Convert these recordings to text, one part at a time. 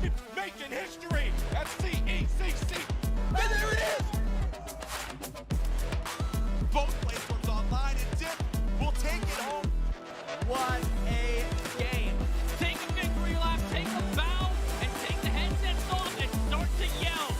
American making history at the ECC. And there it is! Both platforms online and dip will take it home. What a game. Take a victory lap, take a bow, and take the headsets off and start to yell.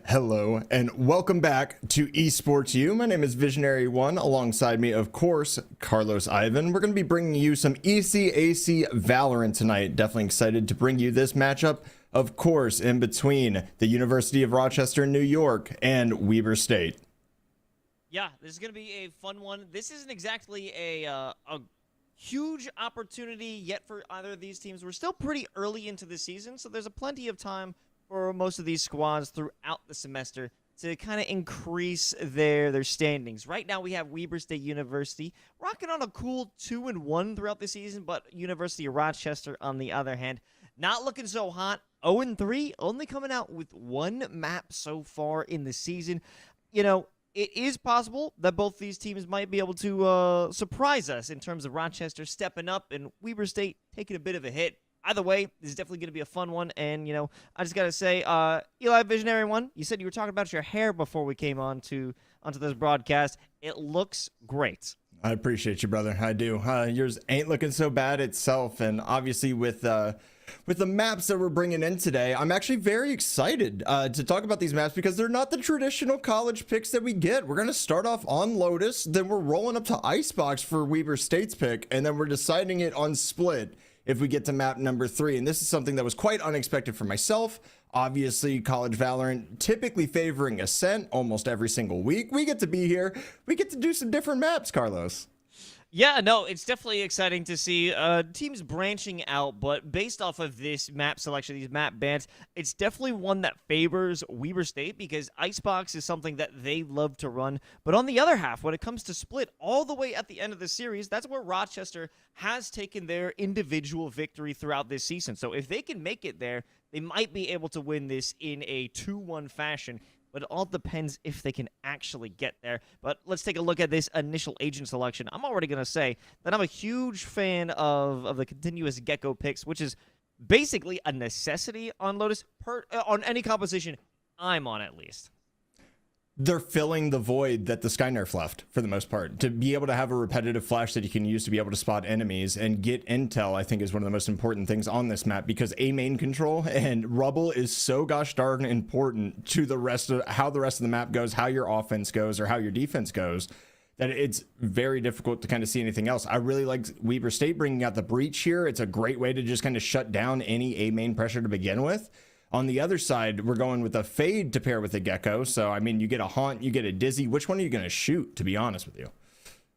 Hello and welcome back to Esports U. My name is Visionary One. Alongside me, of course, Carlos Ivan. We're going to be bringing you some ECAC Valorant tonight. Definitely excited to bring you this matchup, of course, in between the University of Rochester, New York, and Weber State. Yeah, this is going to be a fun one. This isn't exactly a huge opportunity yet for either of these teams. We're still pretty early into the season, so there's a plenty of time for most of these squads throughout the semester to kind of increase their standings. Right now we have Weber State University rocking on a cool 2-1 throughout the season, but University of Rochester, on the other hand, not looking so hot. 0-3, only coming out with one map so far in the season. You know, it is possible that both these teams might be able to surprise us in terms of Rochester stepping up and Weber State taking a bit of a hit. Either way, this is definitely going to be a fun one. And, I just got to say, Eli Visionary One, you said you were talking about your hair before we came onto this broadcast. It looks great. I appreciate you, brother. I do. Yours ain't looking so bad itself. And obviously with the maps that we're bringing in today, I'm actually very excited to talk about these maps because they're not the traditional college picks that we get. We're going to start off on Lotus, then we're rolling up to Icebox for Weber State's pick, and then we're deciding it on Split if we get to map number 3. And this is something that was quite unexpected for myself. Obviously, College Valorant typically favoring Ascent almost every single week. We get to be here. We get to do some different maps, Carlos. Yeah, no, it's definitely exciting to see teams branching out, but based off of this map selection, these map bans, it's definitely one that favors Weber State because Icebox is something that they love to run. But on the other half, when it comes to Split, all the way at the end of the series, that's where Rochester has taken their individual victory throughout this season. So if they can make it there, they might be able to win this in a 2-1 fashion. But it all depends if they can actually get there. But let's take a look at this initial agent selection. I'm already going to say that I'm a huge fan of the continuous Gecko picks, which is basically a necessity on Lotus. On any composition I'm on, at least. They're filling the void that the Skynerf left for the most part. To be able to have a repetitive flash that you can use to be able to spot enemies and get intel, I think is one of the most important things on this map because A main control and rubble is so gosh darn important to the rest of how the rest of the map goes, how your offense goes or how your defense goes, that it's very difficult to kind of see anything else. I really liked Weber State bringing out the breach here. It's a great way to just kind of shut down any A main pressure to begin with. On the other side, we're going with a fade to pair with a Gecko. So, I mean, you get a haunt, you get a dizzy. Which one are you going to shoot, to be honest with you?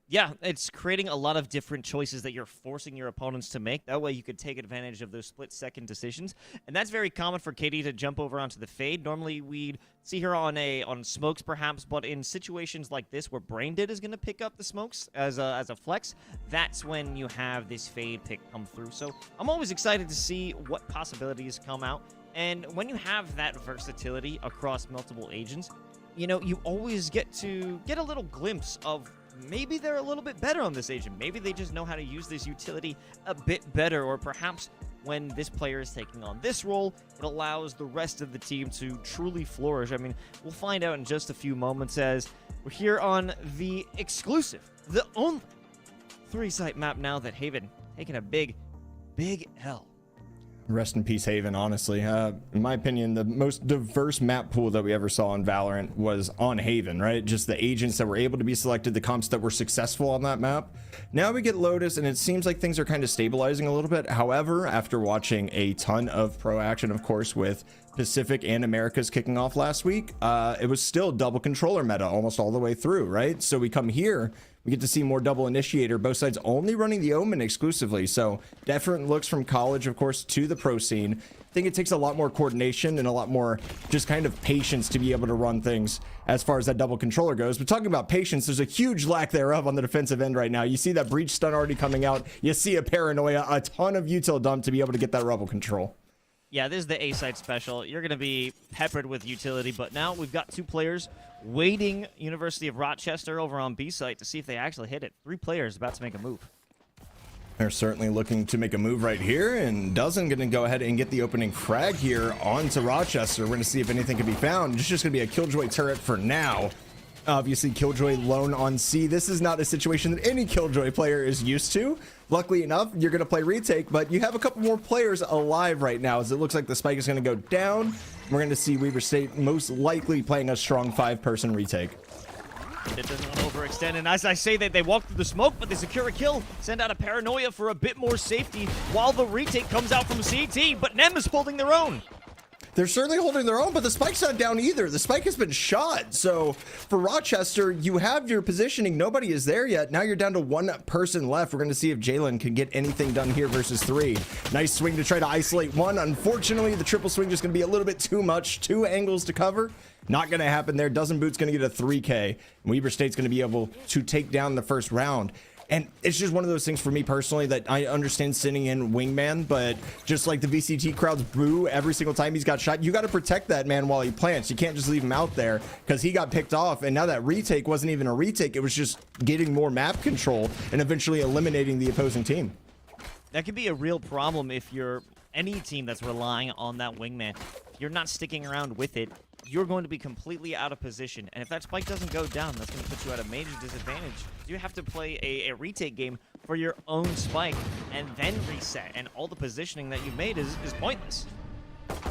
Yeah, it's creating a lot of different choices that you're forcing your opponents to make. That way you could take advantage of those split-second decisions. And that's very common for KD to jump over onto the fade. Normally we'd see her on smokes perhaps, but in situations like this where Braindead is going to pick up the smokes as a flex, that's when you have this fade pick come through. So I'm always excited to see what possibilities come out. And when you have that versatility across multiple agents, you always get a little glimpse of maybe they're a little bit better on this agent. Maybe they just know how to use this utility a bit better, or perhaps when this player is taking on this role, it allows the rest of the team to truly flourish. I mean, we'll find out in just a few moments as we're here on the exclusive, the only 3-site map now that Haven taking a big L. Rest in peace, Haven, honestly. In my opinion, the most diverse map pool that we ever saw in Valorant was on Haven, right? Just the agents that were able to be selected, the comps that were successful on that map. Now we get Lotus, and it seems like things are kind of stabilizing a little bit. However, after watching a ton of pro action, of course, with Pacific and Americas kicking off last week, it was still double controller meta almost all the way through, right? So we come here, we get to see more double initiator, both sides only running the Omen exclusively. So different looks from college, of course, to the pro scene. I think it takes a lot more coordination and a lot more just kind of patience to be able to run things as far as that double controller goes. But talking about patience, there's a huge lack thereof on the defensive end right now. You see that breach stun already coming out. You see a paranoia, a ton of util dump to be able to get that rebel control. Yeah, this is the A-side special. You're going to be peppered with utility, but now we've got 2 players waiting University of Rochester over on B-site to see if they actually hit it. 3 players about to make a move. They're certainly looking to make a move right here, and Dozen going to go ahead and get the opening frag here onto Rochester. We're going to see if anything can be found. It's just going to be a Killjoy turret for now. Obviously, Killjoy lone on C. This is not a situation that any Killjoy player is used to. Luckily enough, you're going to play retake, but you have a couple more players alive right now as it looks like the spike is going to go down. We're going to see Weber State most likely playing a strong 5-person retake. It doesn't want to overextend, and as I say that, they walk through the smoke, but they secure a kill, send out a paranoia for a bit more safety while the retake comes out from CT, but Nem is holding their own. They're certainly holding their own, but the spike's not down either. The spike has been shot. So for Rochester, you have your positioning. Nobody is there yet. Now you're down to 1 person left. We're going to see if Jalen can get anything done here versus 3. Nice swing to try to isolate 1. Unfortunately, the triple swing just going to be a little bit too much. 2 angles to cover. Not going to happen there. Dozen Boot's going to get a 3K. Weber State's going to be able to take down the first round. And it's just one of those things for me personally that I understand sitting in wingman, but just like the VCT crowds boo every single time he's got shot, you got to protect that man while he plants. You can't just leave him out there because he got picked off. And now that retake wasn't even a retake. It was just getting more map control and eventually eliminating the opposing team. That could be a real problem if you're any team that's relying on that wingman. You're not sticking around with it. You're going to be completely out of position. And if that spike doesn't go down, that's going to put you at a major disadvantage. You have to play a retake game for your own spike and then reset. And all the positioning that you made is pointless.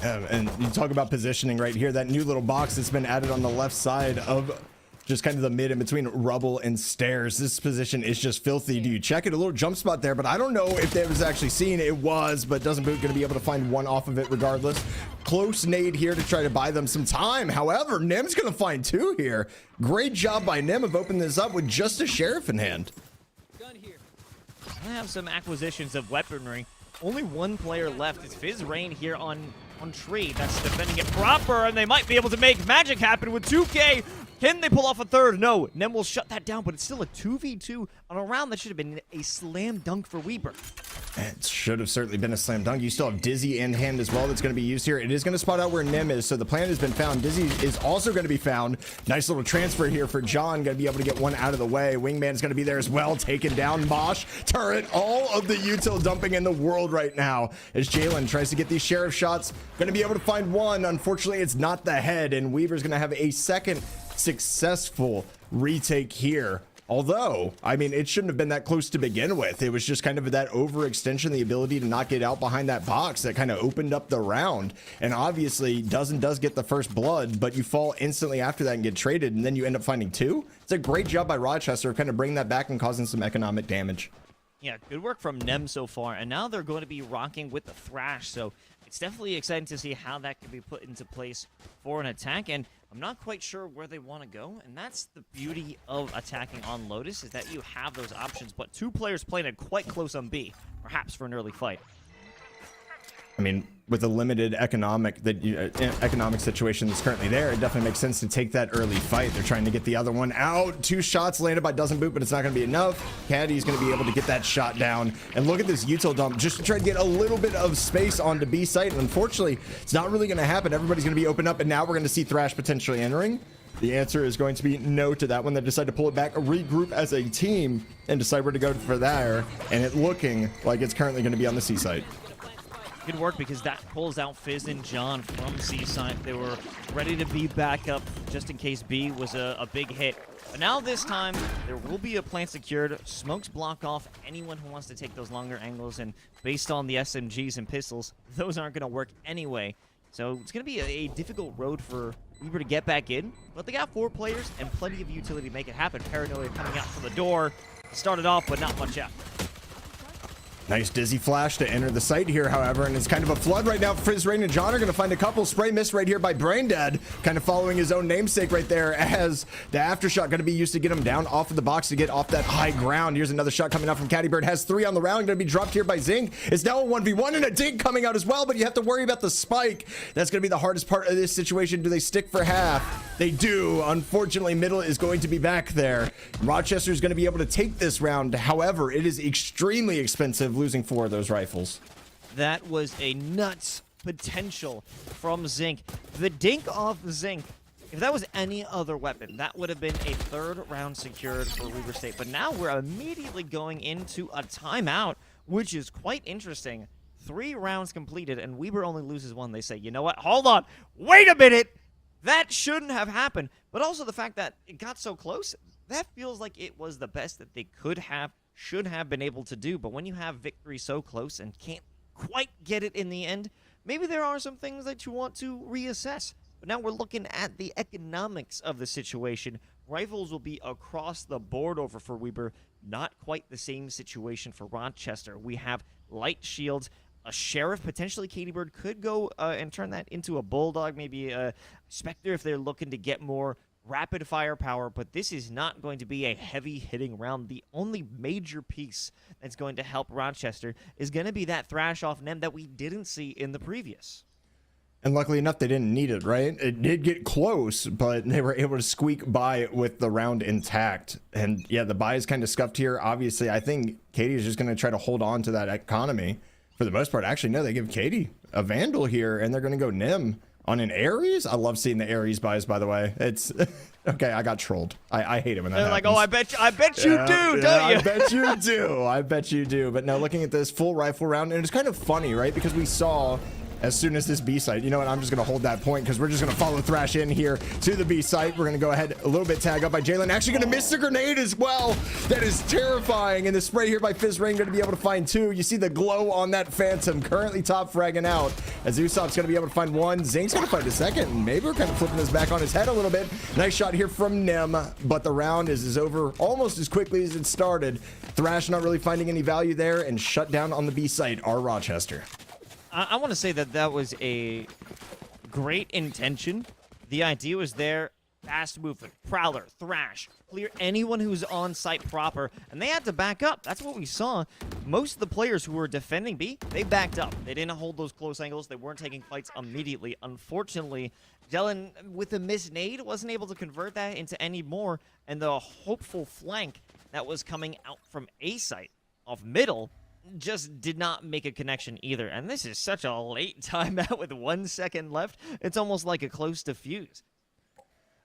And you talk about positioning right here, that new little box that's been added on the left side of just kind of the mid in between rubble and stairs. This position is just filthy. Do you check it? A little jump spot there, but I don't know if that was actually seen. It was, but doesn't boot going to be able to find one off of it regardless. Close nade here to try to buy them some time. However, Nim's going to find two here. Great job by Nim of opening this up with just a sheriff in hand. I have some acquisitions of weaponry. Only one player left. It's Fizz Rain here on Tree. That's defending it proper, and they might be able to make magic happen with 2K. Can they pull off a third? No. Nem will shut that down, but it's still a 2v2 on a round that should have been a slam dunk for Weber. It should have certainly been a slam dunk. You still have Dizzy in hand as well that's going to be used here. It is going to spot out where Nim is, so the plan has been found. Dizzy is also going to be found. Nice little transfer here for John. Going to be able to get one out of the way. Wingman is going to be there as well. Taken down. Mosh, turret, all of the util dumping in the world right now as Jalen tries to get these sheriff shots. Going to be able to find one. Unfortunately, it's not the head, and Weaver's going to have a second successful retake here. Although, I mean, it shouldn't have been that close to begin with. It was just kind of that overextension, the ability to not get out behind that box that kind of opened up the round. And obviously, does get the first blood, but you fall instantly after that and get traded, and then you end up finding two. It's a great job by Rochester of kind of bringing that back and causing some economic damage. Yeah, good work from Nem so far. And now they're going to be rocking with the Thrash, so it's definitely exciting to see how that can be put into place for an attack. And I'm not quite sure where they want to go, and that's the beauty of attacking on Lotus, is that you have those options, but two players playing it quite close on B, perhaps for an early fight. I mean, with the limited economic situation that's currently there, it definitely makes sense to take that early fight. They're trying to get the other one out. Two shots landed by Doesn't Boot, but it's not going to be enough. Caddy's going to be able to get that shot down. And look at this util dump just to try to get a little bit of space onto B site. And unfortunately, it's not really going to happen. Everybody's going to be open up, and now we're going to see Thrash potentially entering. The answer is going to be no to that one. They decide to pull it back, regroup as a team, and decide where to go for there. And it looking like it's currently going to be on the C site. Good work, because that pulls out Fizz and John from C-side. They were ready to be back up just in case B was a big hit. But now this time, there will be a plant secured. Smokes block off anyone who wants to take those longer angles, and based on the SMGs and pistols, those aren't going to work anyway. So it's going to be a difficult road for Weber to get back in, but they got 4 players and plenty of utility to make it happen. Paranoia coming out from the door. Started off, but not much out. Nice Dizzy flash to enter the site here, however, and it's kind of a flood right now. Fizz Rain and John are going to find a couple. Spray miss right here by Braindead, kind of following his own namesake right there, as the aftershock going to be used to get him down off of the box to get off that high ground. Here's another shot coming out from Cattybird. Has 3 on the round, going to be dropped here by Zing. It's now a 1v1 and a dink coming out as well, but you have to worry about the spike. That's going to be the hardest part of this situation. Do they stick for half? They do. Unfortunately, middle is going to be back there. Rochester is going to be able to take this round. However, it is extremely expensive, losing 4 of those rifles. That was a nuts potential from Zink. The dink off Zink, if that was any other weapon, that would have been a 3rd round secured for Weber State. But now we're immediately going into a timeout, which is quite interesting. 3 rounds completed, and Weber only loses 1. They say, you know what? Hold on. Wait a minute. That shouldn't have happened. But also the fact that it got so close, that feels like it was the best that they should have been able to do. But when you have victory so close and can't quite get it in the end, maybe there are some things that you want to reassess. But now we're looking at the economics of the situation. Rifles will be across the board over for Weber. Not quite the same situation for Rochester. We have light shields. A Sheriff, potentially Cattybird, could go and turn that into a Bulldog, maybe a Spectre if they're looking to get more rapid firepower, but this is not going to be a heavy-hitting round. The only major piece that's going to help Rochester is going to be that Thrash off Nem that we didn't see in the previous. And luckily enough, they didn't need it, right? It did get close, but they were able to squeak by with the round intact. And yeah, the buy is kind of scuffed here. Obviously, I think Katie is just going to try to hold on to that economy for the most part. Actually, no, they give Katie a Vandal here, and they're going to go Nim on an Ares. I love seeing the Ares buys, by the way. It's okay. I got trolled. I hate it when that happens. Like, oh, I bet you do, don't you? I bet you do. I bet you do. But now looking at this full rifle round, and it's kind of funny, right? Because we saw as soon as this B site, you know what, I'm just going to hold that point because we're just going to follow Thrash in here to the B site. We're going to go ahead a little bit tag up by Jalen. Actually going to miss the grenade as well. That is terrifying. And the spray here by Fizzrain going to be able to find two. You see the glow on that Phantom, currently top fragging out. As Usopp's going to be able to find one. Zink's going to find a second. And maybe we're kind of flipping this back on his head a little bit. Nice shot here from Nim, but the round is over almost as quickly as it started. Thrash not really finding any value there and shut down on the B site, our Rochester. I want to say that was a great intention. The idea was there. Fast movement, Prowler, Thrash, clear anyone who's on site proper, and they had to back up. That's what we saw. Most of the players who were defending B, they backed up. They didn't hold those close angles. They weren't taking fights immediately. Unfortunately, Jelen, with a missed nade, wasn't able to convert that into any more, and the hopeful flank that was coming out from A site off middle just did not make a connection either. And this is such a late timeout with 1 second left. It's almost like a close defuse.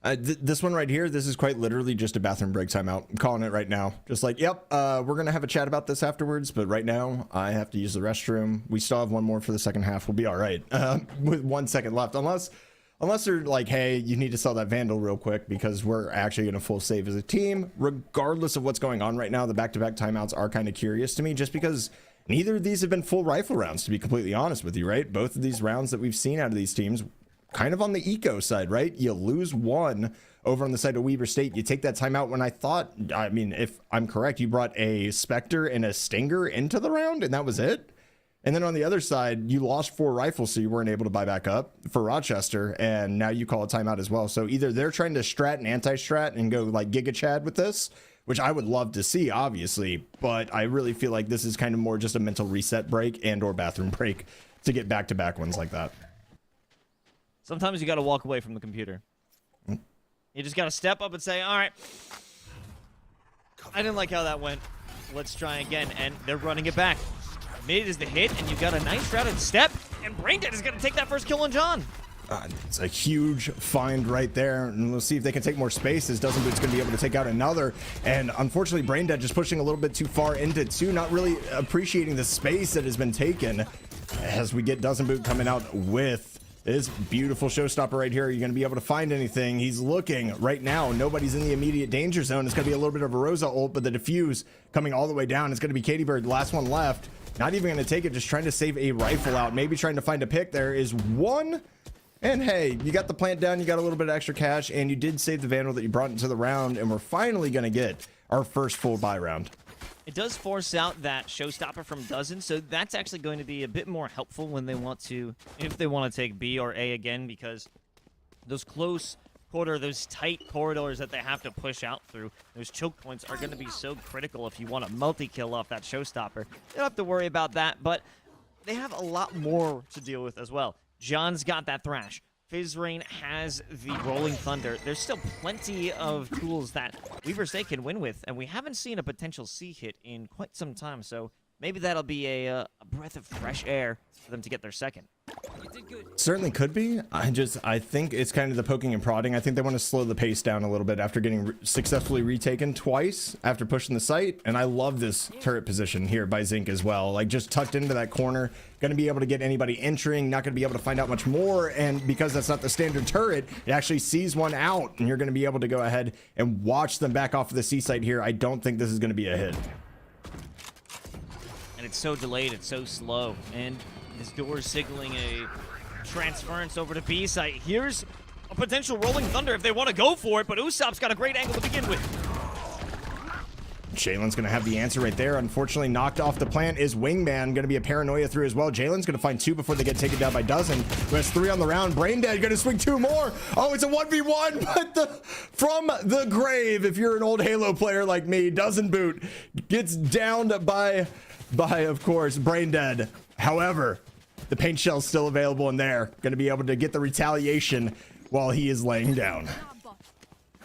This one right here, this is quite literally just a bathroom break timeout. I'm calling it right now. Just like, yep, we're going to have a chat about this afterwards, but right now I have to use the restroom. We still have one more for the second half. We'll be all right with 1 second left. Unless they're like, hey, you need to sell that Vandal real quick because we're actually going to full save as a team. Regardless of what's going on right now, the back-to-back timeouts are kind of curious to me just because neither of these have been full rifle rounds, to be completely honest with you, right? Both of these rounds that we've seen out of these teams kind of on the eco side, right? You lose one over on the side of Weber State. You take that timeout when I mean, if I'm correct, you brought a Spectre and a Stinger into the round and that was it. And then on the other side, you lost 4 rifles, so you weren't able to buy back up for Rochester, and now you call a timeout as well. So either they're trying to strat and anti-strat and go like Giga Chad with this, which I would love to see, obviously, but I really feel like this is kind of more just a mental reset break and or bathroom break to get back-to-back ones like that. Sometimes you got to walk away from the computer. You just got to step up and say, all right, I didn't like how that went. Let's try again, and they're running it back. Mid is the hit, and you got a nice routed step, and Braindead is going to take that first kill on John. It's a huge find right there, and we'll see if they can take more space as Dozenboot's going to be able to take out another. And unfortunately, Braindead just pushing a little bit too far into 2, not really appreciating the space that has been taken as we get Dozenboot coming out with this beautiful showstopper right here. Are you going to be able to find anything? He's looking right now. Nobody's in the immediate danger zone. It's going to be a little bit of a Rosa ult, but the defuse coming all the way down. It's going to be Katie Bird, last one left. Not even going to take it, just trying to save a rifle out. Maybe trying to find a pick. There is one. And hey, you got the plant down. You got a little bit of extra cash. And you did save the Vandal that you brought into the round. And we're finally going to get our first full buy round. It does force out that showstopper from Dozen. So that's actually going to be a bit more helpful when they want to, if they want to take B or A again. Because those close quarter, those tight corridors that they have to push out through, those choke points are going to be so critical if you want to multi-kill off that showstopper. They don't have to worry about that, but they have a lot more to deal with as well. John's got that Thrash. Fizzrain has the Rolling Thunder. There's still plenty of tools that Weaver State can win with, and we haven't seen a potential C hit in quite some time, so maybe that'll be a breath of fresh air for them to get their second. Certainly could be. I think it's kind of the poking and prodding. I think they want to slow the pace down a little bit after getting successfully retaken twice after pushing the site. And I love this turret position here by Zink as well. Like just tucked into that corner, going to be able to get anybody entering, not going to be able to find out much more. And because that's not the standard turret, it actually sees one out and you're going to be able to go ahead and watch them back off of the C site here. I don't think this is going to be a hit. And it's so delayed, it's so slow. And this door is signaling a transference over to B site. Here's a potential Rolling Thunder if they want to go for it, but Usopp's got a great angle to begin with. Jalen's going to have the answer right there. Unfortunately, knocked off the plant is Wingman. Going to be a paranoia through as well. Jalen's going to find 2 before they get taken down by Dozen, who has 3 on the round. Braindead going to swing 2 more. Oh, it's a 1v1, but from the grave, if you're an old Halo player like me, Dozenboot gets downed by of course, Braindead. However, The paint shell's still available in there. Going to be able to get the retaliation while he is laying down.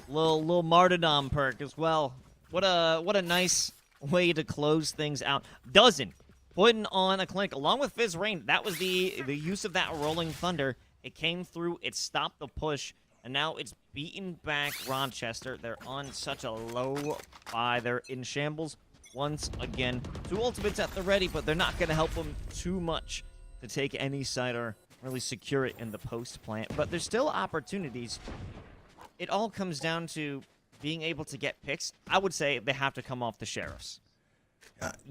Little martyrdom perk as well. What a nice way to close things out. Dozen putting on a clinic along with Fizz Rain. That was the use of that Rolling Thunder. It came through. It stopped the push. And now it's beaten back Rochester. They're on such a low buy. They're in shambles once again. 2 ultimates at the ready, but they're not going to help them too much to take any side or really secure it in the post plant. But there's still opportunities. It all comes down to being able to get picks. I would say they have to come off the Sheriffs.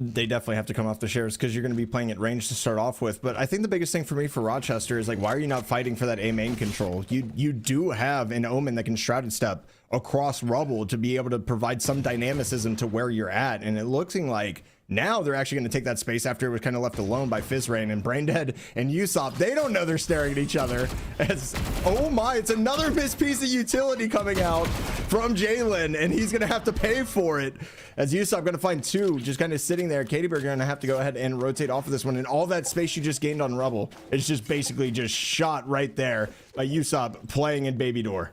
They definitely have to come off the Sheriffs because you're going to be playing at range to start off with. But I think the biggest thing for me for Rochester is, like, why are you not fighting for that A main control? You do have an Omen that can Shrouded Step across rubble to be able to provide some dynamicism to where you're at. And it looking like now they're actually going to take that space after it was kind of left alone by Fizzrain and Braindead and Usopp. They don't know they're staring at each other. As, oh my, it's another missed piece of utility coming out from Jalen, and he's going to have to pay for it. As Usopp going to find 2 just kind of sitting there. Katie Berg going to have to go ahead and rotate off of this one. And all that space you just gained on rubble, it's just basically just shot right there by Usopp playing in Baby Door.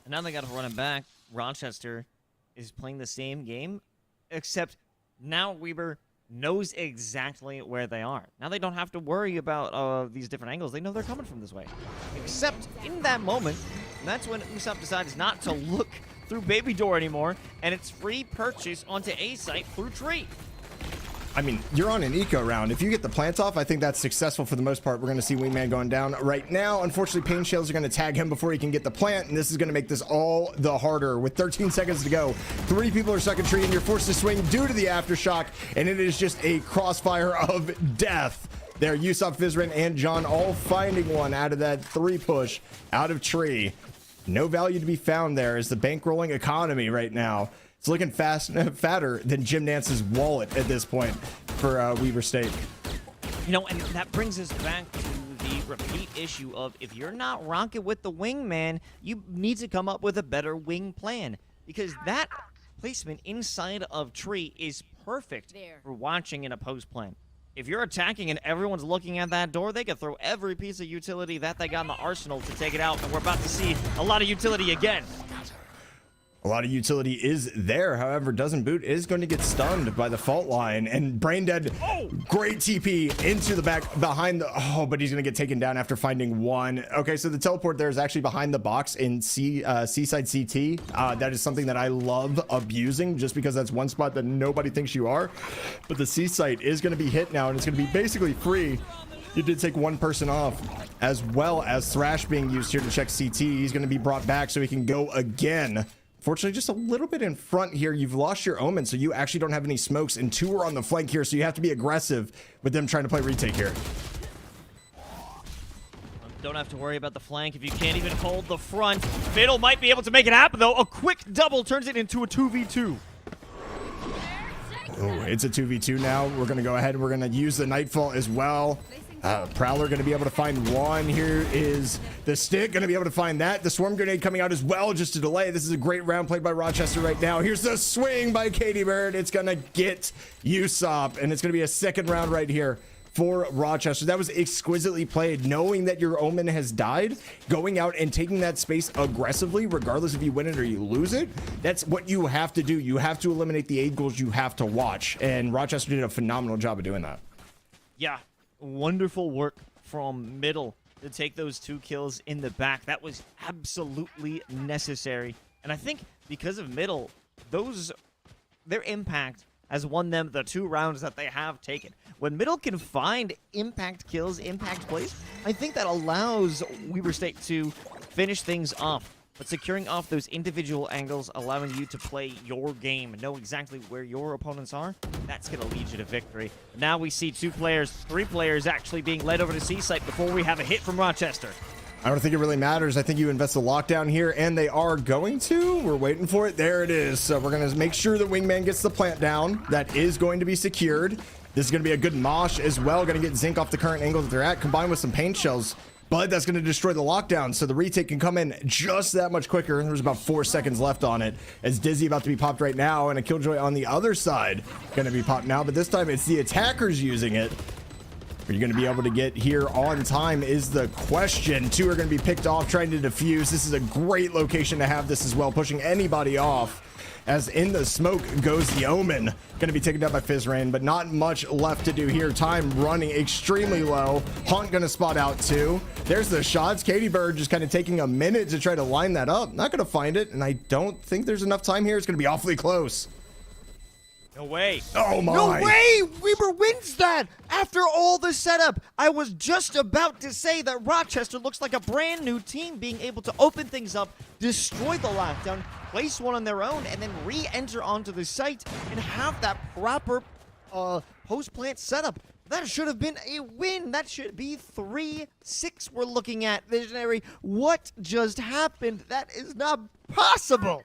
And now they got to run it back. Rochester is playing the same game, except now Weber knows exactly where they are. Now they don't have to worry about these different angles. They know they're coming from this way. Except in that moment, that's when Usopp decides not to look through Baby Door anymore, and it's free purchase onto A site through Tree. I mean, you're on an eco round. If you get the plant off, I think that's successful for the most part. We're going to see Wingman going down right now. Unfortunately, Pain Shells are going to tag him before he can get the plant, and this is going to make this all the harder. With 13 seconds to go, 3 people are stuck in Tree, and you're forced to swing due to the aftershock, and it is just a crossfire of death. There, Usopp, Fizzrin, and John all finding one out of that 3 push out of Tree. No value to be found there as the bankrolling economy right now. It's looking fatter than Jim Nance's wallet at this point for Weber State. You know, and that brings us back to the repeat issue of if you're not rocking with the wingman, you need to come up with a better wing plan. Because that placement inside of Tree is perfect for watching in a post plan. If you're attacking and everyone's looking at that door, they can throw every piece of utility that they got in the arsenal to take it out. And we're about to see a lot of utility again. A lot of utility is there. However, Doesn't Boot is going to get stunned by the fault line, and Braindead, great TP into the back behind the, but he's going to get taken down after finding 1. Okay, so the teleport there is actually behind the box in Seaside CT. That is something that I love abusing just because that's one spot that nobody thinks you are. But the C site is going to be hit now, and it's going to be basically free. You did take 1 person off, as well as Thrash being used here to check CT. He's going to be brought back so he can go again. Fortunately, just a little bit in front here. You've lost your Omen, so you actually don't have any smokes, and 2 are on the flank here, so you have to be aggressive with them trying to play retake here. Don't have to worry about the flank if you can't even hold the front. Fiddle might be able to make it happen, though. A quick double turns it into a 2v2. Oh, it's a 2v2 now. We're going to go ahead and we're going to use the Nightfall as well. Prowler going to be able to find 1. Here is the Stick going to be able to find that. The Swarm Grenade coming out as well just to delay. This is a great round played by Rochester right now. Here's the swing by Katie Bird. It's going to get Usopp, and it's going to be a 2nd round right here for Rochester. That was exquisitely played, knowing that your Omen has died, going out and taking that space aggressively, regardless if you win it or you lose it. That's what you have to do. You have to eliminate the angles you have to watch, and Rochester did a phenomenal job of doing that. Yeah. Wonderful work from Middle to take those 2 kills in the back. That was absolutely necessary. And I think because of Middle, their impact has won them the 2 rounds that they have taken. When Middle can find impact kills, impact plays, I think that allows Weber State to finish things off. But securing off those individual angles, allowing you to play your game, know exactly where your opponents are, that's going to lead you to victory. Now we see 3 players actually being led over to C-Site before we have a hit from Rochester. I don't think it really matters. I think you invest the lockdown here, and they are going to. We're waiting for it. There it is. So we're going to make sure that Wingman gets the plant down. That is going to be secured. This is going to be a good mosh as well. Going to get Zinc off the current angle that they're at, combined with some paint shells. But that's going to destroy the lockdown, so the retake can come in just that much quicker. There's about 4 seconds left on it, as Dizzy about to be popped right now, and a Killjoy on the other side going to be popped now, but this time it's the attackers using it. We're Are you going to be able to get here on time is the question. Two are going to be picked off trying to defuse. This is a great location to have this as well, pushing anybody off. As in the smoke goes the Omen. Going to be taken down by Fizzrain, but not much left to do here. Time running extremely low. Haunt going to spot out too. There's the shots. Katie Bird just kind of taking a minute to try to line that up. Not going to find it, and I don't think there's enough time here. It's going to be awfully close. No way. Oh my. No way! Weber wins that! After all the setup, I was just about to say that Rochester looks like a brand new team being able to open things up, destroy the lockdown, place one on their own, and then re-enter onto the site and have that proper post-plant setup. That should have been a win. That should be 3-6 we're looking at, Visionary. What just happened? That is not possible.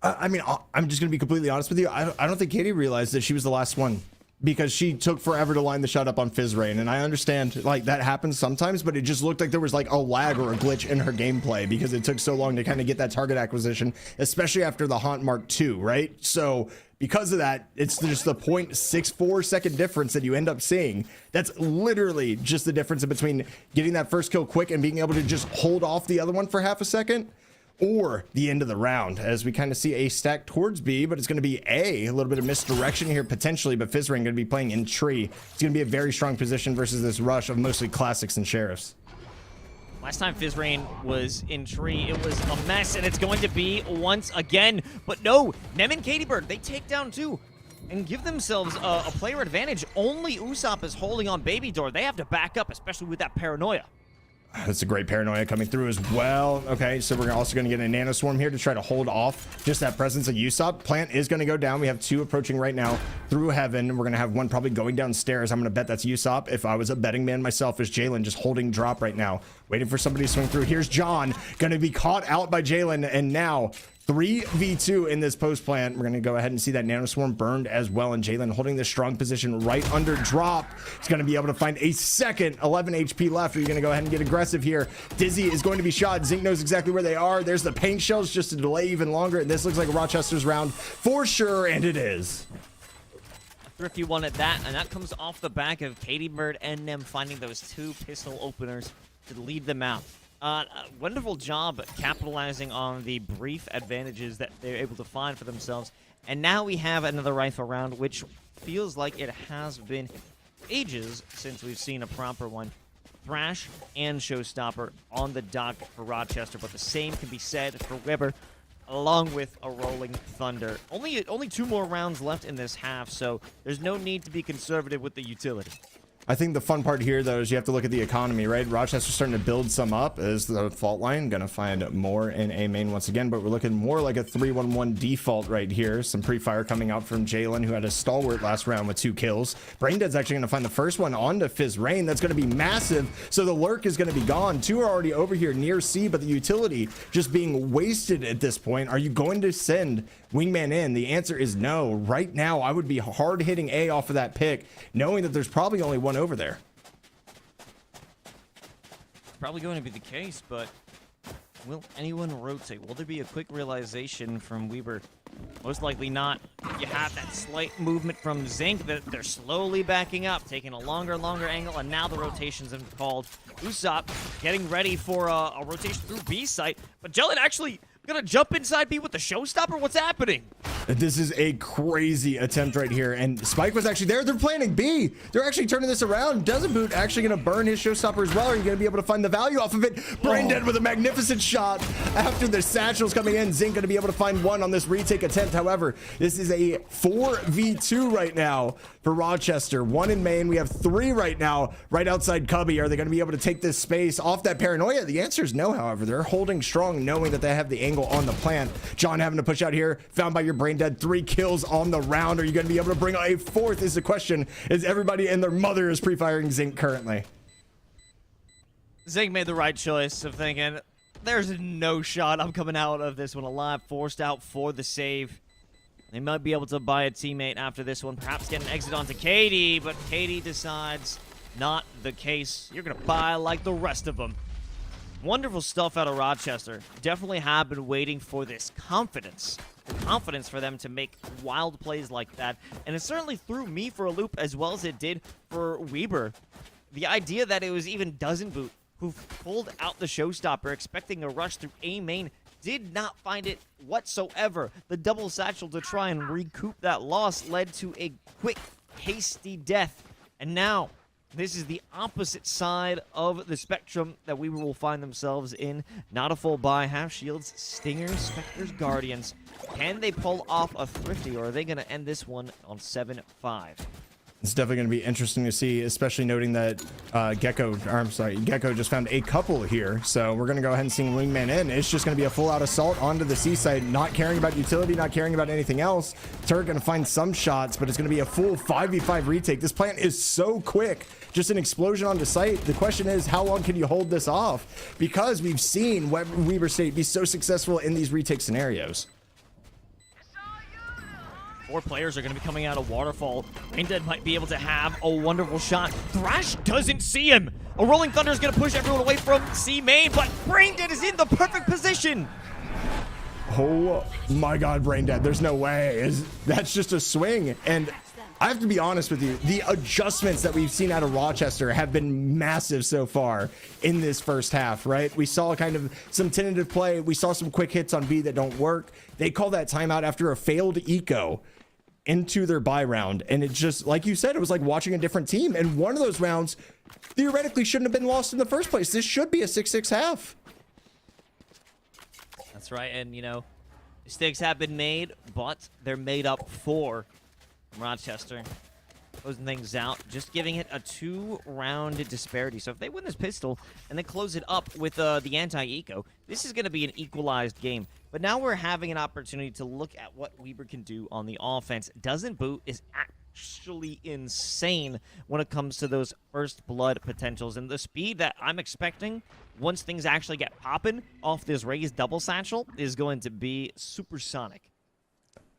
I mean, I'm just going to be completely honest with you. I don't think Katie realized that she was the last one because she took forever to line the shot up on Fizzrain. And I understand like that happens sometimes, but it just looked like there was like a lag or a glitch in her gameplay because it took so long to kind of get that target acquisition, especially after the Haunt Mark II, right? So because of that, it's just the 0.64 second difference that you end up seeing. That's literally just the difference in between getting that first kill quick and being able to just hold off the other one for half a second, or the end of the round, as we kind of see a stack towards B, but it's going to be a little bit of misdirection here potentially, but Fizzrain going to be playing in tree. It's going to be a very strong position versus this rush of mostly classics and sheriffs. Last time Fizzrain was in tree, it was a mess, and it's going to be once again. But no, Nem and Katie Bird, they take down two and give themselves a player advantage. Only Usopp is holding on Baby Door. They have to back up, especially with that paranoia. That's a great paranoia coming through as well. Okay, so we're also going to get a nano swarm here to try to hold off just that presence of Usopp. Plant is going to go down. We have two approaching right now through heaven. We're going to have one probably going downstairs. I'm going to bet that's Usopp. If I was a betting man myself, is Jalen just holding drop right now, waiting for somebody to swing through. Here's John, going to be caught out by Jalen, and now 3v2 in this post plant. We're going to go ahead and see that nano swarm burned as well, and Jalen holding this strong position right under drop. He's going to be able to find a second. 11 HP left. Are you going to go ahead and get aggressive here? Dizzy is going to be shot. Zink knows exactly where they are. There's the paint shells just to delay even longer, and this looks like a Rochester's round for sure, and it is. A thrifty one at that, and that comes off the back of Katie Bird and Nem finding those two pistol openers to lead them out. Wonderful job capitalizing on the brief advantages that they're able to find for themselves. And now we have another rifle round, which feels like it has been ages since we've seen a proper one. Thrash and Showstopper on the dock for Rochester, but the same can be said for Weber, along with a Rolling Thunder. Only two more rounds left in this half, so there's no need to be conservative with the utility. I think the fun part here, though, is you have to look at the economy, right? Rochester's starting to build some up as the fault line. Gonna find more in A main once again, but we're looking more like a 3-1-1 default right here. Some pre-fire coming out from Jalen, who had a stalwart last round with 2 kills. Braindead's actually gonna find the first one onto Fizzrain. That's gonna be massive. So the lurk is gonna be gone. 2 are already over here near C, but the utility just being wasted at this point. Are you going to send Wingman in? The answer is no. Right now, I would be hard hitting A off of that pick, knowing that there's probably only one over there. Probably going to be the case, but will anyone rotate? Will there be a quick realization from Weber? Most likely not. You have that slight movement from Zink that they're slowly backing up, taking a longer angle, and now the rotations have been called. Usopp getting ready for a rotation through B site, but Jelen actually gonna jump inside B with the Showstopper? What's happening? This is a crazy attempt right here, and Spike was actually there. They're planning B. They're actually turning this around. Doesn't Boot actually going to burn his Showstopper as well? Are you going to be able to find the value off of it? Braindead with a magnificent shot after the satchels coming in. Zink going to be able to find one on this retake attempt. However, this is a 4v2 right now for Rochester. 1 in main. We have 3 right now, right outside Cubby. Are they going to be able to take this space off that paranoia? The answer is no, however. They're holding strong, knowing that they have the angle on the plant. John having to push out here, found by your Braindead. 3 kills on the round. Are you going to be able to bring a 4th is the question, as everybody and their mother is pre-firing Zink currently. Zink made the right choice of thinking, there's no shot I'm coming out of this one alive. Forced out for the save. They might be able to buy a teammate after this one, perhaps get an exit onto Katie, but Katie decides not the case. You're going to buy like the rest of them. Wonderful stuff out of Rochester. Definitely have been waiting for this confidence confidence for them to make wild plays like that. And it certainly threw me for a loop as well as it did for Weber. The idea that it was even Doesn't Boot who pulled out the showstopper expecting a rush through A main did not find it whatsoever. The double satchel to try and recoup that loss led to a quick, hasty death. And now, this is the opposite side of the spectrum that we will find themselves in. Not a full buy. Half shields, Stingers, Spectres, Guardians. Can they pull off a thrifty, or are they going to end this one on 7-5? It's definitely going to be interesting to see, especially noting that Gecko just found a couple here. So we're going to go ahead and sing Wingman in. It's just going to be a full-out assault onto the C side, not caring about utility, not caring about anything else. Turret going to find some shots, but it's going to be a full 5v5 retake. This plant is so quick. Just an explosion onto site. The question is, how long can you hold this off? Because we've seen Weber State be so successful in these retake scenarios. 4 players are going to be coming out of Waterfall. Braindead might be able to have a wonderful shot. Thrash doesn't see him. A Rolling Thunder is going to push everyone away from C main, but Braindead is in the perfect position. Oh my God, Braindead, there's no way. That's just a swing. And I have to be honest with you, the adjustments that we've seen out of Rochester have been massive so far in this first half, right? We saw kind of some tentative play. We saw some quick hits on B that don't work. They call that timeout after a failed eco into their buy round. And it just, like you said, it was like watching a different team. And one of those rounds theoretically shouldn't have been lost in the first place. This should be a 6-6 half. That's right. And, you know, mistakes have been made, but they're made up for. Rochester closing things out, just giving it a 2-round disparity. So if they win this pistol and then close it up with the anti-eco, this is going to be an equalized game. But now we're having an opportunity to look at what Weber can do on the offense. Doesn't Boot is actually insane when it comes to those first blood potentials, and the speed that I'm expecting once things actually get popping off this raised double satchel is going to be supersonic.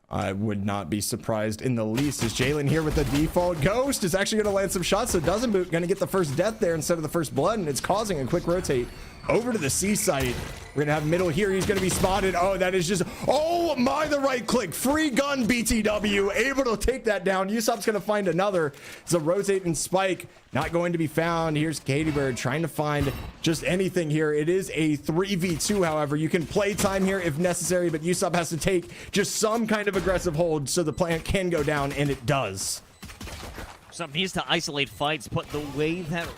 I would not be surprised in the least, as Jalen here with the default ghost is actually going to land some shots. So Doesn't Boot going to get the first death there instead of the first blood, and it's causing a quick rotate over to the C site. We're going to have middle here. He's going to be spotted. Oh, that is just, oh my, the right click. Free gun BTW, able to take that down. Usopp's going to find another. It's a rotate and spike, not going to be found. Here's Katie Bird trying to find just anything here. It is a 3v2, however. You can play time here if necessary, but Usopp has to take just some kind of aggressive hold so the plant can go down, and it does. Usopp needs to isolate fights, but the way that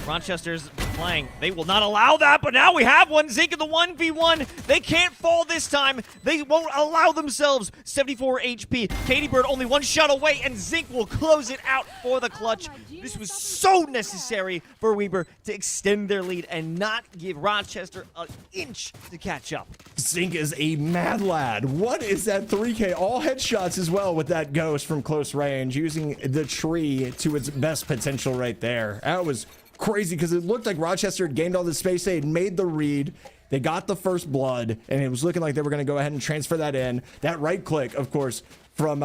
Rochester's playing, they will not allow that, but now we have one. Zink in the 1v1. They can't fall this time. They won't allow themselves. 74 HP. Katie Bird only one shot away, and Zink will close it out for the clutch. This was so necessary for Weber to extend their lead and not give Rochester an inch to catch up. Zink is a mad lad. What is that 3K? All headshots as well with that ghost from close range, using the tree to its best potential right there. That was crazy because it looked like Rochester had gained all the space. They had made the read. They got the first blood, and it was looking like they were going to go ahead and transfer that in. That right click, of course, from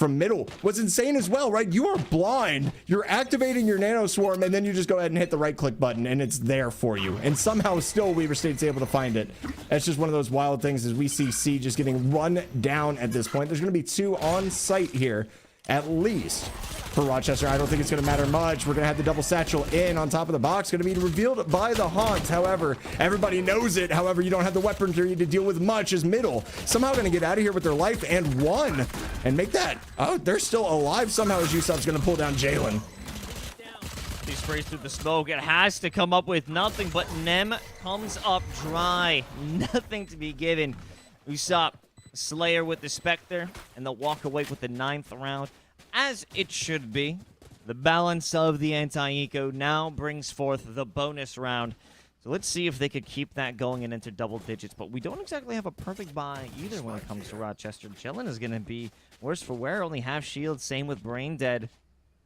middle was insane as well, right? You are blind. You're activating your nano swarm, and then you just go ahead and hit the right click button, and it's there for you. And somehow still Weber State's able to find it. That's just one of those wild things as we see C just getting run down at this point. There's going to be 2 on site here, at least. For Rochester, I don't think it's going to matter much. We're going to have the double satchel in on top of the box. Going to be revealed by the Haunt. However, everybody knows it. However, you don't have the weaponry to deal with much as middle. Somehow going to get out of here with their life and one. And make that. Oh, they're still alive somehow as Usopp's going to pull down Jalen. He sprays through the smoke. It has to come up with nothing, but Nem comes up dry. Nothing to be given. Usopp, Slayer with the Spectre, and they'll walk away with the 9th round. As it should be. The balance of the anti-eco now brings forth the bonus round. So let's see if they could keep that going and enter double digits. But we don't exactly have a perfect buy either when it comes to Rochester. Jelen is going to be worse for wear. Only half shield. Same with Brain Dead.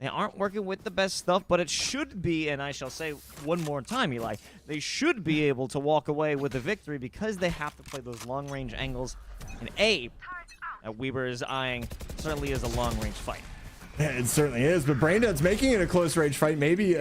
They aren't working with the best stuff, but it should be, and I shall say one more time, Eli, they should be able to walk away with a victory because they have to play those long-range angles. And A, that Weber is eyeing, certainly is a long-range fight. It certainly is, but Braindead's making it a close range fight. Maybe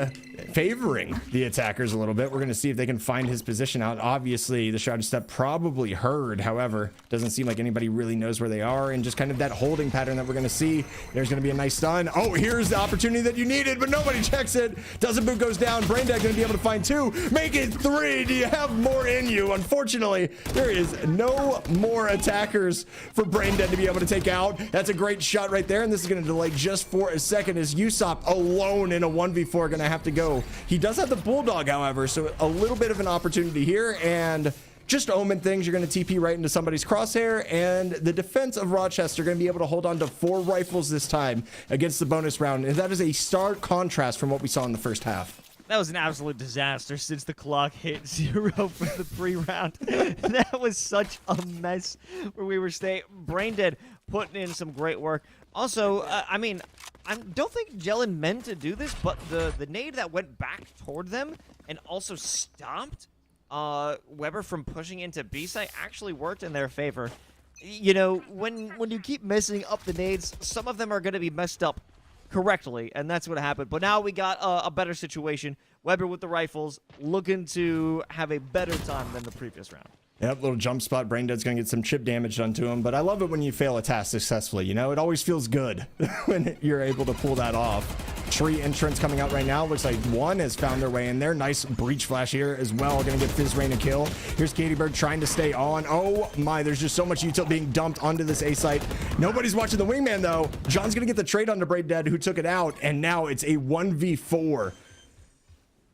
favoring the attackers a little bit. We're going to see if they can find his position out. Obviously, the Shrouded Step probably heard. However, doesn't seem like anybody really knows where they are. And just kind of that holding pattern that we're going to see. There's going to be a nice stun. Oh, here's the opportunity that you needed, but nobody checks it. Doesn't boot goes down. Braindead going to be able to find 2. Make it 3. Do you have more in you? Unfortunately, there is no more attackers for Braindead to be able to take out. That's a great shot right there. And this is going to delay just for a second as Usopp alone in a 1v4 going to have to go. He does have the Bulldog, however, so a little bit of an opportunity here, and just Omen things. You're going to TP right into somebody's crosshair, and the defense of Rochester going to be able to hold on to 4 rifles this time against the bonus round, and that is a stark contrast from what we saw in the first half. That was an absolute disaster since the clock hit 0 for the pre-round. That was such a mess where we were staying. Braindead putting in some great work. Also, I mean, I don't think Jellin meant to do this, but the nade that went back toward them and also stopped Weber from pushing into B-site actually worked in their favor. You know, when you keep messing up the nades, some of them are going to be messed up correctly, and that's what happened. But now we got a better situation. Weber with the rifles looking to have a better time than the previous round. Yep, little jump spot. Braindead's going to get some chip damage done to him, but I love it when you fail a task successfully, you know? It always feels good when you're able to pull that off. Tree entrance coming out right now. Looks like 1 has found their way in there. Nice breach flash here as well. Going to get Fizz Rain a kill. Here's Katie Bird trying to stay on. Oh my, there's just so much util being dumped onto this A site. Nobody's watching the wingman though. John's going to get the trade onto Braindead, who took it out, and now it's a 1v4.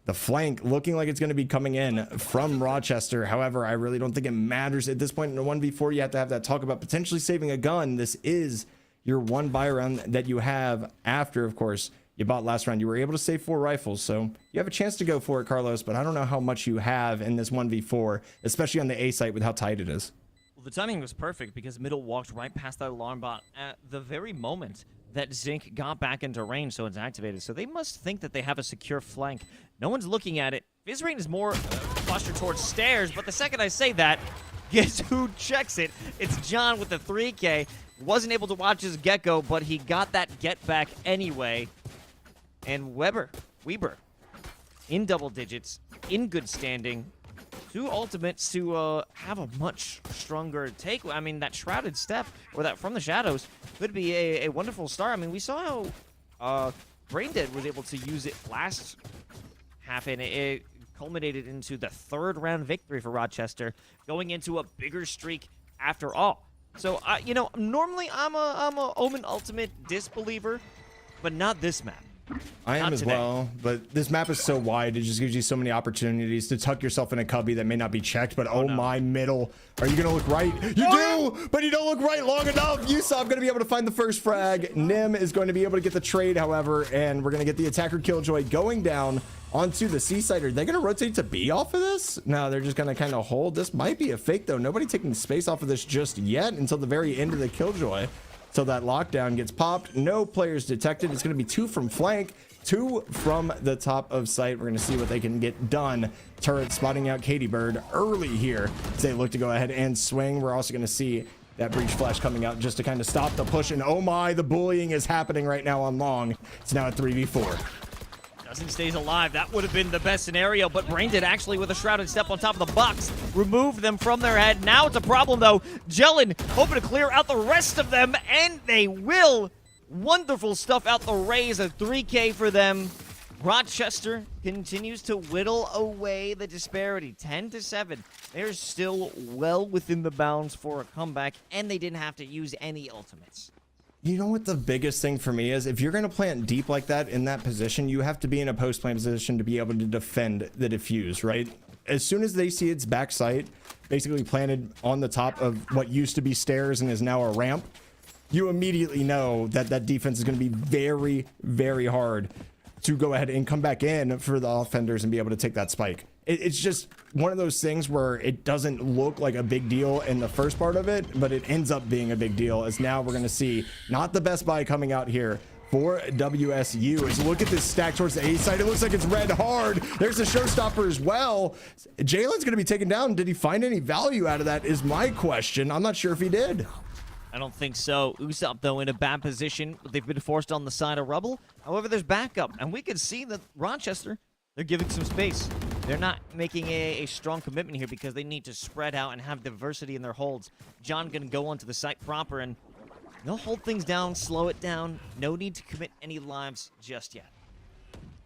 The flank looking like it's going to be coming in from Rochester. However, I really don't think it matters at this point in a 1v4. You have to have that talk about potentially saving a gun. This is your one buy round that you have after, of course, you bought last round. You were able to save 4 rifles, so you have a chance to go for it, Carlos, but I don't know how much you have in this 1v4, especially on the A site with how tight it is. Well, the timing was perfect because Middle walked right past that alarm bot at the very moment that Zinc got back into range, so it's activated. So they must think that they have a secure flank. No one's looking at it. Fizz Rain is more postured towards stairs, but the second I say that, guess who checks it? It's John with the 3K. Wasn't able to watch his Gecko, but he got that get back anyway. And Weber, in double digits, in good standing. 2 ultimates to have a much stronger take. I mean, that Shrouded Step, or that From the Shadows, could be a wonderful start. I mean, we saw how Braindead was able to use it last half, and it culminated into the 3rd round victory for Rochester, going into a bigger streak after all. So, you know, normally I'm a Omen Ultimate disbeliever, but not this map. I am as well, but this map is so wide, it just gives you so many opportunities to tuck yourself in a cubby that may not be checked, but oh no. My middle. Are you going to look right? You do, but you don't look right long enough. Usopp going to be able to find the first frag. Nim is going to be able to get the trade, however, and we're going to get the attacker Killjoy going down onto the C site. Are they going to rotate to B off of this? No, they're just going to kind of hold. This might be a fake, though. Nobody taking space off of this just yet until the very end of the Killjoy. So that lockdown gets popped. No players detected. It's going to be 2 from flank, 2 from the top of site. We're going to see what they can get done. Turret spotting out Katie Bird early here as they look to go ahead and swing. We're also going to see that breach flash coming out just to kind of stop the push. And oh my, the bullying is happening right now on long. It's now a 3v4. Doesn't stays alive. That would have been the best scenario, but Braindead actually with a Shrouded Step on top of the box removed them from their head. Now it's a problem though. Jellin hoping to clear out the rest of them, and they will. Wonderful stuff out the raise, a 3K for them. Rochester continues to whittle away the disparity, 10-7. They're still well within the bounds for a comeback, and they didn't have to use any ultimates. You know what the biggest thing for me is? If you're going to plant deep like that in that position, you have to be in a post-plant position to be able to defend the defuse, right? As soon as they see its back sight, basically planted on the top of what used to be stairs and is now a ramp, you immediately know that that defense is going to be very, very hard to go ahead and come back in for the offenders and be able to take that spike. It's just one of those things where it doesn't look like a big deal in the first part of it, but it ends up being a big deal, as now we're going to see not the best buy coming out here for WSU. As look at this stack towards the A side, it looks like it's red hard. There's a showstopper as well. Jalen's going to be taken down. Did he find any value out of that is my question. I'm not sure if he did. I don't think so. Usopp, though, in a bad position. They've been forced on the side of rubble. However, there's backup, and we can see that Rochester they're giving some space. They're not making a strong commitment here because they need to spread out and have diversity in their holds. John going to go onto the site proper, and they'll hold things down, slow it down. No need to commit any lives just yet.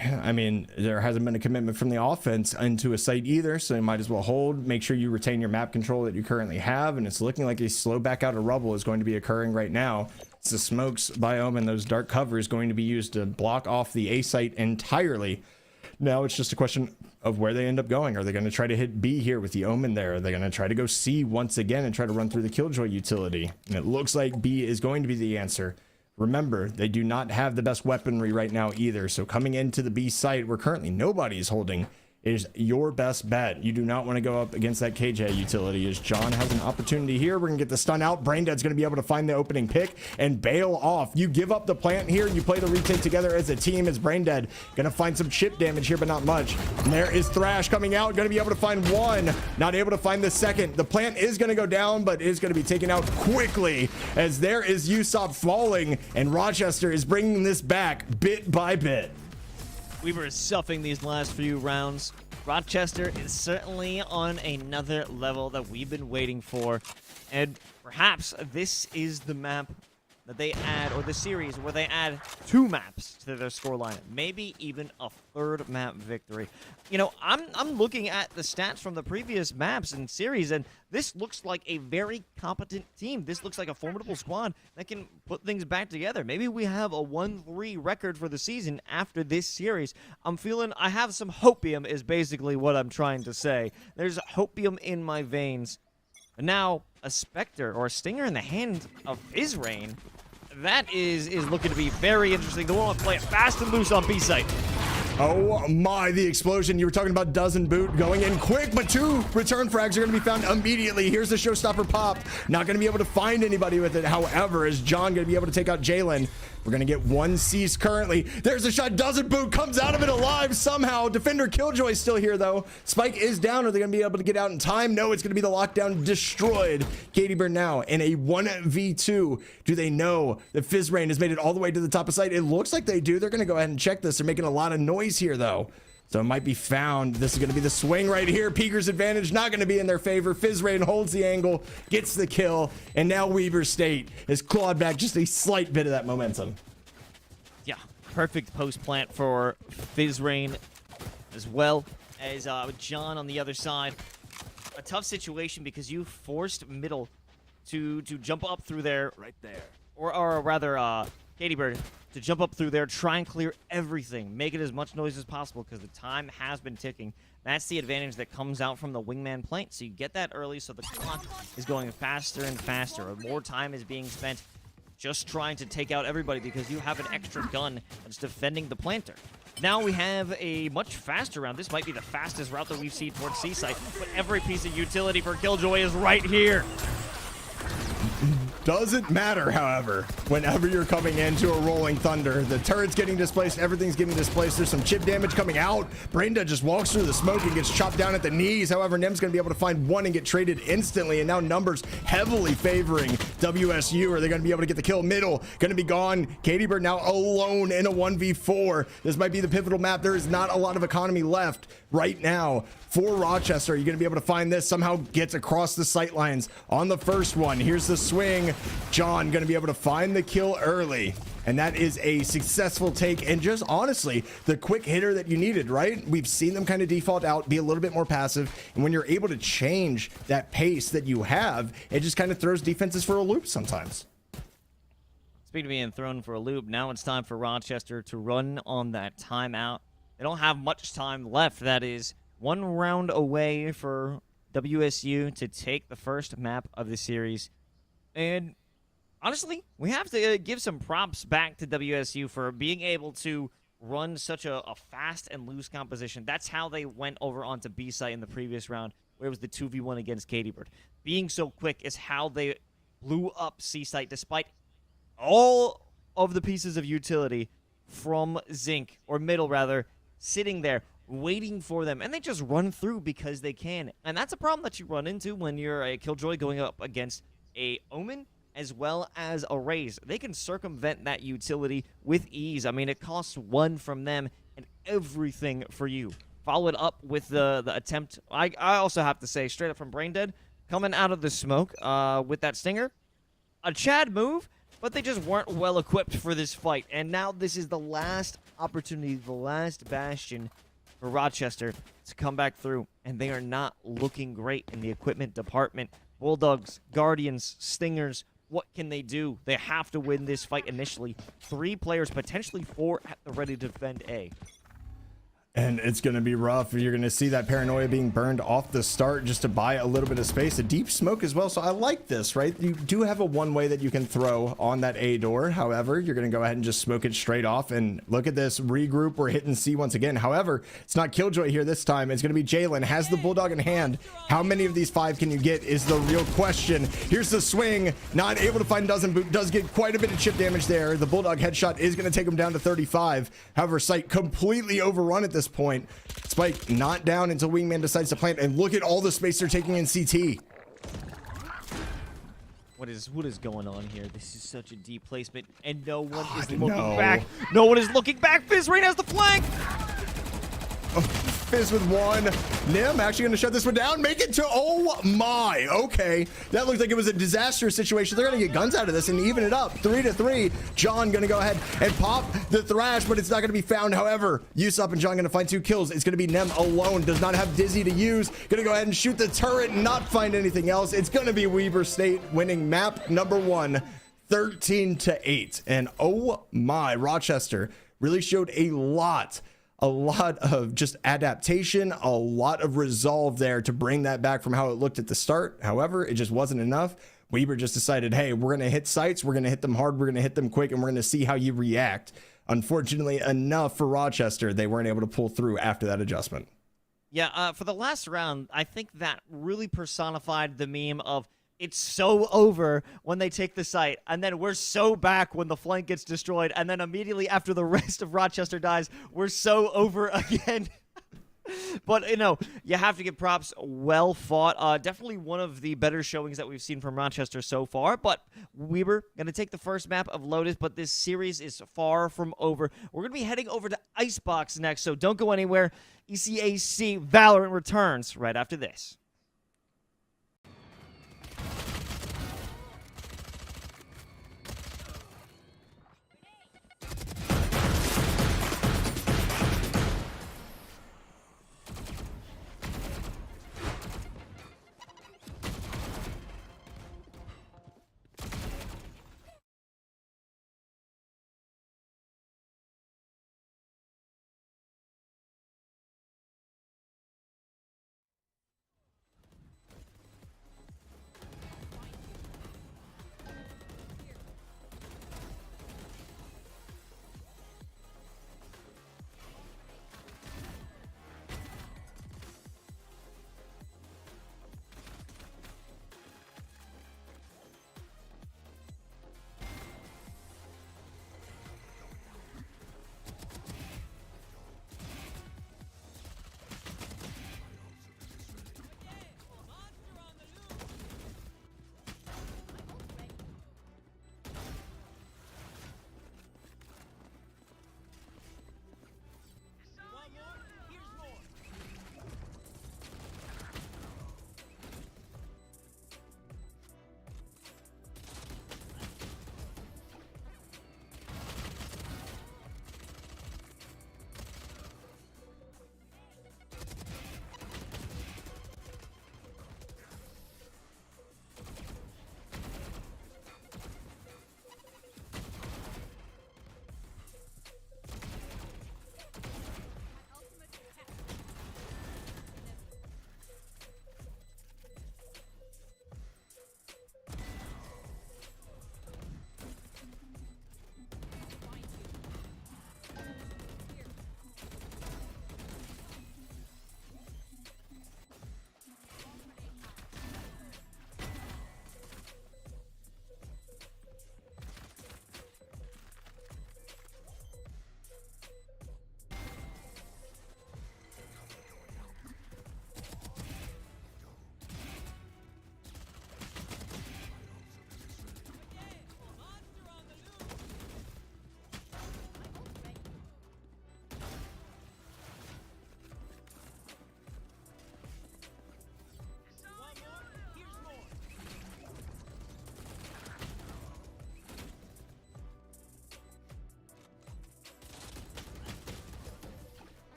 I mean, there hasn't been a commitment from the offense into a site either, so you might as well hold. Make sure you retain your map control that you currently have, and it's looking like a slow back out of rubble is going to be occurring right now. It's the smokes biome and those dark covers going to be used to block off the A site entirely. Now it's just a question of where they end up going. Are they going to try to hit B here with the Omen there? Are they going to try to go C once again and try to run through the Killjoy utility? And it looks like B is going to be the answer. Remember, they do not have the best weaponry right now either. So coming into the B site where currently nobody is holding is your best bet. You do not want to go up against that KJ utility, as John has an opportunity here. We're gonna get the stun out. Braindead's gonna be able to find the opening pick and bail off. You give up the plant here, you play the retake together as a team. As Braindead gonna find some chip damage here, but not much. And there is Thrash coming out, gonna be able to find one, not able to find the second. The plant is gonna go down, but is gonna be taken out quickly, as there is Usopp falling, and Rochester is bringing this back bit by bit. We were suffering these last few rounds. Rochester is certainly on another level that we've been waiting for. And perhaps this is the map that they add, or the series where they add 2 maps to their scoreline. Maybe even a 3rd map victory. You know, I'm looking at the stats from the previous maps and series, and this looks like a very competent team. This looks like a formidable squad that can put things back together. Maybe we have a 1-3 record for the season after this series. I have some hopium is basically what I'm trying to say. There's hopium in my veins. And now, a Spectre or a Stinger in the hand of Fizrain, that is looking to be very interesting. They want to play it fast and loose on B site. Oh my, the explosion. You were talking about dozen boot going in quick, but 2 return frags are going to be found immediately. Here's the showstopper pop. Not going to be able to find anybody with it. However, is John going to be able to take out Jalen? We're going to get 1 cease currently. There's a shot. Doesn't boot. Comes out of it alive somehow. Defender Killjoy still here, though. Spike is down. Are they going to be able to get out in time? No, it's going to be the lockdown destroyed. Katie Bird now in a 1v2. Do they know that Fizrain has made it all the way to the top of site? It looks like they do. They're going to go ahead and check this. They're making a lot of noise here, though. So it might be found. This is going to be the swing right here. Peeker's advantage not going to be in their favor. Fizrain holds the angle, gets the kill, and now Weaver State has clawed back just a slight bit of that momentum. Yeah, perfect post plant for Fizrain, as well as John on the other side. A tough situation because you forced middle to jump up through there. Right there. Or rather, Katie Bird to jump up through there, try and clear everything, make it as much noise as possible because the time has been ticking. That's the advantage that comes out from the wingman plant. So you get that early, so the clock is going faster and faster. More time is being spent just trying to take out everybody because you have an extra gun that's defending the planter. Now we have a much faster round. This might be the fastest route that we've seen towards C-Site, but every piece of utility for Killjoy is right here. Doesn't matter, however, whenever you're coming into a rolling thunder. The turret's getting displaced, everything's getting displaced. There's some chip damage coming out. Braindead just walks through the smoke and gets chopped down at the knees. However, Nem's going to be able to find one and get traded instantly, and now numbers heavily favoring WSU. Are they going to be able to get the kill? Middle going to be gone. Katie Bird now alone in a 1v4. This might be the pivotal map. There is not a lot of economy left right now for Rochester. Are you going to be able to find this? Somehow gets across the sight lines on the first one. Here's the swing. John going to be able to find the kill early, and that is a successful take, and just honestly the quick hitter that you needed, right? We've seen them kind of default out, be a little bit more passive, and when you're able to change that pace that you have, it just kind of throws defenses for a loop sometimes. Speaking of being thrown for a loop, now it's time for Rochester to run on that timeout. They don't have much time left. That is 1 round away for WSU to take the first map of the series. And honestly, we have to give some props back to WSU for being able to run such a fast and loose composition. That's how they went over onto B-site in the previous round, where it was the 2v1 against Katie Bird. Being so quick is how they blew up C-site, despite all of the pieces of utility from Zinc, or Middle rather, sitting there waiting for them, and they just run through because they can. And that's a problem that you run into when you're a Killjoy going up against a Omen as well as a Raze. They can circumvent that utility with ease. I mean, it costs 1 from them, and everything for you. Follow it up with the attempt. I also have to say, straight up from Braindead, coming out of the smoke with that stinger, a Chad move, but they just weren't well equipped for this fight. And now this is the last opportunity, the last bastion for Rochester to come back through. And they are not looking great in the equipment department. Bulldogs, Guardians, Stingers, what can they do? They have to win this fight initially. 3 players, potentially 4 at the ready to defend A. And it's going to be rough. You're going to see that paranoia being burned off the start just to buy a little bit of space. A deep smoke as well. So I like this, right? You do have a one way that you can throw on that A door. However, you're going to go ahead and just smoke it straight off. And look at this regroup. We're hitting C once again. However, it's not Killjoy here this time. It's going to be Jalen. Has the Bulldog in hand. How many of these 5 can you get is the real question. Here's the swing. Not able to find Dozen Boot. Does get quite a bit of chip damage there. The Bulldog headshot is going to take him down to 35. However, Sight completely overrun at this point. Spike not down until Wingman decides to plant, and look at all the space they're taking in CT. What is going on here? This is such a deep placement, and no one is looking no. back. No one is looking back. Fizzrain has the flank. Oh, Fizz with 1. Nim actually going to shut this one down. Make it to, oh my. Okay. That looks like it was a disastrous situation. They're going to get guns out of this and even it up. 3-3. John going to go ahead and pop the Thrash, but it's not going to be found. However, Usopp and John going to find 2 kills. It's going to be Nem alone. Does not have Dizzy to use. Going to go ahead and shoot the turret and not find anything else. It's going to be Weber State winning map number 1, 13-8. And oh my, Rochester really showed a lot of just adaptation, a lot of resolve there to bring that back from how it looked at the start. However, it just wasn't enough. Weber just decided, hey, we're going to hit sites, we're going to hit them hard, we're going to hit them quick, and we're going to see how you react. Unfortunately enough for Rochester, they weren't able to pull through after that adjustment. Yeah, for the last round, I think that really personified the meme of it's so over when they take the site, and then we're so back when the flank gets destroyed, and then immediately after the rest of Rochester dies, we're so over again. But, you know, you have to give props. Well fought. Definitely one of the better showings that we've seen from Rochester so far. But Weber going to take the first map of Lotus, but this series is far from over. We're going to be heading over to Icebox next, so don't go anywhere. ECAC Valorant returns right after this.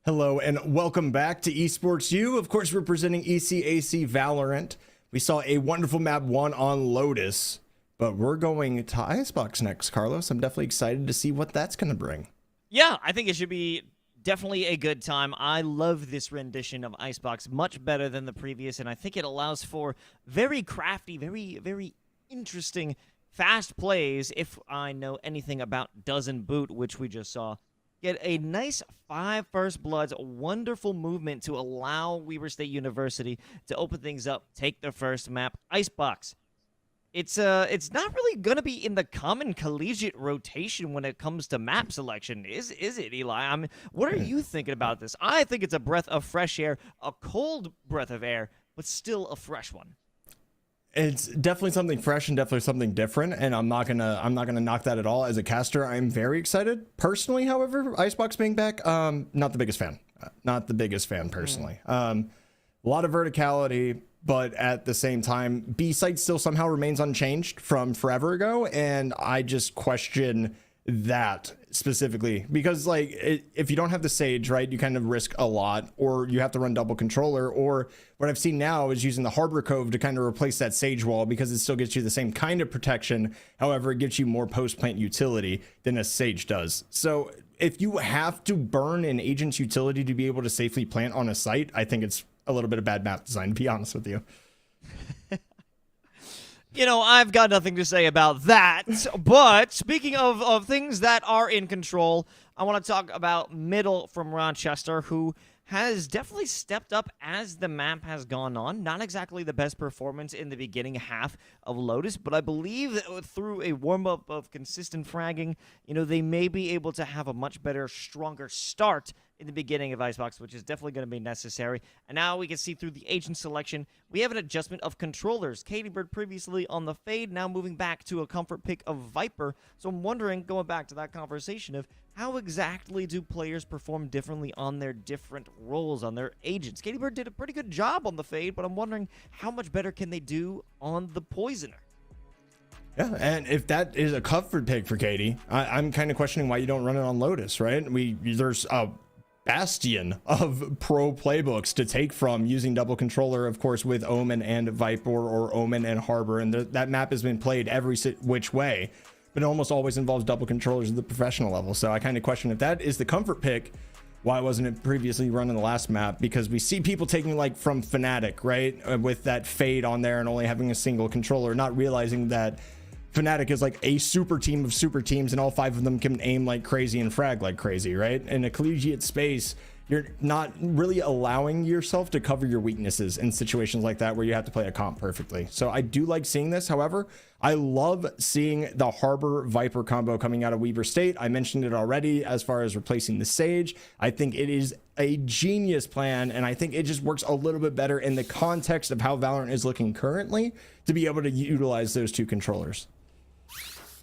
Hello and welcome back to Esports U. Of course, representing ECAC Valorant. We saw a wonderful map 1 on Lotus, but we're going to Icebox next, Carlos. I'm definitely excited to see what that's going to bring. Yeah, I think it should be definitely a good time. I love this rendition of Icebox much better than the previous, and I think it allows for very crafty, very interesting, fast plays. If I know anything about Dozen Boot, which we just saw, get a nice 5 first bloods, wonderful movement to allow Weber State University to open things up, take their first map. Icebox. It's not really gonna be in the common collegiate rotation when it comes to map selection, is it, Eli? I mean, what are you thinking about this? I think it's a breath of fresh air, a cold breath of air, but still a fresh one. It's definitely something fresh and definitely something different, and I'm not gonna knock that at all. As a caster, I'm very excited. Personally, however, Icebox being back, not the biggest fan. Not the biggest fan personally. A lot of verticality, but at the same time, B site still somehow remains unchanged from forever ago, and I just question that specifically because, like, if you don't have the Sage, right, you kind of risk a lot, or you have to run double controller, or what I've seen now is using the Harbor Cove to kind of replace that Sage wall because it still gets you the same kind of protection. However, it gives you more post-plant utility than a Sage does. So if you have to burn an agent's utility to be able to safely plant on a site, I think it's a little bit of bad map design, to be honest with you. You know, I've got nothing to say about that, but speaking of things that are in control, I want to talk about Middle from Rochester, who has definitely stepped up as the map has gone on. Not exactly the best performance in the beginning half of Lotus, but I believe that through a warm-up of consistent fragging, you know, they may be able to have a much better, stronger start in the beginning of Icebox, which is definitely going to be necessary. And now we can see through the agent selection, we have an adjustment of controllers. Katie Bird previously on the Fade, now moving back to a comfort pick of Viper. So I'm wondering, going back to that conversation of how exactly do players perform differently on their different roles, on their agents? Katie Bird did a pretty good job on the Fade, but I'm wondering how much better can they do on the Poisoner? Yeah, and if that is a comfort pick for Katie, I'm kind of questioning why you don't run it on Lotus, right? There's a bastion of pro playbooks to take from using double controller, of course, with Omen and Viper, or Omen and Harbor, and that map has been played every which way, but it almost always involves double controllers at the professional level. So I kind of question if that is the comfort pick, why wasn't it previously run in the last map? Because we see people taking, like, from Fnatic, right, with that Fade on there and only having a single controller, not realizing that Fnatic is like a super team of super teams, and all 5 of them can aim like crazy and frag like crazy, right? In a collegiate space, you're not really allowing yourself to cover your weaknesses in situations like that where you have to play a comp perfectly. So I do like seeing this. However, I love seeing the Harbor Viper combo coming out of Weber State. I mentioned it already as far as replacing the Sage. I think it is a genius plan, and I think it just works a little bit better in the context of how Valorant is looking currently to be able to utilize those 2 controllers.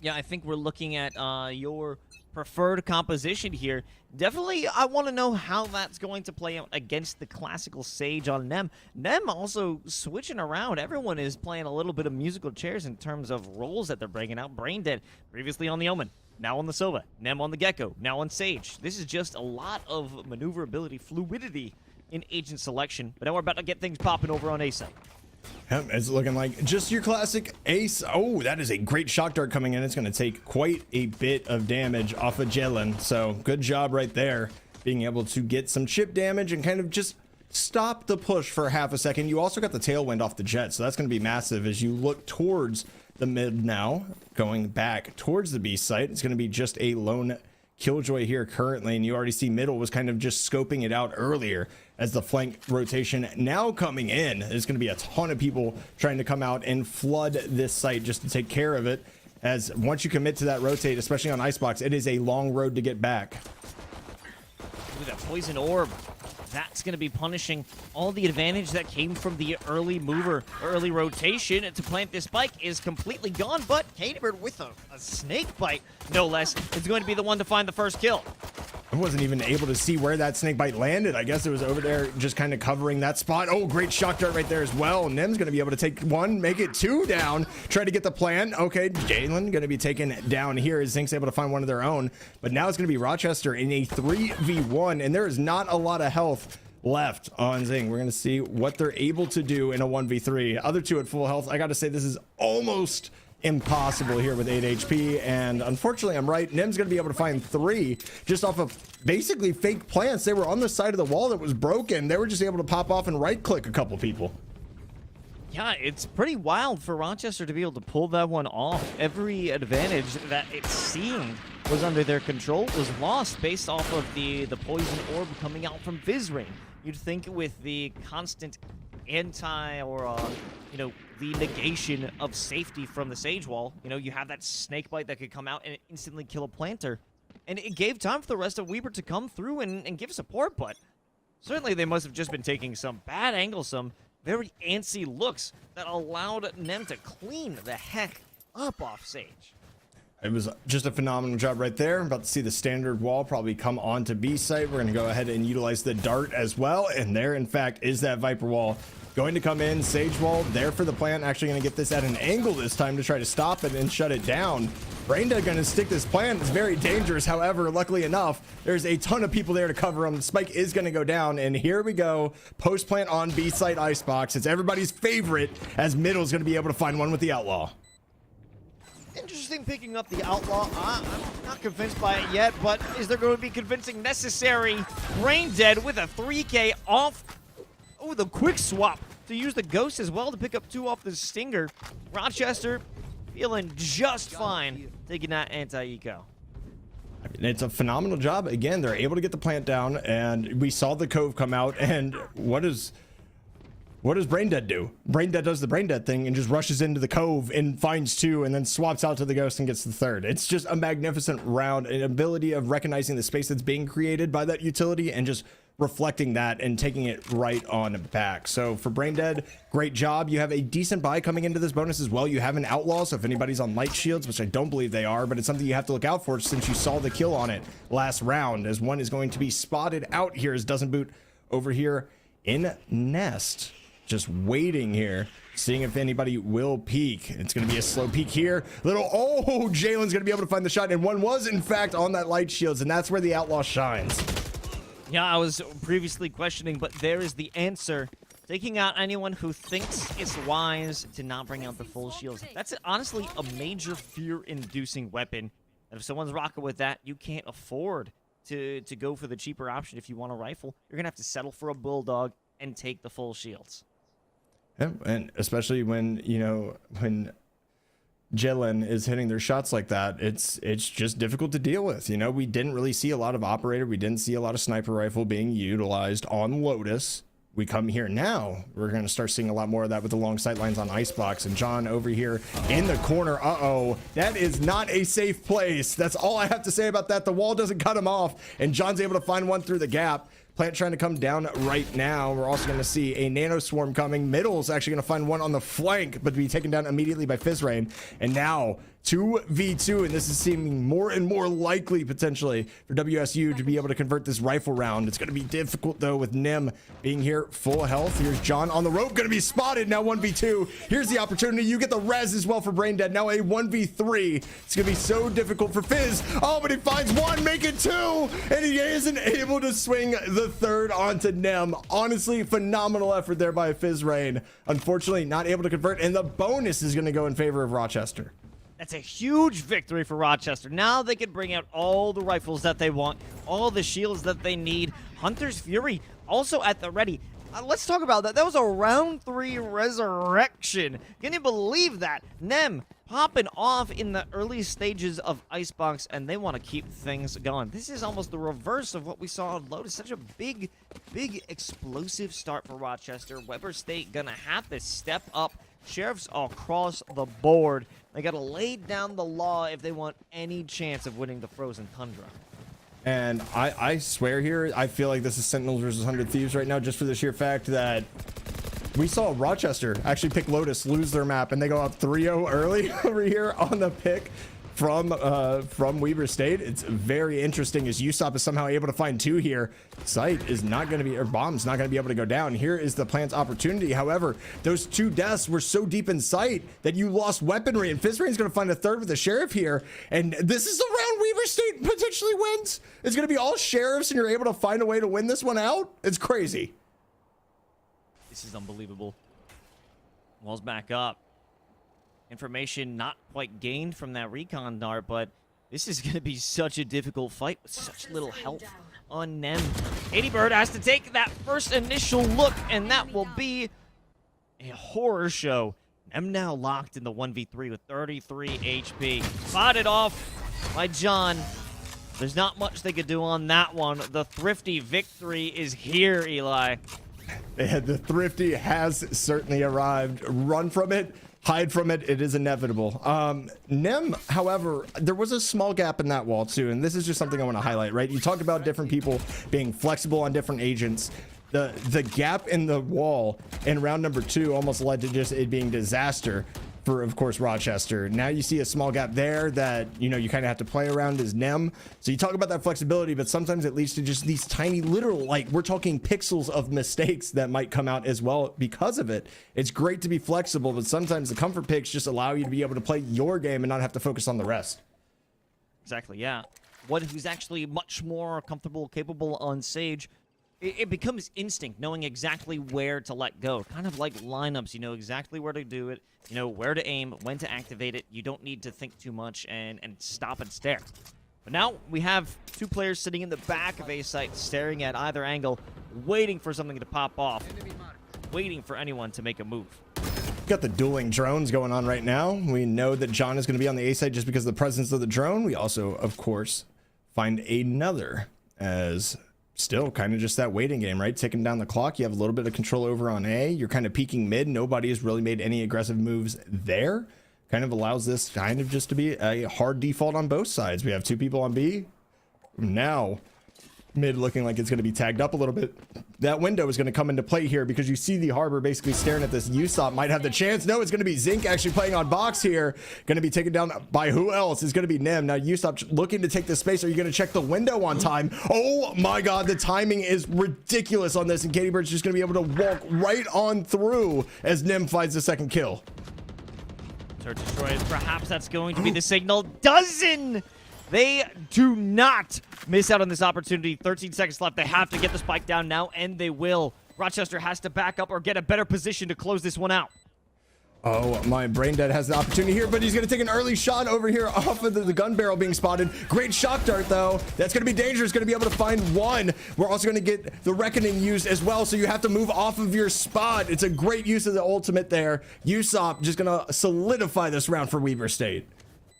Yeah, I think we're looking at your preferred composition here. Definitely, I want to know how that's going to play out against the classical Sage on Nem. Nem also switching around. Everyone is playing a little bit of musical chairs in terms of roles that they're bringing out. Braindead, previously on the Omen, now on the Sova. Nem on the Gecko, now on Sage. This is just a lot of maneuverability, fluidity in agent selection. But now we're about to get things popping over on A site. Yep, it's looking like just your classic ace. Oh, that is a great shock dart coming in. It's going to take quite a bit of damage off of Jelen. So good job right there, being able to get some chip damage and kind of just stop the push for half a second. You also got the tailwind off the Jet, so that's going to be massive as you look towards the mid now, going back towards the B site. It's going to be just a lone Killjoy here currently, and you already see Middle was kind of just scoping it out earlier as the flank rotation now coming in. There's going to be a ton of people trying to come out and flood this site just to take care of it, as once you commit to that rotate, especially on Icebox, it is a long road to get back. Look at that Poison Orb. That's going to be punishing all the advantage that came from the early mover, early rotation to plant this spike is completely gone, but Katie Bird with a snake bite, no less, is going to be the one to find the first kill. I wasn't even able to see where that snake bite landed. I guess it was over there just kind of covering that spot. Oh, great shock dart right there as well. Nim's going to be able to take one, make it two down, try to get the plant. Okay, Jalen going to be taken down here as Zinc's able to find one of their own. But now it's going to be Rochester in a 3v1, and there is not a lot of health left on Zing. We're going to see what they're able to do in a 1v3. Other two at full health. I got to say, this is almost impossible here with 8 HP, and unfortunately I'm right. Nim's gonna be able to find 3 just off of basically fake plants. They were on the side of the wall that was broken. They were just able to pop off and right click a couple people. Yeah, it's pretty wild for Rochester to be able to pull that one off. Every advantage that it seemed was under their control was lost based off of the poison orb coming out from Vizrain. You'd think with the constant anti or the negation of safety from the Sage Wall, you have that snake bite that could come out and instantly kill a planter, and it gave time for the rest of Weber to come through and give support. But certainly they must have just been taking some bad angles, some very antsy looks that allowed Nem to clean the heck up off Sage. It was just a phenomenal job right there. I'm about to see the standard wall probably come onto B site. We're going to go ahead and utilize the dart as well. And there, in fact, is that Viper wall going to come in. Sage wall there for the plant. Actually going to get this at an angle this time to try to stop it and shut it down. Braindead going to stick this plant. It's very dangerous. However, luckily enough, there's a ton of people there to cover him. Spike is going to go down. And here we go. Post plant on B site Icebox. It's everybody's favorite, as Middle's going to be able to find one with the Outlaw. Interesting picking up the Outlaw. I'm not convinced by it yet, but is there going to be convincing necessary? Brain Dead with a 3K off. Oh, the quick swap to use the Ghost as well to pick up 2 off the Stinger. Rochester feeling just fine taking that anti-eco. It's a phenomenal job. Again, they're able to get the plant down, and we saw the Cove come out. And what does Braindead do? Braindead does the Braindead thing and just rushes into the Cove and finds 2 and then swaps out to the Ghost and gets the 3rd. It's just a magnificent round, an ability of recognizing the space that's being created by that utility and just reflecting that and taking it right on back. So for Braindead, great job. You have a decent buy coming into this bonus as well. You have an Outlaw, so if anybody's on light shields, which I don't believe they are, but it's something you have to look out for since you saw the kill on it last round, as one is going to be spotted out here as Doesn't Boot over here in Nest. Just waiting here, seeing if anybody will peek. It's going to be a slow peek here. Oh, Jalen's going to be able to find the shot, and one was, in fact, on that light shields, and that's where the Outlaw shines. Yeah, I was previously questioning, but there is the answer. Taking out anyone who thinks it's wise to not bring out the full shields. That's honestly a major fear-inducing weapon. And if someone's rocking with that, you can't afford to go for the cheaper option. If you want a rifle, you're going to have to settle for a Bulldog and take the full shields. Yeah, and especially when, when Jalen is hitting their shots like that, it's just difficult to deal with. We didn't really see a lot of operator. We didn't see a lot of sniper rifle being utilized on Lotus. We come here now, we're going to start seeing a lot more of that with the long sight lines on Icebox. And John over here in the corner. That is not a safe place. That's all I have to say about that. The wall doesn't cut him off, and John's able to find one through the gap. Plant trying to come down right now. We're also going to see a nano swarm coming. Middle's actually going to find one on the flank, but be taken down immediately by Fizzrain. And now 2v2, and this is seeming more and more likely potentially for WSU to be able to convert this rifle round. It's going to be difficult though with Nim being here full health. Here's John on the rope, going to be spotted. Now 1v2. Here's the opportunity. You get the res as well for Braindead. Now a 1v3. It's going to be so difficult for Fizz. Oh, but he finds one, make it 2, and he isn't able to swing the 3rd onto Nem. Honestly, phenomenal effort there by Fizzrain. Unfortunately, not able to convert, and the bonus is going to go in favor of Rochester. That's a huge victory for Rochester. Now they can bring out all the rifles that they want, all the shields that they need. Hunter's Fury also at the ready. Let's talk about that. That was a round 3 resurrection. Can you believe that? Nem popping off in the early stages of Icebox, and they want to keep things going. This is almost the reverse of what we saw on Lotus. Such a big explosive start for Rochester. Weber State gonna have to step up. Sheriffs across the board. They got to lay down the law if they want any chance of winning the Frozen Tundra. And I swear here, I feel like this is Sentinels versus 100 Thieves right now, just for the sheer fact that we saw Rochester actually pick Lotus, lose their map, and they go up 3-0 early over here on the pick from Weber State. It's very interesting as Usopp is somehow able to find 2 here. Sight is not going to be, or Bomb's not going to be able to go down. Here is the plant's opportunity. However, those 2 deaths were so deep in sight that you lost weaponry, and Fizzrain's going to find a 3rd with the sheriff here. And this is the round Weber State potentially wins. It's going to be all sheriffs, and you're able to find a way to win this one out. It's crazy. This is unbelievable. Walls back up. Information not quite gained from that recon dart, but this is going to be such a difficult fight with such little health on Nem. 80 Bird has to take that first initial look, and that will be a horror show. Nem now locked in the 1v3 with 33 HP. Spotted off by John. There's not much they could do on that one. The thrifty victory is here, Eli. And the thrifty has certainly arrived. Run from it. Hide from it. It is inevitable. Nem, however, there was a small gap in that wall too, and this is just something I want to highlight, right? You talked about different people being flexible on different agents. The gap in the wall in round number 2 almost led to just it being disaster for, of course, Rochester. Now you see a small gap there that, you know, you kind of have to play around as Nem. So you talk about that flexibility, but sometimes it leads to just these tiny literal, like, we're talking pixels of mistakes that might come out as well because of it. It's great to be flexible, but sometimes the comfort picks just allow you to be able to play your game and not have to focus on the rest. Exactly, yeah. One who's actually much more comfortable, capable on Sage, it becomes instinct, knowing exactly where to let go. Kind of like lineups, you know exactly where to do it, you know where to aim, when to activate it. You don't need to think too much and stop and stare. But now we have 2 players sitting in the back of A site, staring at either angle, waiting for something to pop off, waiting for anyone to make a move. Got the dueling drones going on right now. We know that John is going to be on the A side just because of the presence of the drone. We also, of course, find another as still kind of just that waiting game, right? Ticking down the clock. You have a little bit of control over on A. You're kind of peeking mid. Nobody has really made any aggressive moves there. Kind of allows this kind of just to be a hard default on both sides. We have 2 people on B. Now, mid looking like it's going to be tagged up a little bit. That window is going to come into play here because you see the Harbor basically staring at this. Usopp might have the chance. No, it's going to be Zinc actually playing on box here. Going to be taken down by who else? It's going to be Nem. Now Usopp looking to take the space. Are you going to check the window on time? Oh my God, the timing is ridiculous on this, and Katie Bird's just going to be able to walk right on through as Nem finds the 2nd kill. Search destroyed. Perhaps that's going to be the signal. Dozen! They do not miss out on this opportunity. 13 seconds left. They have to get the spike down now, and they will. Rochester has to back up or get a better position to close this one out. Oh, my brain dead has the opportunity here, but he's going to take an early shot over here off of the gun barrel being spotted. Great shock dart, though. That's going to be dangerous. Going to be able to find 1. We're also going to get the Reckoning used as well, so you have to move off of your spot. It's a great use of the ultimate there. Usopp just going to solidify this round for Weber State.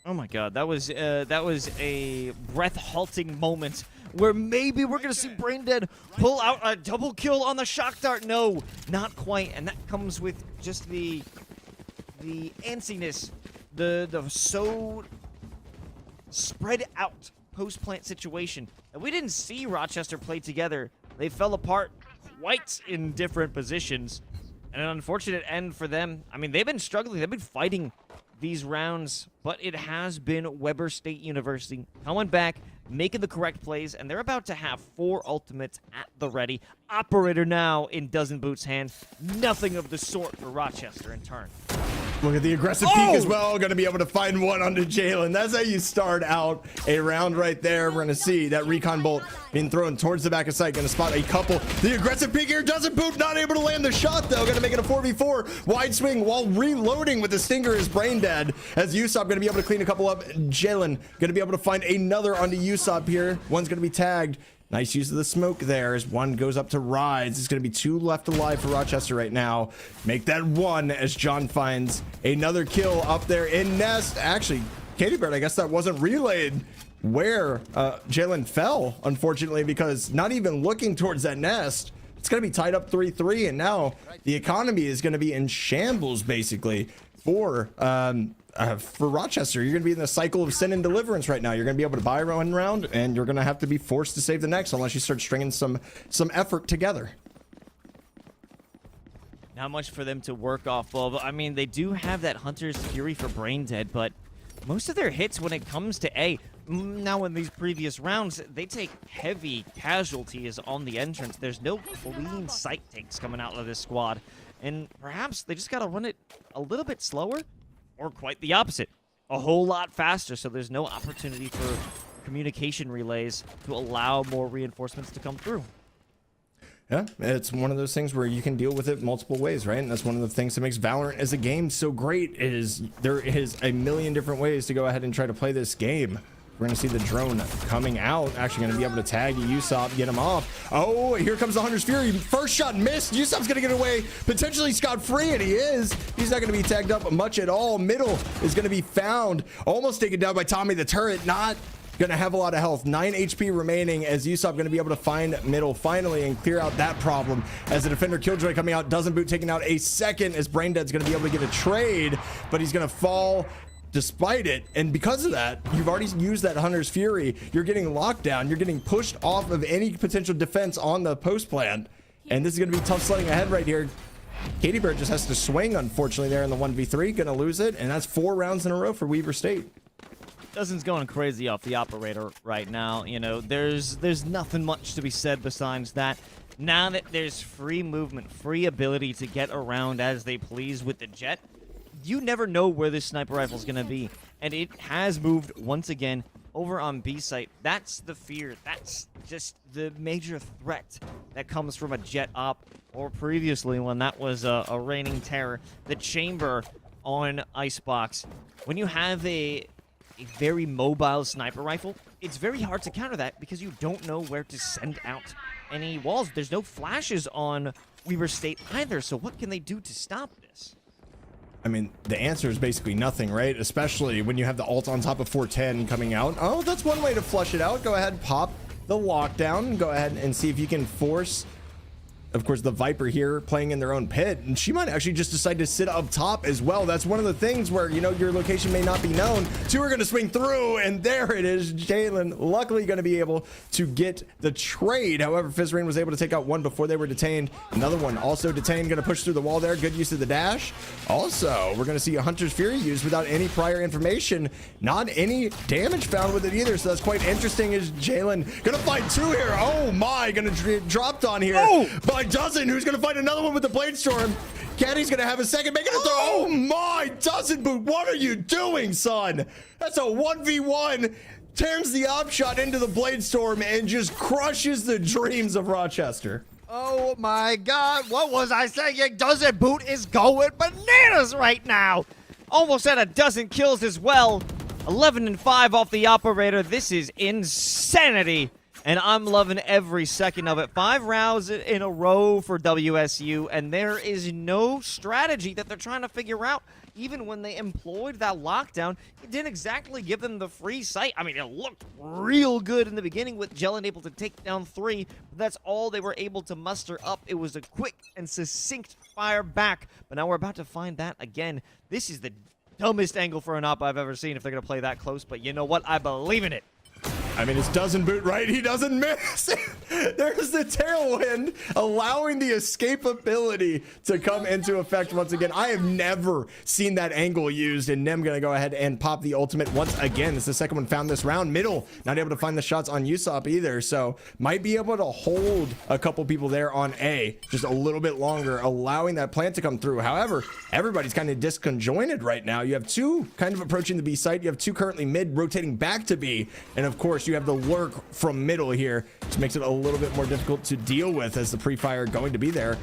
Oh my God, that was a breath-halting moment where maybe we're gonna see Braindead pull out a double kill on the shock dart. No, not quite, and that comes with just the antsiness, the so spread out post-plant situation that we didn't see Rochester play together. They fell apart quite in different positions, and an unfortunate end for them. I mean, they've been struggling. They've been fighting these rounds, but it has been Weber State University coming back, making the correct plays, and they're about to have 4 ultimates at the ready. Operator now in Dozen Boots' hand. Nothing of the sort for Rochester in turn. Look at the aggressive peek as well. Going to be able to find 1 onto Jalen. That's how you start out a round right there. We're going to see that recon bolt being thrown towards the back of sight. Going to spot a couple. The aggressive peek here doesn't boot. Not able to land the shot, though. Going to make it a 4v4. Wide swing while reloading with the stinger is brain dead. As Usopp going to be able to clean a couple up. Jalen going to be able to find another onto Usopp here. One's going to be tagged. Nice use of the smoke there as 1 goes up to Rides. It's going to be 2 left alive for Rochester right now. Make that 1 as John finds another kill up there in Nest. Actually, Katie Bird, I guess that wasn't relayed where Jalen fell, unfortunately, because not even looking towards that Nest. It's going to be tied up 3-3, and now the economy is going to be in shambles, basically, for Rochester. You're going to be in the cycle of sin and deliverance right now. You're going to be able to buy 1 round, and you're going to have to be forced to save the next unless you start stringing some effort together. Not much for them to work off of. I mean, they do have that Hunter's Fury for Brain Dead, but most of their hits when it comes to A. Now, in these previous rounds, they take heavy casualties on the entrance. There's no clean sight takes coming out of this squad. And perhaps they just got to run it a little bit slower, or quite the opposite, a whole lot faster, so there's no opportunity for communication relays to allow more reinforcements to come through. Yeah, it's one of those things where you can deal with it multiple ways, right? And that's one of the things that makes Valorant as a game so great, is there is a million different ways to go ahead and try to play this game. We're going to see the drone coming out, actually going to be able to tag Usopp, get him off. Oh, here comes the Hunter's Fury. First shot missed. Usopp's going to get away, potentially scot-free, and he is. He's not going to be tagged up much at all. Middle is going to be found, almost taken down by Tommy the Turret. Not going to have a lot of health. 9 HP remaining as Usopp going to be able to find Middle finally and clear out that problem. As the defender Killjoy coming out, doesn't boot, taking out a second, as Braindead's going to be able to get a trade, but he's going to fall despite it. And because of that, you've already used that Hunter's Fury. You're getting locked down. You're getting pushed off of any potential defense on the post plan. And this is going to be tough sledding ahead right here. Katie Bird just has to swing, unfortunately, there in the 1v3. Going to lose it. And that's 4 rounds in a row for Weaver State. Dozen's going crazy off the operator right now. You know, there's nothing much to be said besides that. Now that there's free movement, free ability to get around as they please with the jet, you never know where this sniper rifle is going to be. And it has moved once again over on B site. That's the fear. That's just the major threat that comes from a jet op, or previously when that was a reigning terror, the chamber on Icebox. When you have a very mobile sniper rifle, it's very hard to counter that because you don't know where to send out any walls. There's no flashes on Weaver State either, so what can they do to stop this? I mean, the answer is basically nothing, right? Especially when you have the ult on top of 410 coming out. Oh, that's one way to flush it out. Go ahead, pop the lockdown. Go ahead and see if you can force, of course, the Viper here playing in their own pit. And she might actually just decide to sit up top as well. That's one of the things where, you know, your location may not be known. 2 are going to swing through, and there it is. Jalen luckily going to be able to get the trade. However, Fizzrain was able to take out 1 before they were detained. Another one also detained, going to push through the wall there. Good use of the dash. Also, we're going to see a Hunter's Fury used without any prior information. Not any damage found with it either, so that's quite interesting. Is Jalen going to find 2 here? Oh my, going to dropped on here. Oh! By Dozen, who's going to find another one with the Blade Storm. Caddy's going to have a second, making a throw. Oh my, Dozen Boot, what are you doing, son? That's a 1v1. Turns the op shot into the Blade Storm and just crushes the dreams of Rochester. Oh my god, what was I saying? Dozen Boot is going bananas right now. Almost at a dozen kills as well. 11 and 5 off the operator. This is insanity. And I'm loving every second of it. 5 rounds in a row for WSU, and there is no strategy that they're trying to figure out. Even when they employed that lockdown, it didn't exactly give them the free sight. I mean, it looked real good in the beginning with Jelen able to take down 3, but that's all they were able to muster up. It was a quick and succinct fire back, but now we're about to find that again. This is the dumbest angle for an op I've ever seen if they're going to play that close, but you know what? I believe in it. I mean, it's Dozen Boot, right? He doesn't miss. There's the tailwind, allowing the escapability to come into effect once again. I have never seen that angle used, and Nem going to go ahead and pop the ultimate once again. It's the second one found this round. Middle, not able to find the shots on Usopp either, so might be able to hold a couple people there on A just a little bit longer, allowing that plant to come through. However, everybody's kind of disconjointed right now. You have 2 kind of approaching the B site. You have 2 currently mid, rotating back to B, and of course, you have the lurk from middle here, which makes it a little bit more difficult to deal with as the pre-fire going to be there.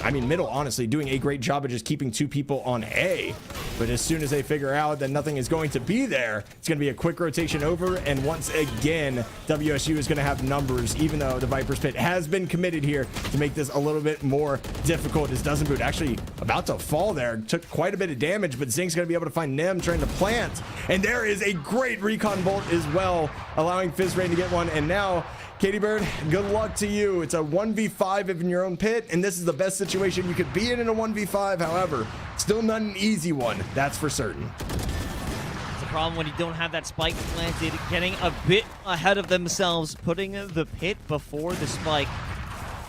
I mean, middle, honestly, doing a great job of just keeping 2 people on A. But as soon as they figure out that nothing is going to be there, it's going to be a quick rotation over. And once again, WSU is going to have numbers, even though the Viper's Pit has been committed here to make this a little bit more difficult. As Dozen Boot actually about to fall there. Took quite a bit of damage, but Zink's going to be able to find Nem trying to plant. And there is a great recon bolt as well, allowing Fizzrain to get one. And now, Katie Bird, good luck to you. It's a 1v5 in your own pit, and this is the best situation you could be in a 1v5. However, still not an easy one, that's for certain. It's a problem when you don't have that spike planted, getting a bit ahead of themselves, putting the pit before the spike.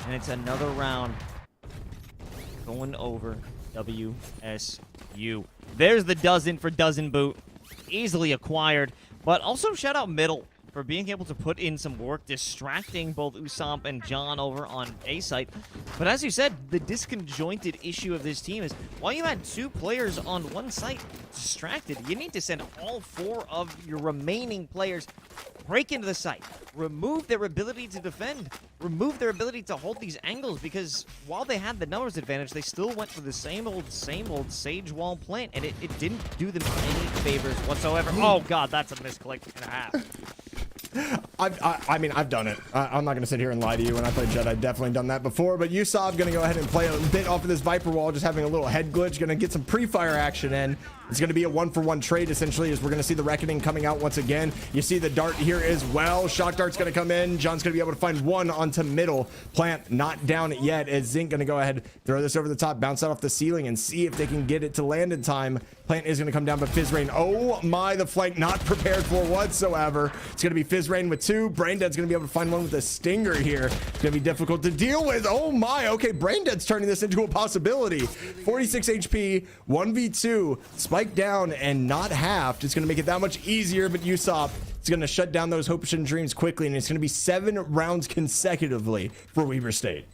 And it's another round going over WSU. There's the Dozen for Dozen Boot. easily acquired. But also shout out middle for being able to put in some work, distracting both Usopp and John over on A site. But as you said, the disconjointed issue of this team is while you had 2 players on one site distracted, you need to send all 4 of your remaining players break into the site, remove their ability to defend, remove their ability to hold these angles, because while they had the numbers advantage, they still went for the same old Sage Wall plant, and it didn't do them any favors whatsoever. Oh god, that's a misclick and a half. I mean, I've done it. I'm not going to sit here and lie to you. When I played Jett, I've definitely done that before. But Usopp going to go ahead and play a bit off of this Viper wall, just having a little head glitch. Going to get some pre-fire action in. It's going to be a 1-for-1 trade, essentially, as we're going to see the Reckoning coming out once again. You see the dart here as well. Shock dart's going to come in. John's going to be able to find one onto middle. Plant not down yet, as Zinc going to go ahead, throw this over the top, bounce that off the ceiling, and see if they can get it to land in time. Plant is going to come down, but Fizzrain, oh my, the flank not prepared for whatsoever. It's going to be Fizzrain with 2. Braindead's going to be able to find one with a stinger here. It's going to be difficult to deal with. Oh my, okay, Braindead's turning this into a possibility. 46 HP, 1v2, spike down and not halved. It's going to make it that much easier, but Usopp is going to shut down those hopes and dreams quickly, and it's going to be 7 rounds consecutively for Weber State.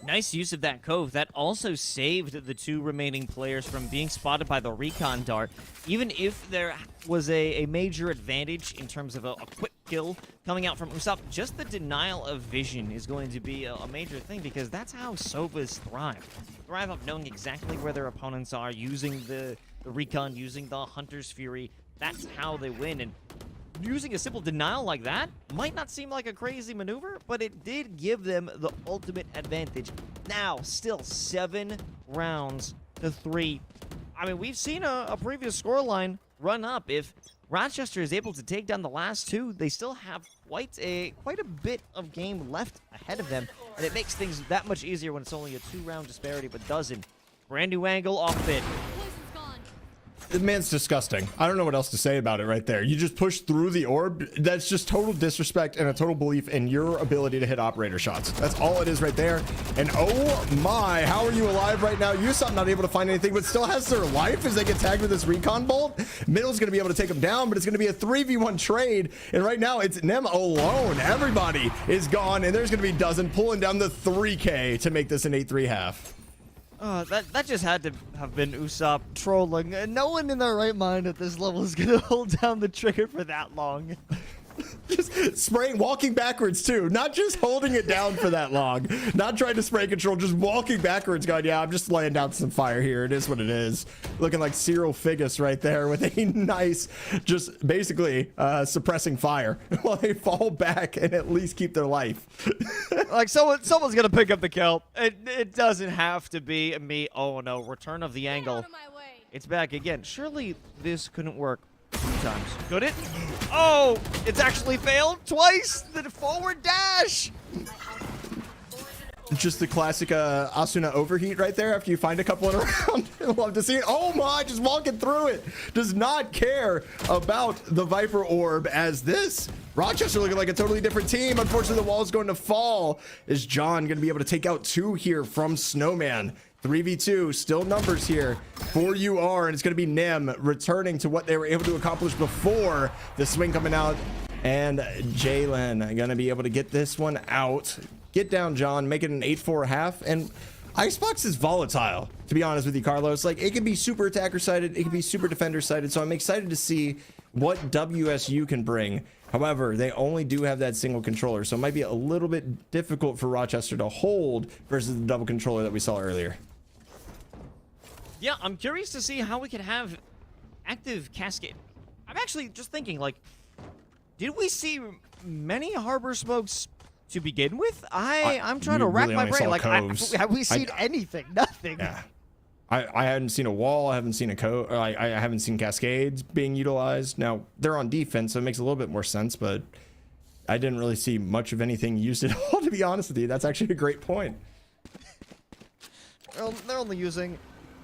Nice use of that cove. That also saved the 2 remaining players from being spotted by the recon dart. Even if there was a major advantage in terms of a quick kill coming out from Usopp, just the denial of vision is going to be a major thing, because that's how Sovas thrive. Thrive of knowing exactly where their opponents are, using the recon, using the Hunter's Fury. That's how they win. And using a simple denial like that might not seem like a crazy maneuver, but it did give them the ultimate advantage. Now, still 7 rounds to 3. I mean, we've seen a previous scoreline run up. If Rochester is able to take down the last 2, they still have quite a bit of game left ahead of them, and it makes things that much easier when it's only a 2-round disparity, but doesn't. Brand new angle off bit. The man's disgusting. I don't know what else to say about it right there. You just push through the orb. That's just total disrespect and a total belief in your ability to hit operator shots. That's all it is right there. And oh my, how are you alive right now? Usopp not able to find anything, but still has their life as they get tagged with this recon bolt. Middle's going to be able to take them down, but it's going to be a 3v1 trade. And right now it's Nem alone. Everybody is gone, and there's going to be Dozen pulling down the 3K to make this an 8-3 half. That just had to have been Usopp trolling. No one in their right mind at this level is going to hold down the trigger for that long. Just spraying, walking backwards too, not just holding it down for that long, not trying to spray control, just walking backwards, going, yeah, I'm just laying down some fire here. It is what it is. Looking like Cyril Figgis right there with a nice, just basically suppressing fire while they fall back and at least keep their life. Like someone's gonna pick up the kill. It doesn't have to be me. Oh no, return of the angle. It's back again. Surely this couldn't work 2 times. Could it? Oh, it's actually failed twice. The forward dash. Just the classic Asuna overheat right there after you find a couple in a round. Love to see it. Oh my, just walking through it. Does not care about the Viper Orb, as this Rochester looking like a totally different team. Unfortunately, the wall is going to fall. Is John going to be able to take out 2 here from Snowman? 3v2, still numbers here for UR, and it's going to be Nem returning to what they were able to accomplish before the swing coming out, and Jalen going to be able to get this one out. Get down, John, make it an 8-4 half, and Icebox is volatile, to be honest with you, Carlos. Like, it can be super attacker sided, it can be super defender sided, so I'm excited to see what WSU can bring. However, they only do have that single controller, so it might be a little bit difficult for Rochester to hold versus the double controller that we saw earlier. Yeah, I'm curious to see how we could have active Cascade. I'm actually just thinking, like, did we see many Harbor Smokes to begin with? I'm trying to rack my brain. Like, have we seen anything? Nothing. Yeah. I hadn't seen a wall. I haven't seen a I haven't seen cascades being utilized. Now, they're on defense, so it makes a little bit more sense, but I didn't really see much of anything used at all, to be honest with you. That's actually a great point. Well, they're only using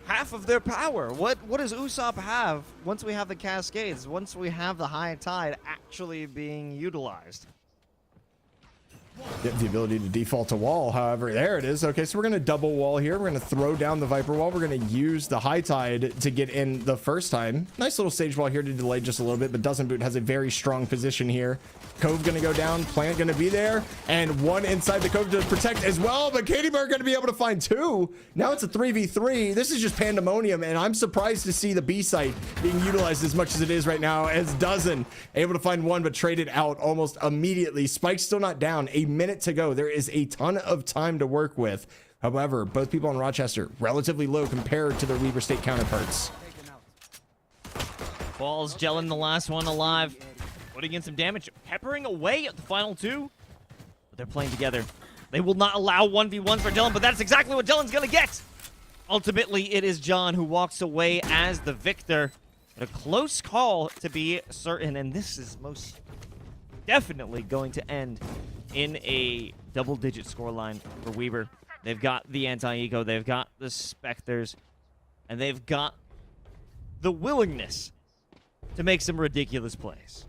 half of their power. What does Usopp have once we have the cascades, once we have the high tide actually being utilized? Get the ability to default to wall. However, there it is. Okay, so we're going to double wall here. We're going to throw down the Viper wall. We're going to use the high tide to get in the first time. Nice little stage wall here to delay just a little bit, but Doesn't Boot has a very strong position here. Cove going to go down. Plant going to be there. And one inside the Cove to protect as well. But Katie Bird going to be able to find two. Now it's a 3v3. This is just pandemonium. And I'm surprised to see the B site being utilized as much as it is right now, as Dozen able to find one, but traded out almost immediately. Spike's still not down. A minute to go. There is a ton of time to work with. However, both people in Rochester relatively low compared to their Weber State counterparts. Falls, Jellin the last one alive, putting in some damage, peppering away at the final two. But they're playing together. They will not allow 1v1 for Jellin, but that's exactly what Jellin's gonna get. Ultimately, it is John who walks away as the victor. But a close call to be certain, and this is most definitely going to end in a double-digit scoreline for Weber. They've got the anti-eco, they've got the Spectres, and they've got the willingness to make some ridiculous plays.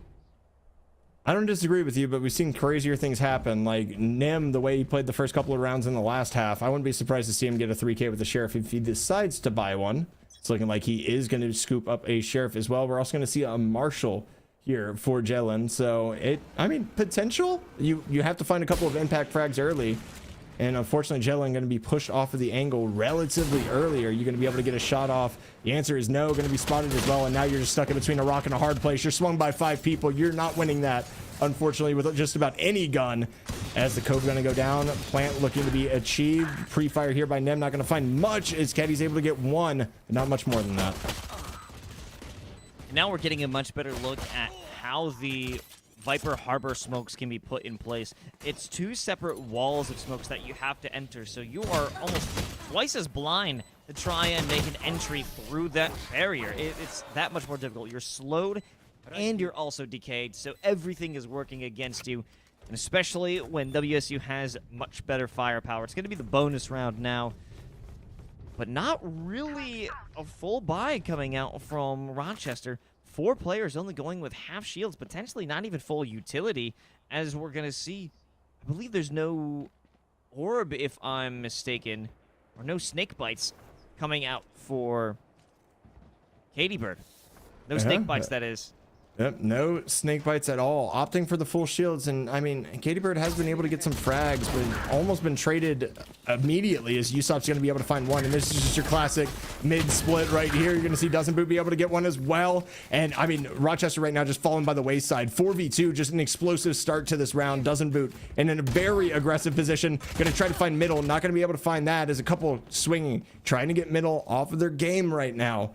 I don't disagree with you, but we've seen crazier things happen. Like Nim, the way he played the first couple of rounds in the last half, I wouldn't be surprised to see him get a 3K with the Sheriff if he decides to buy one. It's looking like he is going to scoop up a Sheriff as well. We're also going to see a Marshal here for Jellin. So I mean, potential. You have to find a couple of impact frags early. And unfortunately, Jellin going to be pushed off of the angle relatively early. Are you going to be able to get a shot off? The answer is no. Going to be spotted as well. And now you're just stuck in between a rock and a hard place. You're swung by 5 people. You're not winning that, unfortunately, with just about any gun. As the Cove going to go down. Plant looking to be achieved. Pre-fire here by Nem. Not going to find much as Keddy's able to get one. But not much more than that. Now we're getting a much better look at how the Viper Harbor smokes can be put in place. It's 2 separate walls of smokes that you have to enter, so you are almost twice as blind to try and make an entry through that barrier. It's that much more difficult. You're slowed and you're also decayed, so everything is working against you, and especially when WSU has much better firepower. It's going to be the bonus round now, but not really a full buy coming out from Rochester. 4 players only going with half shields, potentially not even full utility, as we're going to see. I believe there's no orb, if I'm mistaken, or no snake bites coming out for Katie Bird. No snake bites, that is. Yep, no snake bites at all. Opting for the full shields, and I mean, Katie Bird has been able to get some frags, but almost been traded immediately as Usopp's going to be able to find one. And this is just your classic mid-split right here. You're going to see Doesn't Boot be able to get one as well. And I mean, Rochester right now just falling by the wayside. 4v2, just an explosive start to this round. Doesn't Boot and in a very aggressive position. Going to try to find middle. Not going to be able to find that as a couple swinging, trying to get middle off of their game right now.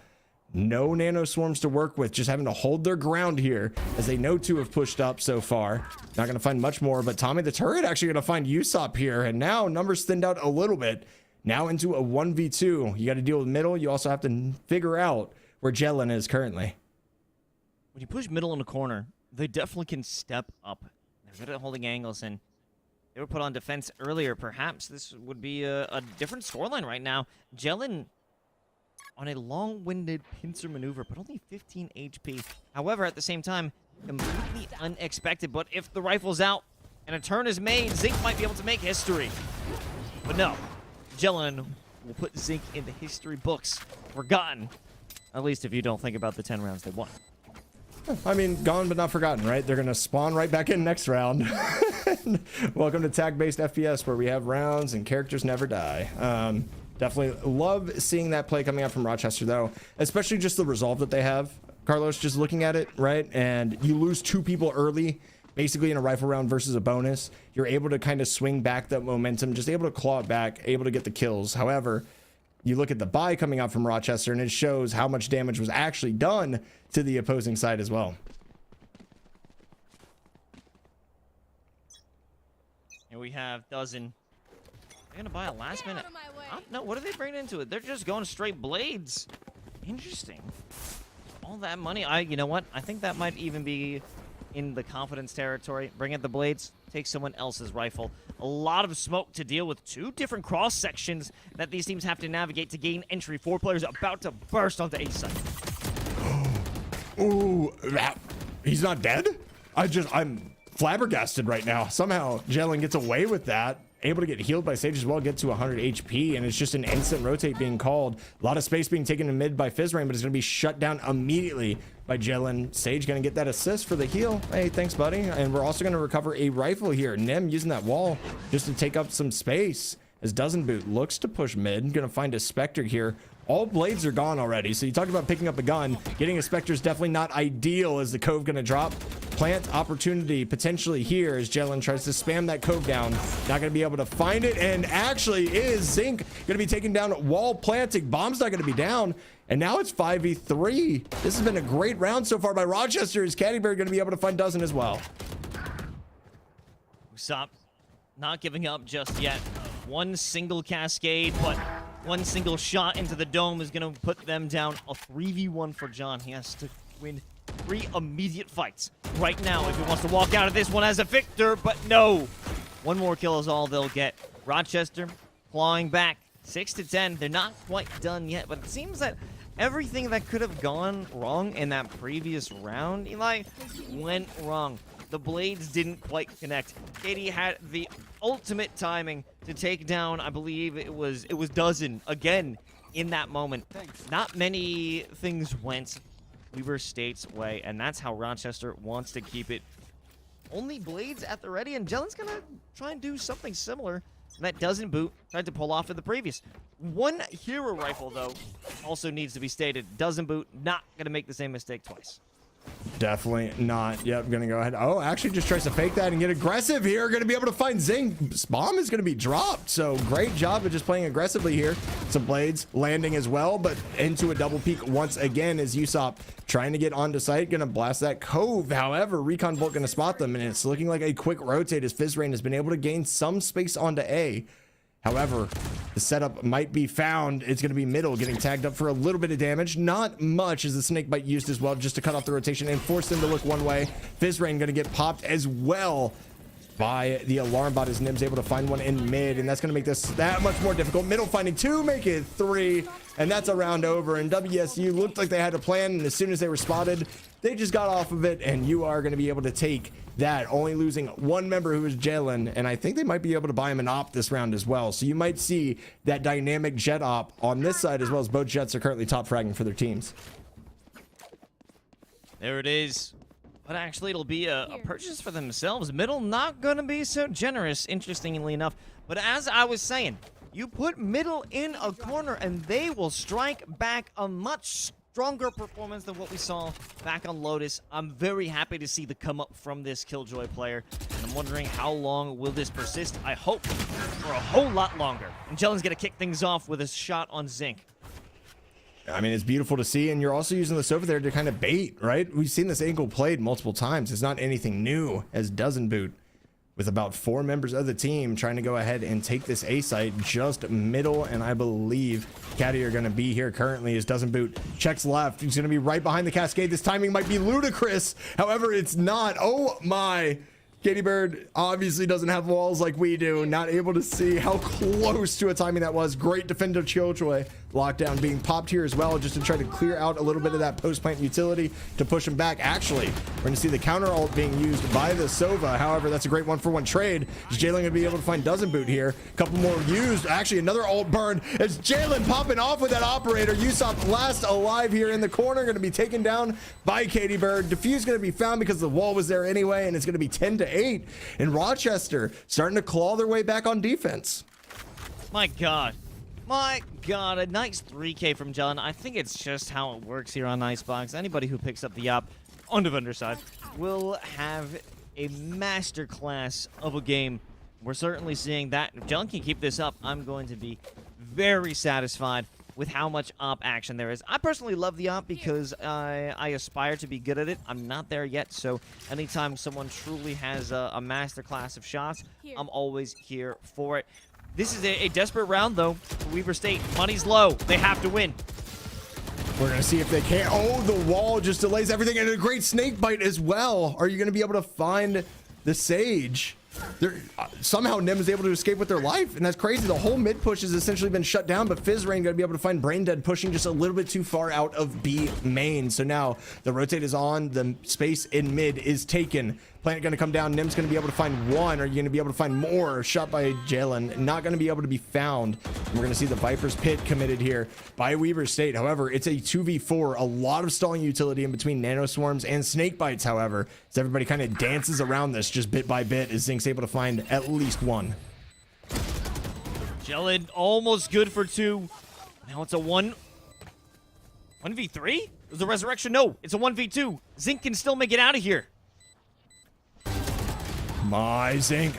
No nano swarms to work with, just having to hold their ground here as they know 2 have pushed up so far. Not going to find much more, but Tommy the Turret actually going to find Usopp here, and now numbers thinned out a little bit. Now into a 1v2. You got to deal with middle. You also have to figure out where Jellin is currently. When you push middle in a corner, they definitely can step up. They're good at holding angles, and they were put on defense earlier. Perhaps this would be a different scoreline right now. Jellin on a long-winded pincer maneuver, but only 15 HP. However, at the same time, completely unexpected. But if the rifle's out and a turn is made, Zink might be able to make history. But no, Jellin will put Zink in the history books. Forgotten. At least if you don't think about the 10 rounds they won. I mean, gone but not forgotten, right? They're going to spawn right back in next round. Welcome to tag-based FPS, where we have rounds and characters never die. Definitely love seeing that play coming out from Rochester, though, especially just the resolve that they have. Carlos, just looking at it, right? And you lose 2 people early, basically in a rifle round versus a bonus. You're able to kind of swing back that momentum, just able to claw it back, able to get the kills. However, you look at the buy coming out from Rochester, and it shows how much damage was actually done to the opposing side as well. Here we have Dozen. They're going to buy a last minute. No, what are they bringing into it? They're just going straight blades. Interesting. All that money. You know what? I think that might even be in the confidence territory. Bring out the blades. Take someone else's rifle. A lot of smoke to deal with. 2 different cross sections that these teams have to navigate to gain entry. 4 players about to burst onto A site. Ooh, he's not dead? I'm flabbergasted right now. Somehow Jalen gets away with that, able to get healed by Sage as well, get to 100 HP, and it's just an instant rotate being called. A lot of space being taken in mid by Fizzrain, but it's going to be shut down immediately by Jalen. Sage going to get that assist for the heal. Hey, thanks, buddy. And we're also going to recover a rifle here. Nim using that wall just to take up some space as Doesn't Boot looks to push mid. Going to find a Spectre here. All blades are gone already, so you talked about picking up a gun. Getting a Spectre is definitely not ideal. As the Cove going to drop? Plant opportunity potentially here as Jalen tries to spam that Cove down. Not going to be able to find it, and actually is Zinc going to be taken down wall planting. Bomb's not going to be down, and now it's 5v3. This has been a great round so far by Rochester. Is Caddybear going to be able to find Dozen as well? Stop. Not giving up just yet. One single cascade, but one single shot into the dome is going to put them down. A 3v1 for John. He has to win 3 immediate fights right now if he wants to walk out of this one as a victor, but no. One more kill is all they'll get. Rochester clawing back 6-10. They're not quite done yet, but it seems that everything that could have gone wrong in that previous round, Eli, went wrong. The blades didn't quite connect. Katie had the ultimate timing to take down, I believe it was Dozen again in that moment. Not many things went Weaver State's way, and that's how Rochester wants to keep it. Only blades at the ready, and Jelen's gonna try and do something similar. That Doesn't Boot tried to pull off of the previous. One hero rifle, though, also needs to be stated. Doesn't Boot not gonna make the same mistake twice. Definitely not. Yep, gonna go ahead. Oh, actually just tries to fake that and get aggressive here. Gonna be able to find Zing. Bomb is gonna be dropped. So great job of just playing aggressively here. Some blades landing as well, but into a double peek once again as Usopp trying to get onto site. Gonna blast that Cove. However, Recon Bolt gonna spot them, and it's looking like a quick rotate as Fizzrain has been able to gain some space onto A. However, the setup might be found. It's going to be middle, getting tagged up for a little bit of damage. Not much as the snake bite used as well, just to cut off the rotation and force them to look one way. Fizzrain going to get popped as well by the alarm bot as Nim's able to find one in mid, and that's going to make this that much more difficult. Middle finding 2, make it 3, and that's a round over. And WSU looked like they had a plan, and as soon as they were spotted, they just got off of it, and you are going to be able to take that, only losing one member who is Jalen, and I think they might be able to buy him an op this round as well. So you might see that dynamic jet op on this side as well, as both jets are currently top fragging for their teams. There it is. But actually, it'll be a purchase for themselves. Middle not going to be so generous, interestingly enough. But as I was saying, you put middle in a corner, and they will strike back a much stronger performance than what we saw back on Lotus. I'm very happy to see the come up from this Killjoy player, and I'm wondering how long will this persist. I hope for a whole lot longer. And Jelen's going to kick things off with a shot on Zinc. I mean, it's beautiful to see, and you're also using this over there to kind of bait, right? We've seen this angle played multiple times. It's not anything new, as Doesn't Boot, with about 4 members of the team trying to go ahead and take this A site just middle, and I believe Caddy are going to be here currently as Doesn't Boot checks left. He's going to be right behind the cascade. This timing might be ludicrous. However, it's not. Oh my. Katie Bird obviously doesn't have walls like we do. Not able to see how close to a timing that was. Great defender Killjoy. Lockdown being popped here as well, just to try to clear out a little bit of that post-plant utility to push him back. Actually, we're going to see the counter ult being used by the Sova. However, that's a great 1-for-1 trade. Is Jalen going to be able to find Doesn't Boot here? A couple more used. Actually, another ult burn. It's Jalen popping off with that operator. Usopp last alive here in the corner. Going to be taken down by Katie Bird. Defuse going to be found because the wall was there anyway, and it's going to be 10-8. And Rochester starting to claw their way back on defense. My God. My God, a nice 3K from Jelen. I think it's just how it works here on Icebox. Anybody who picks up the op on the vendor side will have a masterclass of a game. We're certainly seeing that. If Jelen can keep this up, I'm going to be very satisfied with how much op action there is. I personally love the op because I aspire to be good at it. I'm not there yet, so anytime someone truly has a masterclass of shots, I'm always here for it. This is a desperate round, though, for Weaver State. Money's low. They have to win. We're going to see if they can. Oh, the wall just delays everything, and a great snake bite as well. Are you going to be able to find the Sage? Somehow Nim is able to escape with their life, and that's crazy. The whole mid push has essentially been shut down, but Fizzrain going to be able to find Brain Dead pushing just a little bit too far out of B main. So now the rotate is on. The space in mid is taken Plant going to come down. Nim's going to be able to find one. Are you going to be able to find more? Shot by Jalen. Not going to be able to be found. And we're going to see the Viper's Pit committed here by Weber State. However, it's a 2v4. A lot of stalling utility in between Nano Swarms and Snake Bites, however, as everybody kind of dances around this just bit by bit as Zink's able to find at least one. Jelen almost good for 2. Now it's a 1v3? Was the resurrection? No, it's a 1v2. Zink can still make it out of here. My Zink.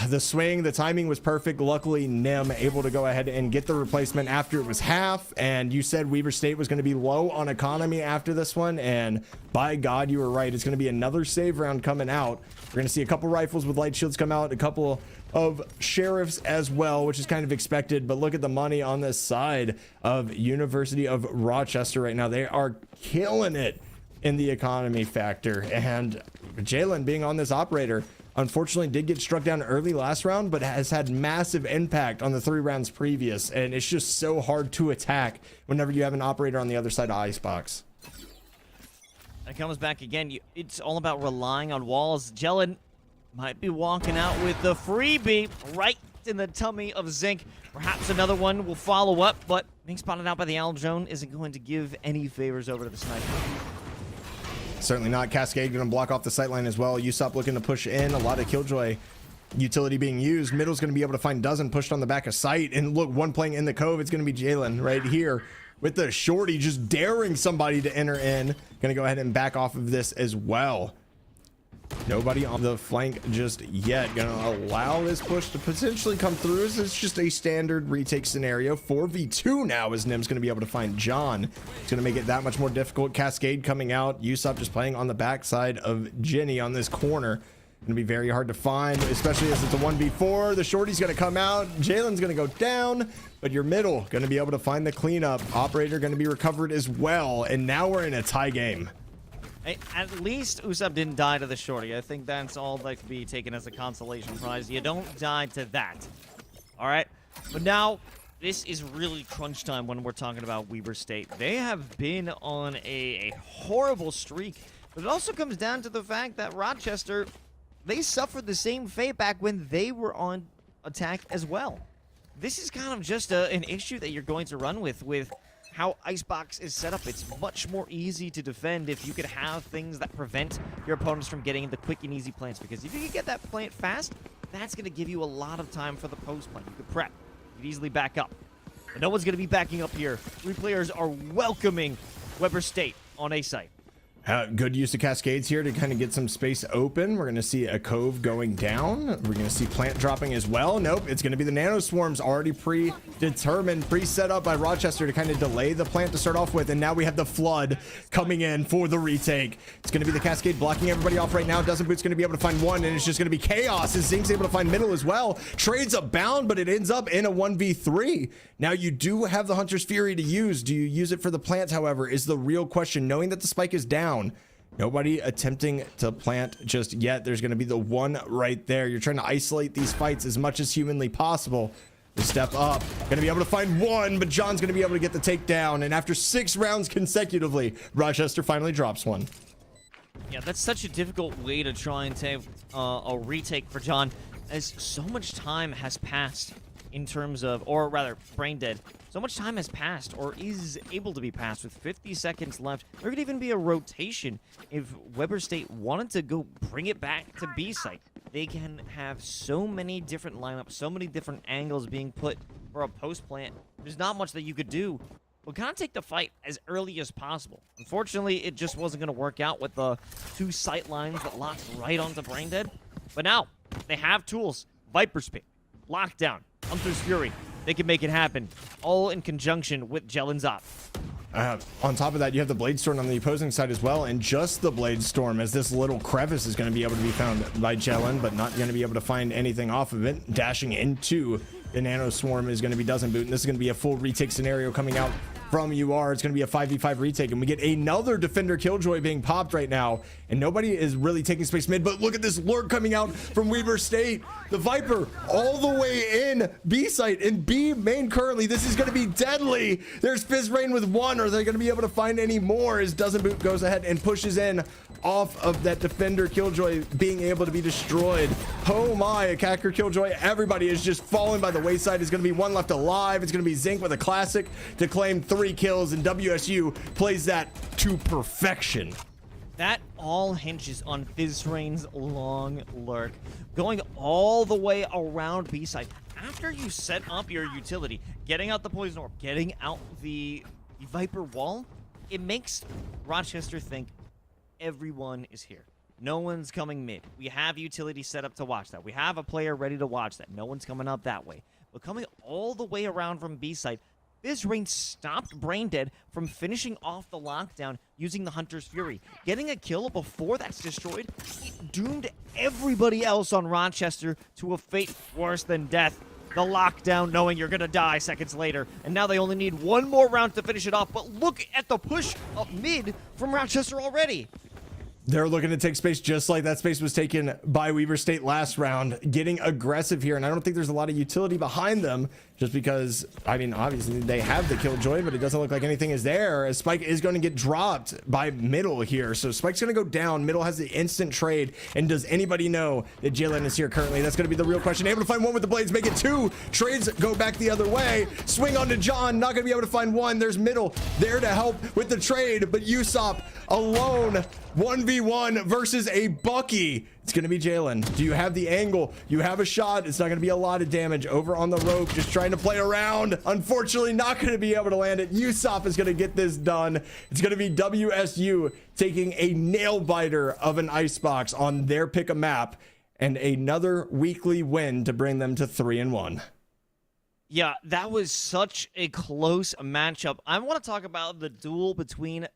The swing, the timing was perfect. Luckily, Nim able to go ahead and get the replacement after it was half. And you said Weber State was going to be low on economy after this one. And by God, you were right. It's going to be another save round coming out. We're going to see a couple rifles with light shields come out, a couple of sheriffs as well, which is kind of expected. But look at the money on this side of University of Rochester right now. They are killing it in the economy factor. And Jalen being on this operator, unfortunately did get struck down early last round, but has had massive impact on the 3 rounds previous. And it's just so hard to attack whenever you have an operator on the other side of Icebox. It comes back again. It's all about relying on walls. Jelen might be walking out with the freebie right in the tummy of Zink. Perhaps another one will follow up, but being spotted out by the Owl drone isn't going to give any favors over to the sniper. Certainly not. Cascade going to block off the sightline as well. Usopp looking to push in. A lot of Killjoy utility being used. Middle's going to be able to find Dozen pushed on the back of sight. And look, one playing in the cove. It's going to be Jalen right here with the shorty just daring somebody to enter in. Going to go ahead and back off of this as well. Nobody on the flank just yet. Going to allow this push to potentially come through. It's just a standard retake scenario. 4v2 now as Nim's going to be able to find John. It's going to make it that much more difficult. Cascade coming out. Usopp just playing on the backside of Jenny on this corner. Going to be very hard to find, especially as it's a 1v4. The shorty's going to come out. Jalen's going to go down, but your middle going to be able to find the cleanup. Operator going to be recovered as well. And now we're in a tie game. At least Usopp didn't die to the shorty. I think that's all that could be taken as a consolation prize. You don't die to that. All right? But now, this is really crunch time when we're talking about Weber State. They have been on a horrible streak. But it also comes down to the fact that Rochester, they suffered the same fate back when they were on attack as well. This is kind of just an issue that you're going to run with how Icebox is set up. It's much more easy to defend if you could have things that prevent your opponents from getting the quick and easy plants. Because if you can get that plant fast, that's going to give you a lot of time for the post plant. You could prep. You could easily back up. But no one's going to be backing up here. 3 players are welcoming Weber State on A site. Good use of cascades here to kind of get some space open. We're going to see a cove going down. We're going to see plant dropping as well. Nope, it's going to be the nano swarms already predetermined, pre-set up by Rochester to kind of delay the plant to start off with. And now we have the flood coming in for the retake. It's going to be the cascade blocking everybody off right now. Dozen Boot's going to be able to find one, and it's just going to be chaos as Zink's able to find middle as well. Trades abound, but it ends up in a 1v3. Now you do have the Hunter's Fury to use. Do you use it for the plant, however, is the real question, knowing that the spike is down. Nobody attempting to plant just yet. There's going to be the one right there. You're trying to isolate these fights as much as humanly possible. To step up, going to be able to find one, but John's going to be able to get the takedown. And after 6 rounds consecutively, Rochester finally drops one. Yeah, that's such a difficult way to try and take a retake for John, as so much time has passed in terms of, or rather, brain dead. So much time has passed, or is able to be passed, with 50 seconds left. There could even be a rotation if Weber State wanted to go bring it back to B site. They can have so many different lineups, so many different angles being put for a post plant. There's not much that you could do. We'll kind of take the fight as early as possible. Unfortunately, it just wasn't going to work out with the 2 sight lines that locked right onto brain dead. But now, they have tools. Viper's Pit, Lockdown, Hunter's Fury. They can make it happen, all in conjunction with Jelen's op. On top of that, you have the Blade Storm on the opposing side as well, and just the Blade Storm, as this little crevice is going to be able to be found by Jelen, but not going to be able to find anything off of it. Dashing into the Nano Swarm is going to be Dozen Boot, and this is going to be a full retake scenario coming out from UR. It's going to be a 5v5 retake, and we get another Defender Killjoy being popped right now, and nobody is really taking space mid, but look at this lurk coming out from Weber State. The Viper all the way in B site, in B main currently. This is going to be deadly. There's Fizz Rain with 1. Are they going to be able to find any more as Dozen Boot goes ahead and pushes in off of that defender Killjoy being able to be destroyed. Oh my, attacker Killjoy, everybody is just falling by the wayside. There's going to be one left alive. It's going to be Zinc with a classic to claim 3 kills, and WSU plays that to perfection. That all hinges on Fizzrain's long lurk, going all the way around B-side. After you set up your utility, getting out the Poison Orb, getting out the Viper Wall, it makes Rochester think everyone is here. No one's coming mid. We have utility set up to watch that. We have a player ready to watch that. No one's coming up that way. But coming all the way around from B-side, Fizzrain stopped Braindead from finishing off the lockdown using the Hunter's Fury. Getting a kill before that's destroyed, it doomed everybody else on Rochester to a fate worse than death. The lockdown, knowing you're going to die seconds later. And now they only need one more round to finish it off. But look at the push up mid from Rochester already. They're looking to take space just like that space was taken by Weber State last round, getting aggressive here. And I don't think there's a lot of utility behind them just because, I mean, obviously they have the Killjoy, but it doesn't look like anything is there as Spike is going to get dropped by Middle here. So Spike's going to go down. Middle has the instant trade. And does anybody know that Jalen is here currently? That's going to be the real question. Able to find one with the blades, make it 2. Trades go back the other way. Swing onto John, not going to be able to find one. There's Middle there to help with the trade, but Usopp alone, 1v1 versus a Bucky. It's going to be Jalen. Do you have the angle? You have a shot. It's not going to be a lot of damage over on the rope, just trying to play around. Unfortunately, not going to be able to land it. Usopp is going to get this done. It's going to be WSU taking a nail biter of an icebox on their pick a map and another weekly win to bring them to 3-1. Yeah, that was such a close matchup. I want to talk about the duel between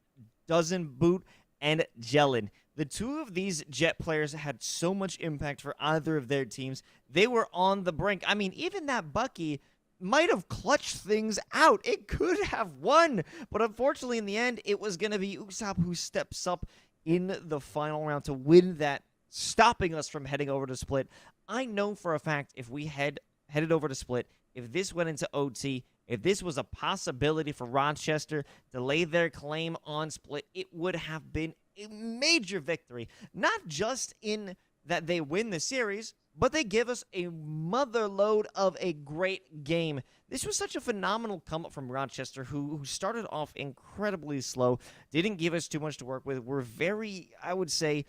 Dozen Boot and Jelen. The two of these Jet players had so much impact for either of their teams. They were on the brink. I mean, even that Bucky might have clutched things out. It could have won, but unfortunately in the end, it was going to be Usopp who steps up in the final round to win that, stopping us from heading over to Split. I know for a fact if we headed over to Split, if this went into OT, if this was a possibility for Rochester to lay their claim on Split, it would have been a major victory. Not just in that they win the series, but they give us a mother load of a great game. This was such a phenomenal come up from Rochester, who started off incredibly slow, didn't give us too much to work with, were very, I would say,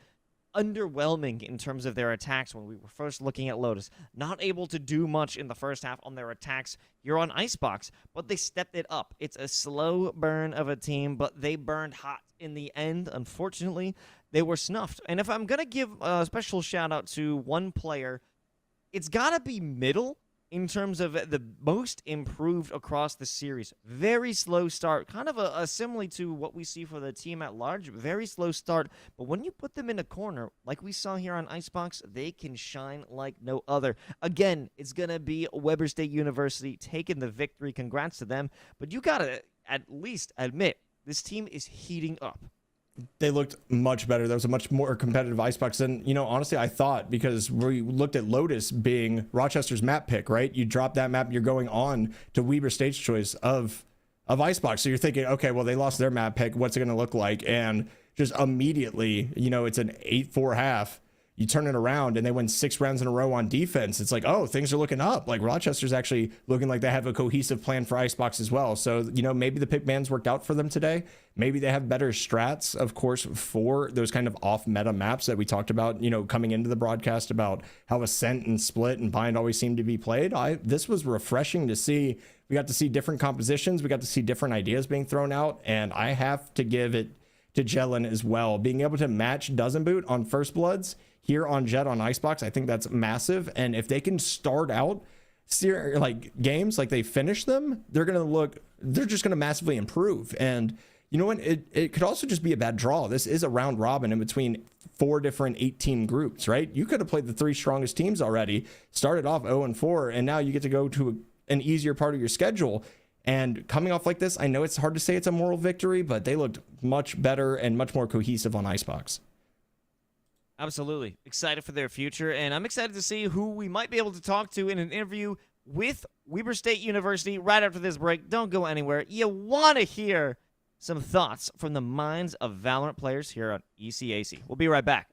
underwhelming in terms of their attacks when we were first looking at Lotus. Not able to do much in the first half on their attacks here on Icebox, but they stepped it up. It's a slow burn of a team, but they burned hot in the end. Unfortunately, they were snuffed. And if I'm going to give a special shout out to one player, it's got to be Middle in terms of the most improved across the series. Very slow start, kind of a simile to what we see for the team at large. Very slow start, but when you put them in a corner, like we saw here on Icebox, they can shine like no other. Again, it's going to be Weber State University taking the victory. Congrats to them, but you got to at least admit, this team is heating up. They looked much better. That was a much more competitive Icebox than, honestly, I thought, because we looked at Lotus being Rochester's map pick, right? You drop that map, you're going on to Weber State's choice of Icebox. So you're thinking, okay, well, they lost their map pick. What's it going to look like? And just immediately, it's an 8-4 half. You turn it around and they win 6 rounds in a row on defense. It's like, oh, things are looking up. Like Rochester's actually looking like they have a cohesive plan for Icebox as well. So, maybe the pick bans worked out for them today. Maybe they have better strats, of course, for those kind of off meta maps that we talked about, coming into the broadcast about how Ascent and Split and Bind always seem to be played. This was refreshing to see. We got to see different compositions. We got to see different ideas being thrown out. And I have to give it to Jelen as well. Being able to match Dozen Boot on First Bloods here on Jet on Icebox, I think that's massive. And if they can start out like games like they finish them, they're just going to massively improve. And you know what? It could also just be a bad draw. This is a round robin in between 4 different 8-team groups, right? You could have played the 3 strongest teams already, started off 0-4, and now you get to go to an easier part of your schedule. And coming off like this, I know it's hard to say it's a moral victory, but they looked much better and much more cohesive on Icebox. Absolutely. Excited for their future, and I'm excited to see who we might be able to talk to in an interview with Weber State University right after this break. Don't go anywhere. You want to hear some thoughts from the minds of Valorant players here on ECAC. We'll be right back.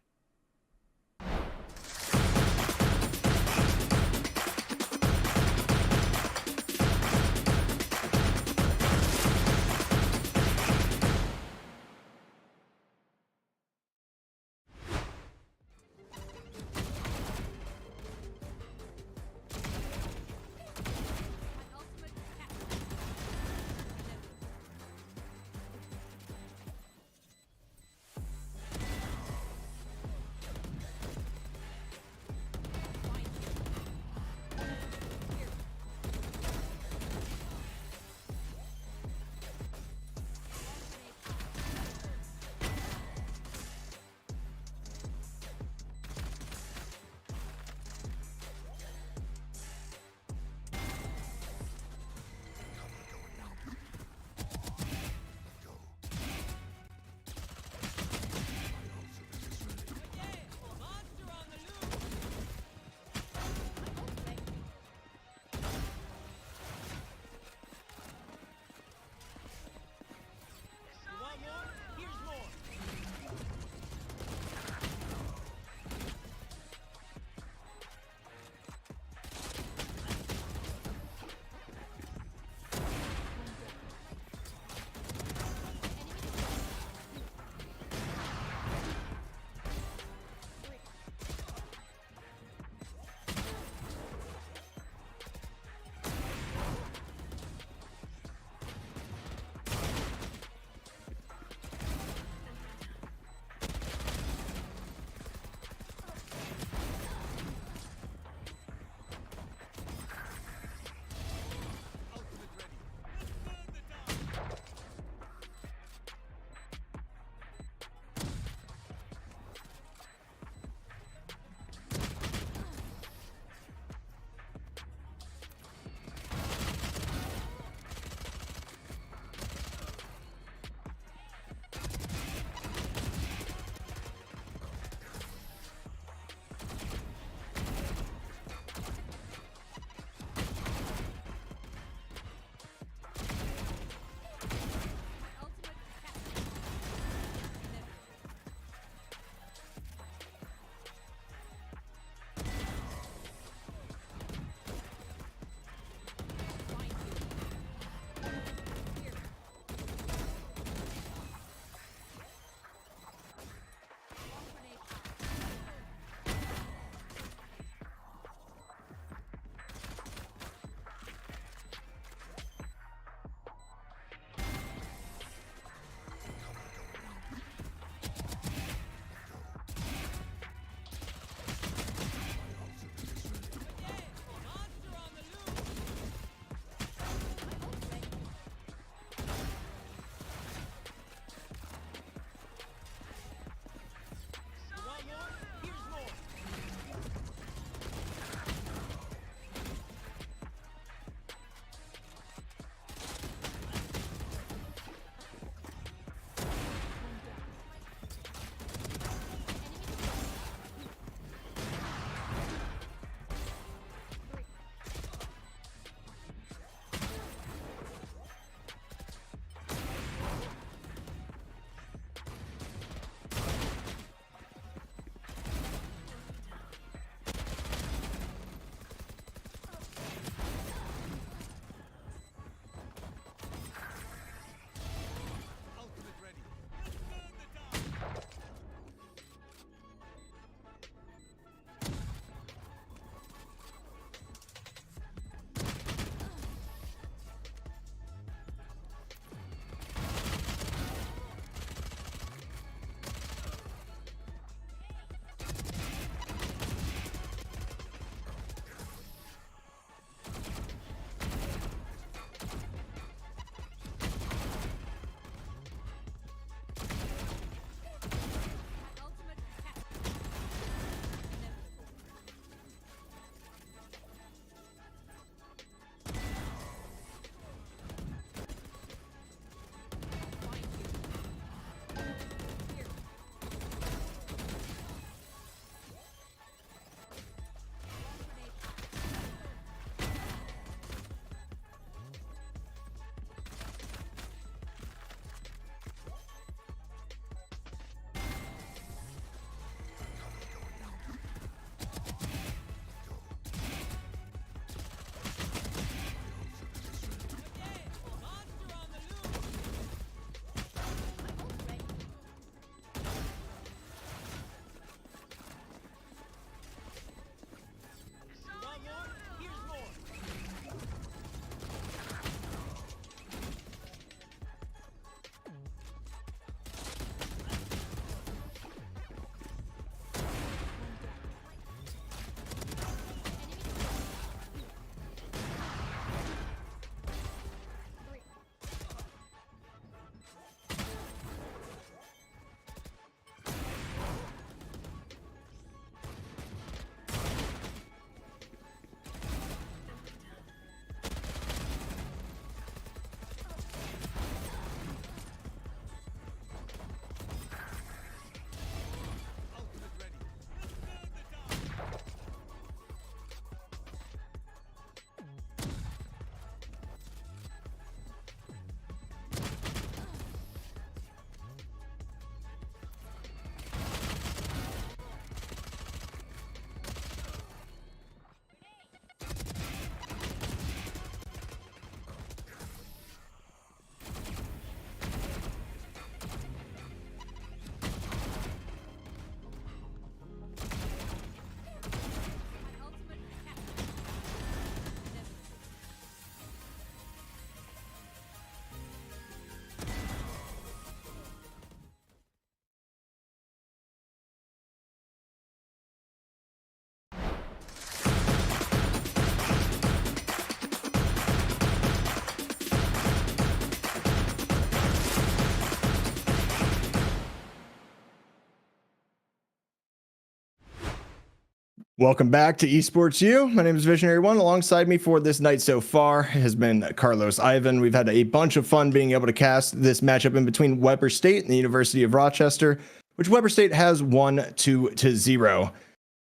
Welcome back to Esports U. My name is Visionary One. Alongside me for this night so far has been Carlos Ivan. We've had a bunch of fun being able to cast this matchup in between Weber State and the University of Rochester, which Weber State has won 2-0.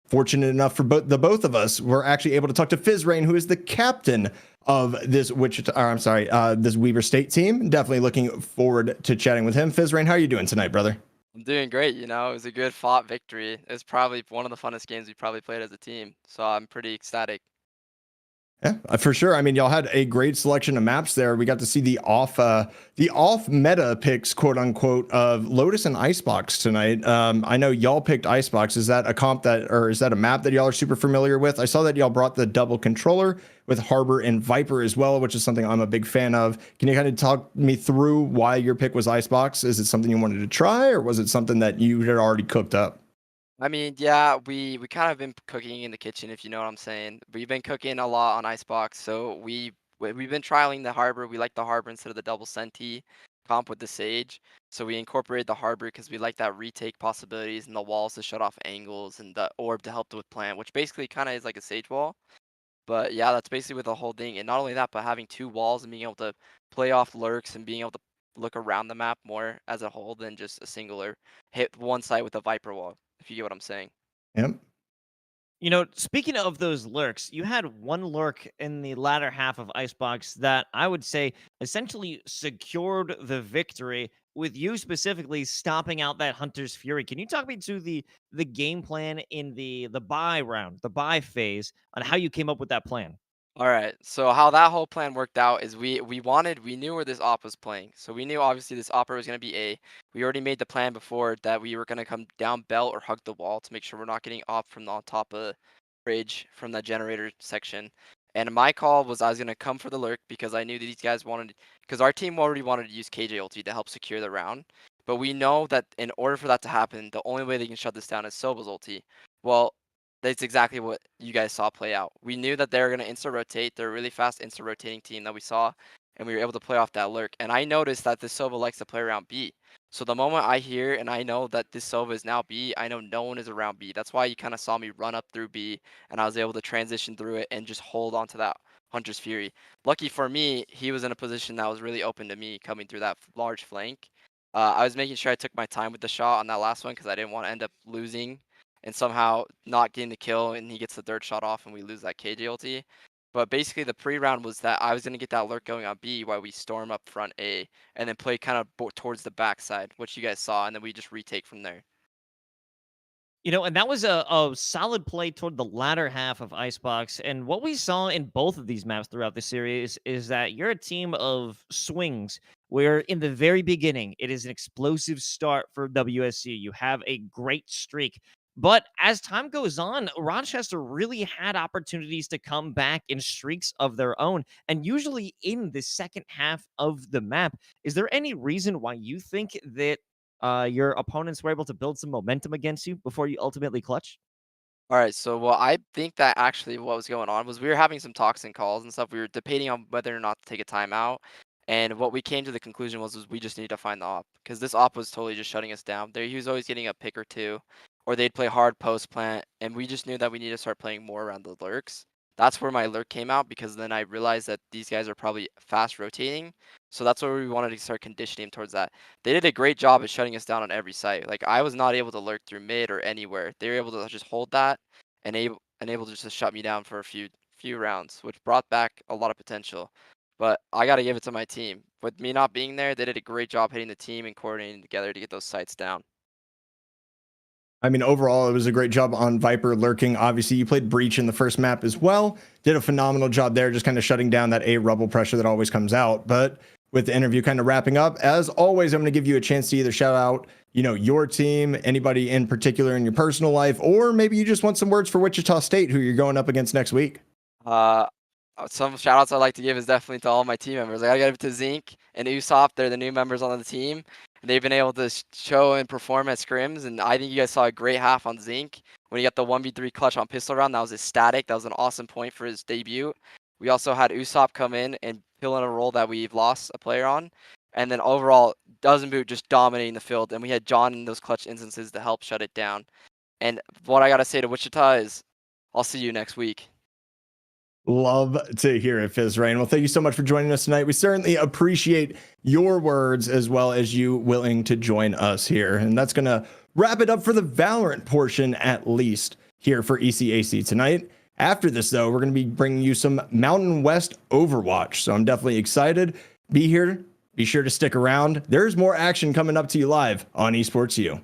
Fortunate enough for both of us, we're actually able to talk to Fizrain, who is the captain of this this Weber State team. Definitely looking forward to chatting with him. Fizrain, how are you doing tonight, brother? I'm doing great, it was a good fought victory. It's probably one of the funnest games we probably played as a team, so I'm pretty ecstatic. Yeah, for sure. I mean, y'all had a great selection of maps there. We got to see the off meta picks, quote unquote, of Lotus and Icebox tonight. I know y'all picked Icebox. Is that a map that y'all are super familiar with? I saw that y'all brought the double controller with Harbor and Viper as well, which is something I'm a big fan of. Can you kind of talk me through why your pick was Icebox? Is it something you wanted to try, or was it something that you had already cooked up? I mean, yeah, we kind of been cooking in the kitchen, if you know what I'm saying. We've been cooking a lot on Icebox, so we've been trialing the Harbor. We like the Harbor instead of the double Senti comp with the Sage. So we incorporated the Harbor because we like that retake possibilities and the walls to shut off angles and the orb to help with plant, which basically kind of is like a Sage wall. But yeah, that's basically with the whole thing. And not only that, but having two walls and being able to play off lurks and being able to look around the map more as a whole than just a singular hit one side with a Viper wall, if you get what I'm saying. Yep. You know, speaking of those lurks, you had one lurk in the latter half of Icebox that I would say essentially secured the victory, with you specifically stopping out that Hunter's Fury. Can you talk me to the game plan in the buy round, the buy phase, on how you came up with that plan? All right. So how that whole plan worked out is we knew where this op was playing. So we knew obviously this opera was going to be A. We already made the plan before that we were going to come down belt or hug the wall to make sure we're not getting op from on top of bridge from the generator section. And my call was I was going to come for the lurk because I knew that these guys wanted, because our team already wanted to use KJ ulti to help secure the round. But we know that in order for that to happen, the only way they can shut this down is Soba's ulti. Well, that's exactly what you guys saw play out. We knew that they were going to insta-rotate. They're a really fast insta-rotating team that we saw, and we were able to play off that lurk. And I noticed that this Sova likes to play around B. So the moment I hear and I know that this Sova is now B, I know no one is around B. That's why you kind of saw me run up through B, and I was able to transition through it and just hold on to that Hunter's Fury. Lucky for me, he was in a position that was really open to me coming through that large flank. I was making sure I took my time with the shot on that last one because I didn't want to end up losing and somehow not getting the kill, and he gets the third shot off, and we lose that KJ ulti. But basically, the pre-round was that I was going to get that lurk going on B while we storm up front A, and then play kind of towards the backside, which you guys saw, and then we just retake from there. You know, and that was a solid play toward the latter half of Icebox. And what we saw in both of these maps throughout the series is that you're a team of swings where in the very beginning, it is an explosive start for WSU. You have a great streak. But as time goes on, Rochester really had opportunities to come back in streaks of their own, and usually in the second half of the map. Is there any reason why you think that your opponents were able to build some momentum against you before you ultimately clutch? All right, so well, I think that actually what was going on was we were having some talks and calls and stuff. We were debating on whether or not to take a timeout, and what we came to the conclusion was we just need to find the op because this op was totally just shutting us down. There, he was always getting a pick or two, or they'd play hard post plant, and we just knew that we need to start playing more around the lurks. That's where my lurk came out because then I realized that these guys are probably fast rotating, so that's where we wanted to start conditioning towards that. They did a great job at shutting us down on every site. Like I was not able to lurk through mid or anywhere. They were able to just hold that and able just to shut me down for a few rounds, which brought back a lot of potential. But I got to give it to my team. With me not being there, they did a great job hitting the team and coordinating together to get those sites down. I mean, overall, it was a great job on Viper lurking. Obviously, you played Breach in the first map as well. Did a phenomenal job there, just kind of shutting down that A rubble pressure that always comes out. But with the interview kind of wrapping up, as always, I'm going to give you a chance to either shout out, your team, anybody in particular in your personal life, or maybe you just want some words for Wichita State, who you're going up against next week. Some shout outs I'd like to give is definitely to all my team members. I gotta give it to Zinc and Usopp. They're the new members on the team. They've been able to show and perform at scrims, and I think you guys saw a great half on Zinc when he got the 1v3 clutch on pistol round. That was ecstatic. That was an awesome point for his debut. We also had Usopp come in and fill in a role that we've lost a player on. And then overall, Dozen Boot just dominating the field. And we had John in those clutch instances to help shut it down. And what I got to say to Wichita is I'll see you next week. Love to hear it, Fizzrain. Well, thank you so much for joining us tonight. We certainly appreciate your words as well as you willing to join us here. And that's going to wrap it up for the Valorant portion, at least here for ECAC tonight. After this, though, we're going to be bringing you some Mountain West Overwatch. So I'm definitely excited. Be here. Be sure to stick around. There's more action coming up to you live on Esports U.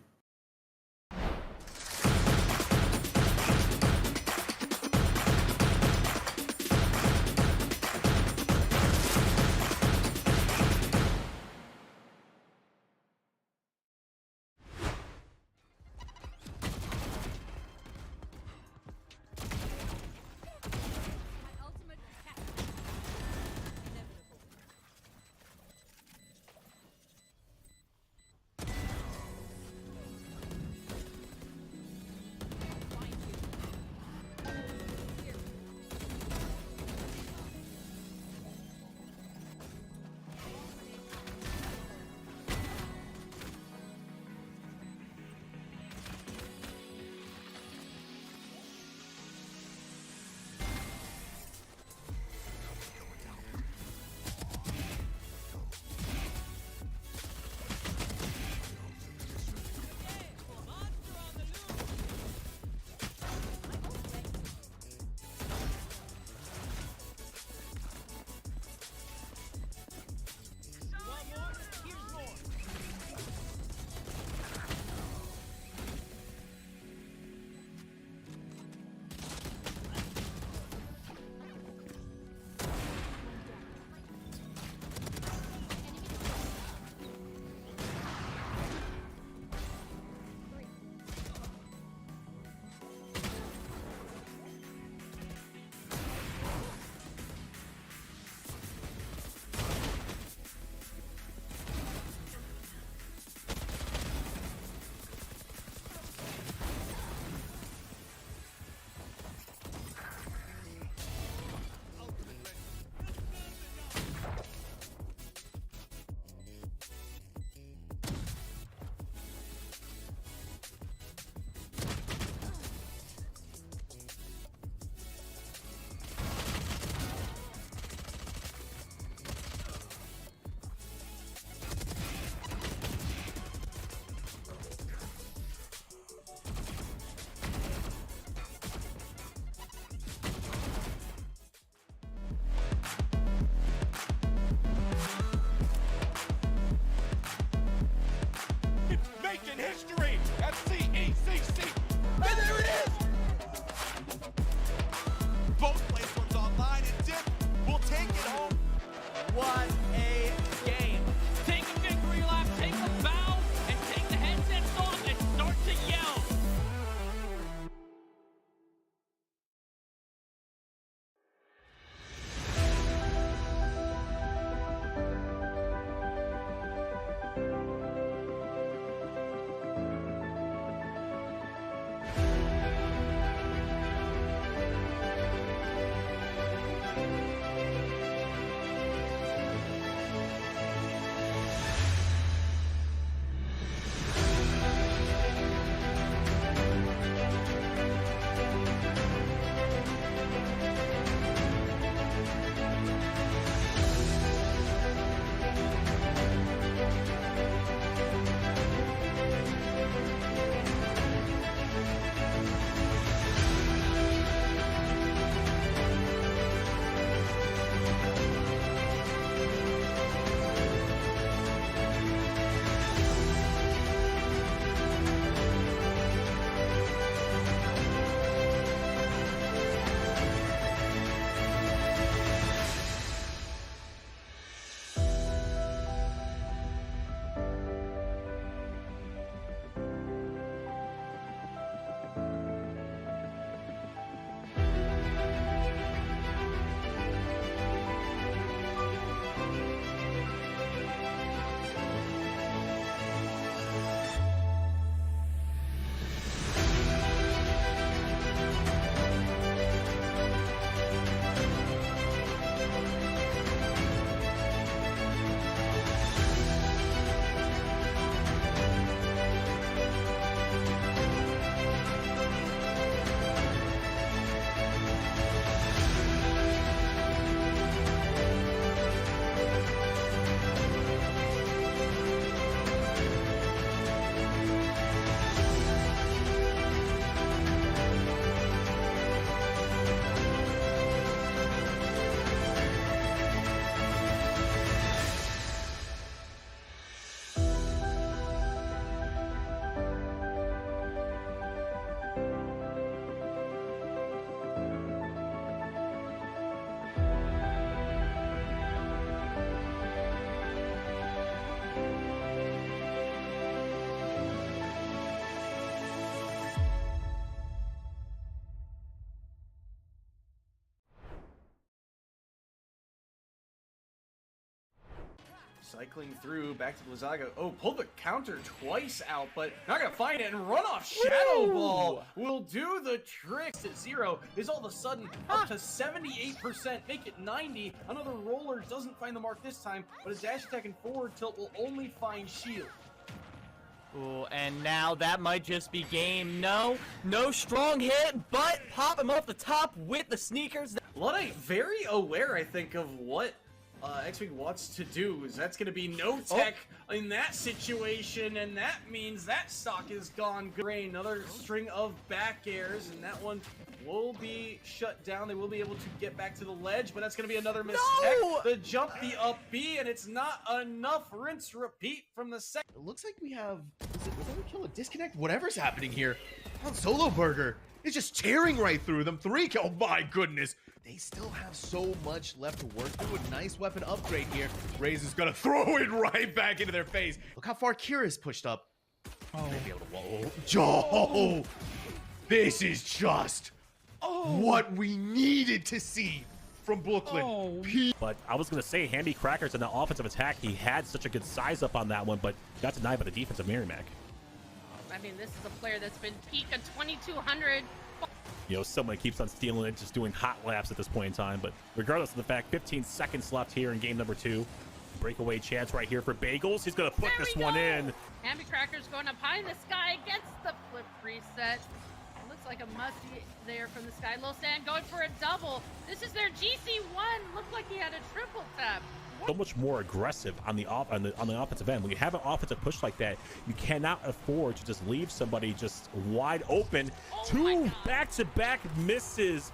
Cycling through, back to Blizzaga. Oh, pull the counter twice out, but not gonna find it, and run off Shadow Ball will do the trick. At 0 is all of a sudden up to 78%, make it 90. Another roller doesn't find the mark this time, but his dash attack and forward tilt will only find shield. Ooh, and now that might just be game. No strong hit, but pop him off the top with the sneakers. Luddite very aware, I think, of what X-Wing wants to do. Is that's going to be no tech in that situation, and that means that stock is gone. Great, another string of back airs, and that one will be shut down. They will be able to get back to the ledge, but that's going to be another miss tech. The jump, the up B, and it's not enough. Rinse, repeat from the second. It looks like we have, was overkill, a disconnect? Whatever's happening here. On Solo Burger is just tearing right through them. 3 kill, oh my goodness. They still have so much left to work through. A nice weapon upgrade here. Raze is gonna throw it right back into their face. Look how far Kira's pushed up. Oh, they'd be able to, whoa. Joe! This is just what we needed to see from Brooklyn. But I was going to say, Handy Crackers in the offensive attack, he had such a good size up on that one, but got denied by the defensive Merrimack. I mean, this is a player that's been peak at 2200. You know, someone keeps on stealing it, just doing hot laps at this point in time. But regardless of the fact, 15 seconds left here in game number 2. Breakaway chance right here for Bagels. He's going to put this one in. Hammy Cracker's going up high in the sky, gets the flip reset. Looks like a musty there from the sky. Losan going for a double. This is their GC1. Looked like he had a triple tap. So much more aggressive on the offensive end. When you have an offensive push like that, you cannot afford to just leave somebody just wide open. 2 back-to-back misses.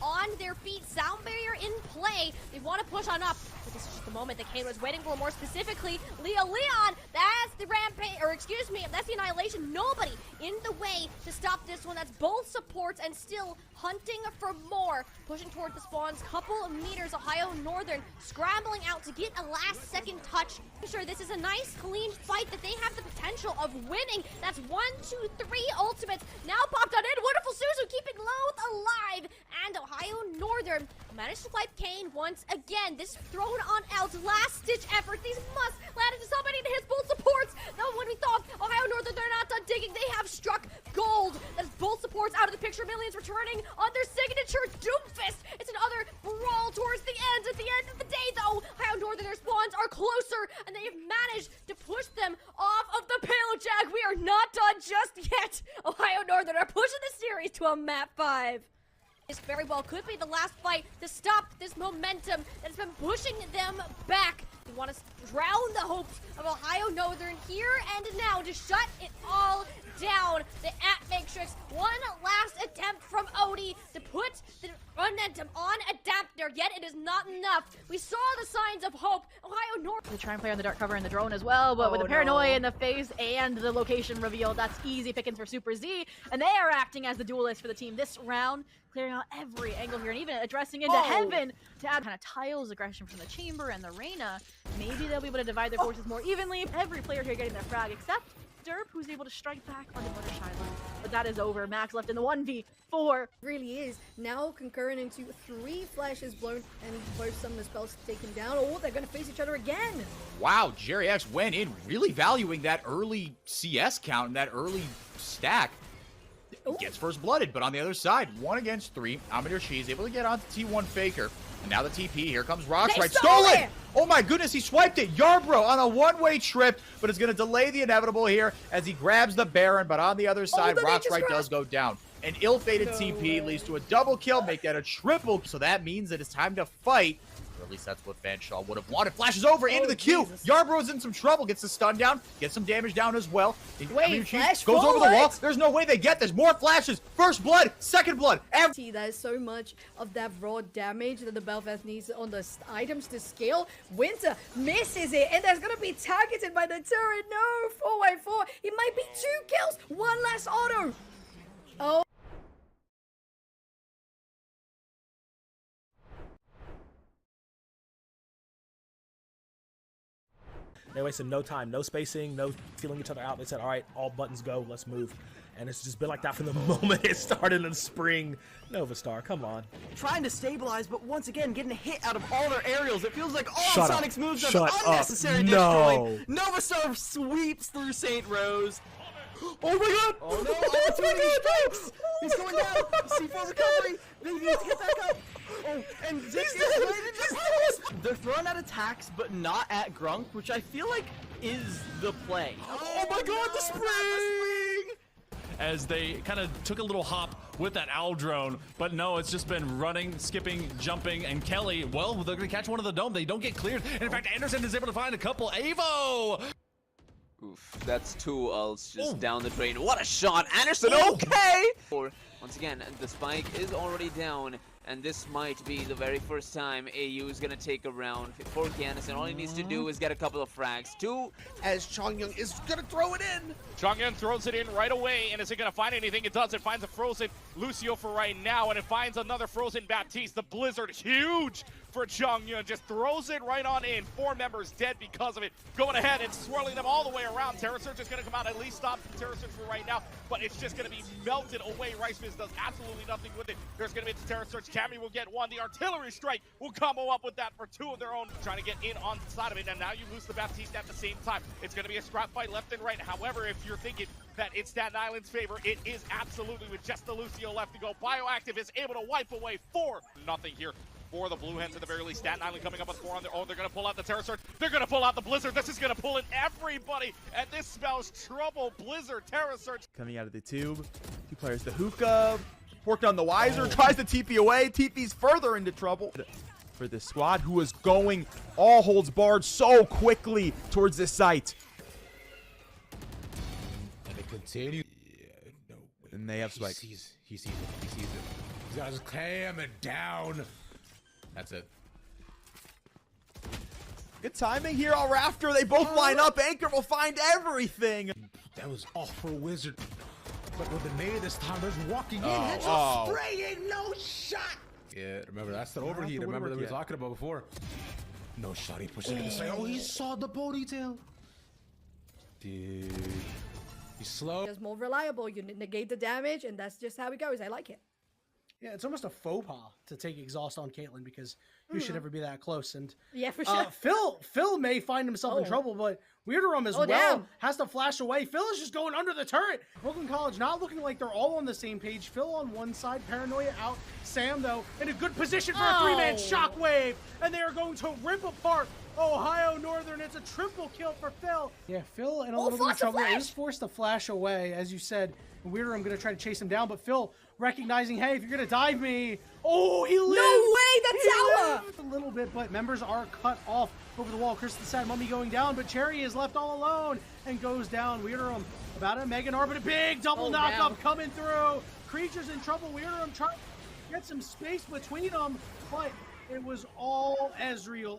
On their feet, sound barrier in play. They want to push on up, but this is just the moment that Kane was waiting for. More specifically, Leon. That's the rampage, or excuse me, that's the annihilation. Nobody in the way to stop this one. That's both supports and still hunting for more. Pushing toward the spawns, couple of meters. Ohio Northern scrambling out to get a last-second touch. I'm sure this is a nice, clean fight that they have the potential of winning. That's 1, 2, 3 ultimates. Now popped on in. Wonderful Suzu keeping Loath alive. And Ohio Northern managed to wipe Kane once again. This thrown on out, last-ditch effort. These must land into somebody to his bolt supports. Though when we thought Ohio Northern, they're not done digging, they have struck gold. That's bolt supports out of the picture. Millions returning on their signature Doomfist. It's another brawl towards the end. At the end of the day, though, Ohio Northern, their spawns are closer, and they have managed to push them off of the Pale Jag. We are not done just yet. Ohio Northern are pushing the series to a map 5. This very well could be the last fight to stop this momentum that has been pushing them back. They want to drown the hopes of Ohio Northern here and now to shut it all down. The Matrix, one last attempt from Odie to put the momentum on Adapter, yet it is not enough. We saw the signs of hope. Ohio North. They try and play on the dark cover and the drone as well, but with the paranoia in the face and the location reveal, that's easy pickings for Super Z, and they are acting as the duelist for the team this round, clearing out every angle here and even addressing into heaven to add kind of tiles aggression from the Chamber and the Reyna. Maybe they'll be able to divide their forces more evenly. Every player here getting their frag except Derp, who's able to strike back on the Butter Shiloh. But that is over. Max left in the 1v4. Really is. Now concurrent into 3 flashes blown and both summoner spells taken down. Oh, they're going to face each other again. Wow, Jerry X went in really valuing that early CS count and that early stack. Gets first blooded, but on the other side, 1 against 3. Amir Shi is able to get onto T1 Faker. And now the TP, here comes Rocks right. Stolen! Oh my goodness, he swiped it. Yarbrough on a one-way trip, but it's going to delay the inevitable here as he grabs the Baron. But on the other side, Rocks right does go down. An ill-fated TP leads to a double kill, make that a triple. So that means that it's time to fight. Or at least that's what Fanshawe would have wanted. Flashes over into the queue. Yarbrough's in some trouble. Gets the stun down. Gets some damage down as well. Wait, flash goes over the wall. forward. There's no way they get this. More flashes. First blood. Second blood. There's so much of that raw damage that the Belfast needs on the items to scale. Winter misses it, and there's going to be targeted by the turret. No, 4x4. It might be 2 kills. 1 less auto. Oh. They wasted no time, no spacing, no feeling each other out. They said, all right, all buttons go, let's move. And it's just been like that from the moment it started in spring. Nova Star, come on. Trying to stabilize, but once again getting a hit out of all their aerials. It feels like all Shut of up. Sonic's moves Shut are up. unnecessary No. destroying. Nova Star sweeps through St. Rose. Oh my god! Oh no, opportunity strikes! He's going down! C4 recovery! They need to get back up! Oh, and Zick is right in this. They're throwing out attacks, but not at Grunk, which I feel like is the play. Oh my god, the spring! As they kind of took a little hop with that owl drone, but no, it's just been running, skipping, jumping, and Kelly, well, they're gonna catch one of the dome. They don't get cleared. And in fact, Anderson is able to find a couple. Avo! Oof, that's 2 ults just down the drain. What a shot, Anderson, okay! Once again, the spike is already down, and this might be the very first time AU is gonna take a round for Anderson. All he needs to do is get a couple of frags. 2, As Chongyun is gonna throw it in. Chongyun throws it in right away, and is it going to find anything? It does. It finds a frozen Lucio for right now, and it finds another frozen Baptiste. The blizzard, huge for Chongyun. Just throws it right on in. 4 members dead because of it. Going ahead and swirling them all the way around. Terra Surge is going to come out, at least stop Terra Surge for right now, but it's just going to be melted away. Rice Fizz does absolutely nothing with it. There's going to be the Terra Surge. Cammy will get 1. The artillery strike will combo up with that for 2 of their own, trying to get in on the side of it, and now you lose the Baptiste at the same time. It's going to be a scrap fight left and right. However, if you're thinking that it's Staten Island's favor, it is absolutely, with just the Lucio left to go. Bioactive is able to wipe away 4-0 here for the Blue Hens at the very least. Staten Island coming up with 4 on their own. They're going to pull out the Terra Surge. They're going to pull out the Blizzard. This is going to pull in everybody, and this spells trouble. Blizzard, Terra Surge. Coming out of the tube. 2 players to hookah. Worked on the Wiser. Tries to TP away. TP's further into trouble for this squad, who is going all holds barred so quickly towards this site. And they continue. Yeah, no. And they have spike. He sees it. He sees it. He's got to clam it down. That's it. Good timing here, all Rafter. They both line up. Anchor will find everything. That was off for Wizard. But with the nade this time, there's walking in. Oh. Spraying, no shot. Yeah, remember, that's the overheat. Remember that we were talking about before. No shot. He pushed it in the side. Oh, he saw the ponytail. Dude. He's slow. Just more reliable. You negate the damage, and that's just how it goes. I like it. Yeah, it's almost a faux pas to take exhaust on Caitlyn, because you should never be that close. And yeah, for sure. Phil may find himself in trouble, but Weirderum as well damn. has to flash away. Phil is just going under the turret. Brooklyn College not looking like they're all on the same page. Phil on one side, Paranoia out. Sam, though, in a good position for a 3-man shockwave, and they are going to rip apart Ohio Northern. It's a triple kill for Phil. Yeah, Phil in a little bit of trouble. Is forced to flash away, as you said. Weirderum going to try to chase him down, but Phil recognizing, hey, if you're going to dive me. Oh, he lived. No way, that's Tower. A little bit, but members are cut off over the wall. Chris the Sad Mummy going down, but Cherry is left all alone and goes down. Weirderum about a Megan R, but a big double knockup coming through. Creatures in trouble. Weirderum trying to get some space between them, but it was all Ezreal.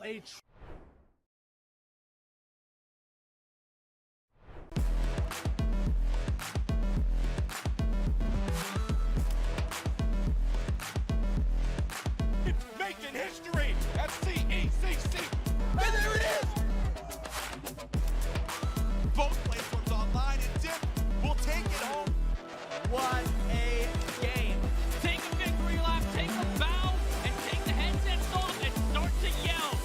Making history at the ECC. And there it is! Both platforms online, and Dip will take it home. What a game. Take a victory lap, take a bow, and take the headsets off and start to yell.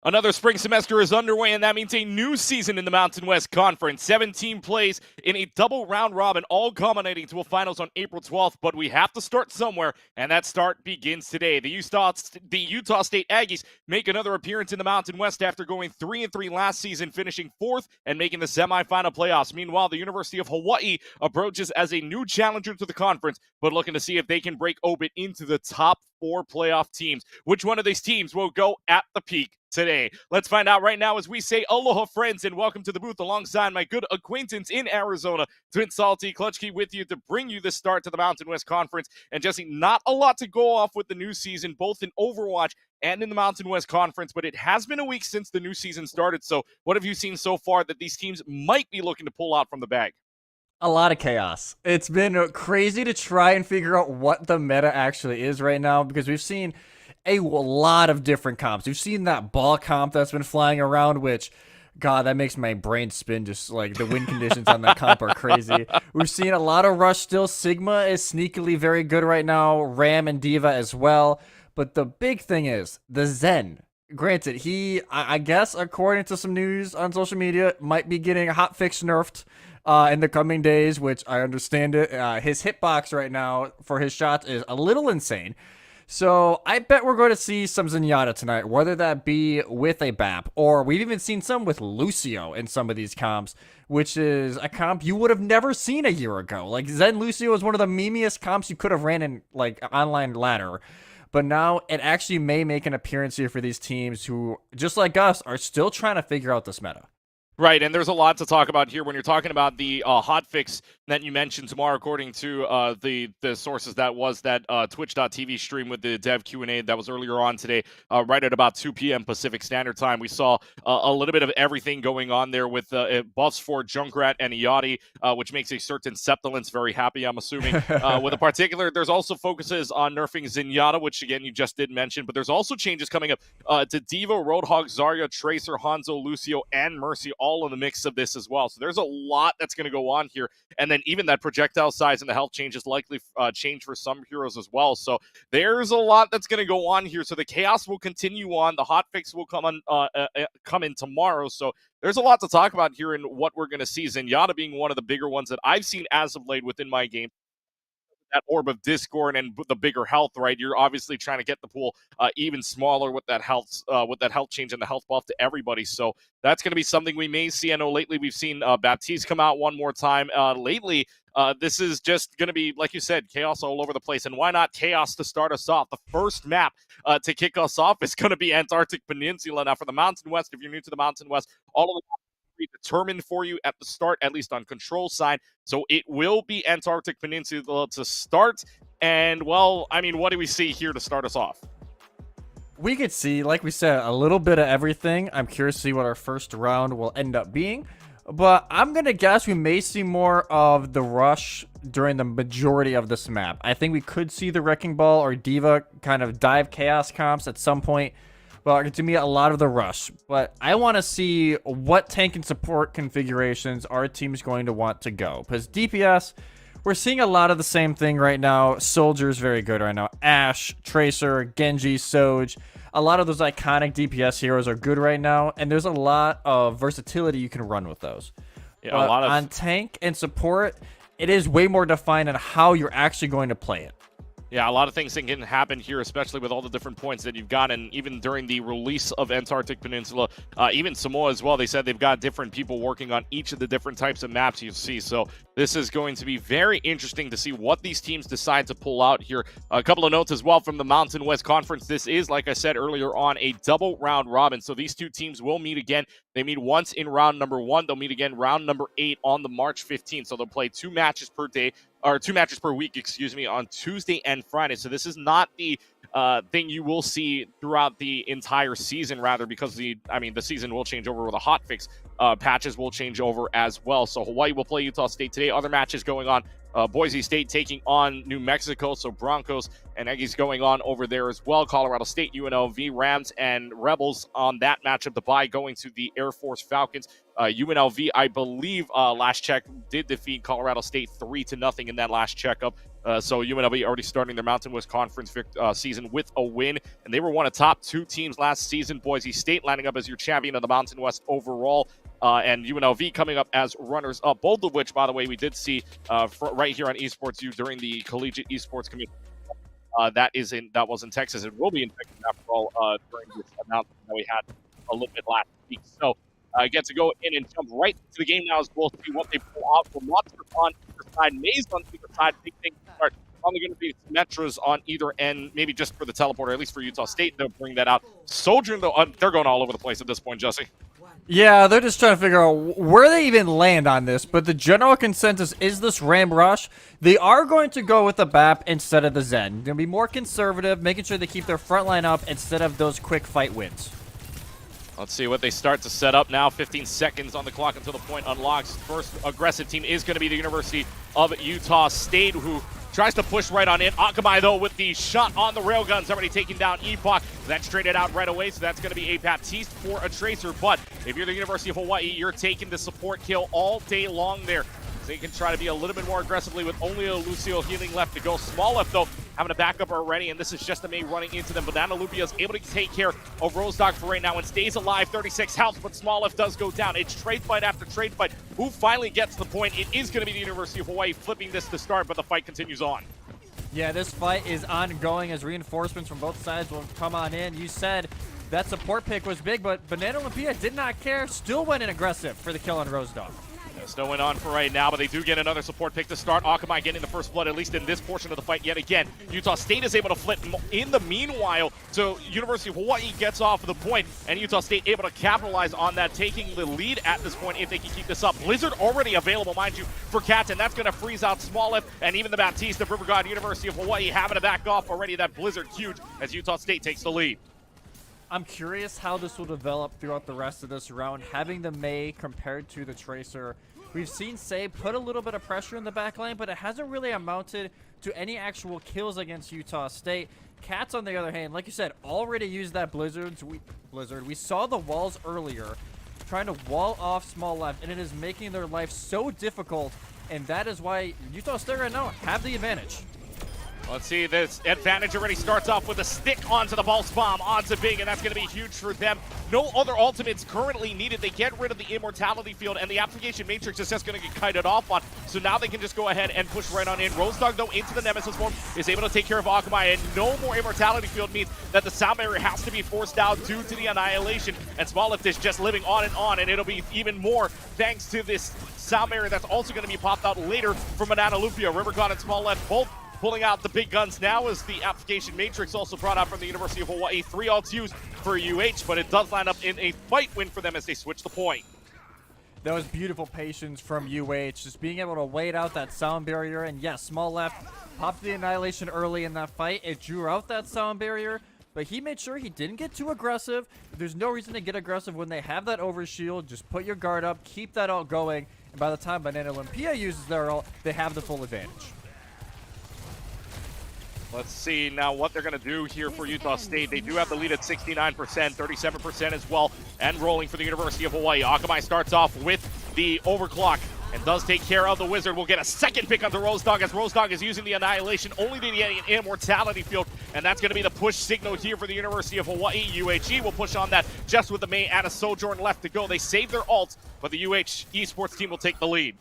Another spring semester is underway, and that means a new season in the Mountain West Conference. 17 plays in a double round robin, all culminating to a finals on April 12th. But we have to start somewhere, and that start begins today. The Utah State Aggies make another appearance in the Mountain West after going 3-3 last season, finishing 4th and making the semifinal playoffs. Meanwhile, the University of Hawaii approaches as a new challenger to the conference, but looking to see if they can break open into the top 4 playoff teams. Which one of these teams will go at the peak today? Let's find out right now as we say aloha, friends, and welcome to the booth alongside my good acquaintance in Arizona, Twin Salty Clutchkey, with you to bring you the start to the Mountain West Conference. And Jesse, not a lot to go off with the new season, both in Overwatch and in the Mountain West Conference, but it has been a week since the new season started. So what have you seen so far that these teams might be looking to pull out from the bag? A lot of chaos. It's been crazy to try and figure out what the meta actually is right now, because we've seen a lot of different comps. We've seen that ball comp that's been flying around, which, God, that makes my brain spin. Just like the win conditions on that comp are crazy. We've seen a lot of Rush still. Sigma is sneakily very good right now. Ram and Diva as well. But the big thing is the Zen. Granted, I guess, according to some news on social media, might be getting hotfix nerfed in the coming days, which I understand it. His hitbox right now for his shots is a little insane. So I bet we're going to see some Zenyatta tonight, whether that be with a BAP, or we've even seen some with Lucio in some of these comps, which is a comp you would have never seen a year ago. Like, Zen Lucio is one of the memeiest comps you could have ran in, like, online ladder. But now it actually may make an appearance here for these teams who, just like us, are still trying to figure out this meta. Right, and there's a lot to talk about here when you're talking about the hotfix that you mentioned tomorrow, according to the sources. That was that Twitch.tv stream with the dev Q&A that was earlier on today, right at about 2 p.m. Pacific Standard Time. We saw a little bit of everything going on there with buffs for Junkrat and Iati, which makes a certain Septilence very happy, I'm assuming. With a particular, there's also focuses on nerfing Zenyatta, which again you just did mention, but there's also changes coming up to Diva, Roadhog, Zarya, Tracer, Hanzo, Lucio, and Mercy, all in the mix of this as well. So there's a lot that's going to go on here. And then even that projectile size and the health change is likely change for some heroes as well. So there's a lot that's going to go on here. So the chaos will continue on. The hotfix will come in tomorrow. So there's a lot to talk about here in what we're going to see. Zenyatta being one of the bigger ones that I've seen as of late within my game. That Orb of Discord and the bigger health, right? You're obviously trying to get the pool even smaller with that health change and the health buff to everybody. So that's going to be something we may see. I know lately we've seen Baptiste come out one more time. Lately, this is just going to be, like you said, chaos all over the place. And why not chaos to start us off? The first map to kick us off is going to be Antarctic Peninsula. Now, for the Mountain West, if you're new to the Mountain West, all of the determined for you at the start, at least on control side. So it will be Antarctic Peninsula to start. And, well, I mean, what do we see here to start us off? We could see, like we said, a little bit of everything. I'm curious to see what our first round will end up being. But I'm going to guess we may see more of the Rush during the majority of this map. I think we could see the Wrecking Ball or Diva kind of dive Chaos comps at some point. But to me, a lot of the Rush. But I want to see what tank and support configurations our team's going to want to go. Because DPS, we're seeing a lot of the same thing right now. Soldier's very good right now. Ashe, Tracer, Genji, Soj. A lot of those iconic DPS heroes are good right now. And there's a lot of versatility you can run with those. Yeah, but on tank and support, it is way more defined on how you're actually going to play it. Yeah, a lot of things that can happen here, especially with all the different points that you've got. And even during the release of Antarctic Peninsula, even Samoa as well, they said they've got different people working on each of the different types of maps you see. So this is going to be very interesting to see what these teams decide to pull out here. A couple of notes as well from the Mountain West Conference. This is, like I said earlier on, a double round robin. So these two teams will meet again. They meet once in round number 1. They'll meet again round number 8 on the March 15th. So they'll play 2 matches per day. Or 2 matches per week, excuse me, on Tuesday and Friday. So this is not the thing you will see throughout the entire season, rather, because the season will change over with a hotfix. Patches will change over as well. So Hawaii will play Utah State today. Other matches going on. Boise State taking on New Mexico. So Broncos and Aggies going on over there as well. Colorado State, UNLV, Rams, and Rebels on that matchup. The bye going to the Air Force Falcons. UNLV, I believe, last check, did defeat Colorado State 3-0 in that last checkup. So UNLV already starting their Mountain West Conference season with a win, and they were one of the top 2 teams last season. Boise State lining up as your champion of the Mountain West overall, and UNLV coming up as runners-up, both of which, by the way, we did see right here on Esports U during the Collegiate Esports Community. That was in Texas. It will be in Texas after all during this announcement that we had a little bit last week. So get to go in and jump right into the game now as well, see what they pull out from Monster on either side, Maze on either side. Big thing to start. Probably going to be Metras on either end, maybe just for the teleporter, at least for Utah State. They'll bring that out. Sojourn, though, they're going all over the place at this point, Jesse. Yeah, they're just trying to figure out where they even land on this, but the general consensus is this Ram Rush. They are going to go with the BAP instead of the Zen. They're going to be more conservative, making sure they keep their front line up instead of those quick fight wins. Let's see what they start to set up now. 15 seconds on the clock until the point unlocks. First aggressive team is going to be the University of Utah State, who tries to push right on in. Akamai, though, with the shot on the railguns, already taking down Epoch. That's traded out right away, so that's going to be a Baptiste for a Tracer. But if you're the University of Hawaii, you're taking the support kill all day long there. So you can try to be a little bit more aggressively with only a Lucio healing left to go. Small left, though, having a backup already, and this is just a May running into them. Banana Lupia is able to take care of Rose Dog for right now and stays alive, 36 health, but Small left does go down. It's trade fight after trade fight. Who finally gets the point? It is going to be the University of Hawaii flipping this to start, but the fight continues on. Yeah, this fight is ongoing as reinforcements from both sides will come on in. You said that support pick was big, but Banana Lumpia did not care, still went in aggressive for the kill on Rose Dog. Still went on for right now, but they do get another support pick to start. Akamai getting the first blood, at least in this portion of the fight yet again. Utah State is able to flip in the meanwhile, so University of Hawaii gets off the point, and Utah State able to capitalize on that, taking the lead at this point if they can keep this up. Blizzard already available, mind you, for Cats, and that's going to freeze out Smalleth and even the Baptiste of River God. University of Hawaii having to back off already. That Blizzard huge as Utah State takes the lead. I'm curious how this will develop throughout the rest of this round, having the May compared to the Tracer. We've seen Say put a little bit of pressure in the back line, but it hasn't really amounted to any actual kills against Utah State. Cats, on the other hand, like you said, already used that Blizzard. We saw the walls earlier, trying to wall off Small left, and it is making their life so difficult, and that is why Utah State right now have the advantage. Let's see, this advantage already starts off with a stick onto the pulse bomb, onto Big, and that's going to be huge for them. No other ultimates currently needed. They get rid of the immortality field, and the application matrix is just going to get kited off on. So now they can just go ahead and push right on in. Rose Dog, though, into the Nemesis form, is able to take care of Akamai, and no more immortality field means that the sound barrier has to be forced out due to the annihilation. And Smalleth is just living on, and it'll be even more thanks to this sound barrier that's also going to be popped out later from Banana Lupia. River God and Smalleth both pulling out the big guns now as the application matrix also brought out from the University of Hawaii. 3 ults used for UH, but it does line up in a fight win for them as they switch the point. That was beautiful patience from UH, just being able to wait out that sound barrier. And yes, Small left popped the annihilation early in that fight. It drew out that sound barrier, but he made sure he didn't get too aggressive. There's no reason to get aggressive when they have that overshield. Just put your guard up, keep that ult going, and by the time Banana Olympia uses their ult, they have the full advantage. Let's see now what they're going to do here for Utah State. They do have the lead at 69%, 37% as well, and rolling for the University of Hawaii. Akamai starts off with the overclock and does take care of the Wizard. We'll get a second pick onto Rose Dog as Rose Dog is using the annihilation only to get an immortality field, and that's going to be the push signal here for the University of Hawaii. UHE will push on that just with the May and a Sojourn left to go. They save their ults, but the UH esports team will take the lead.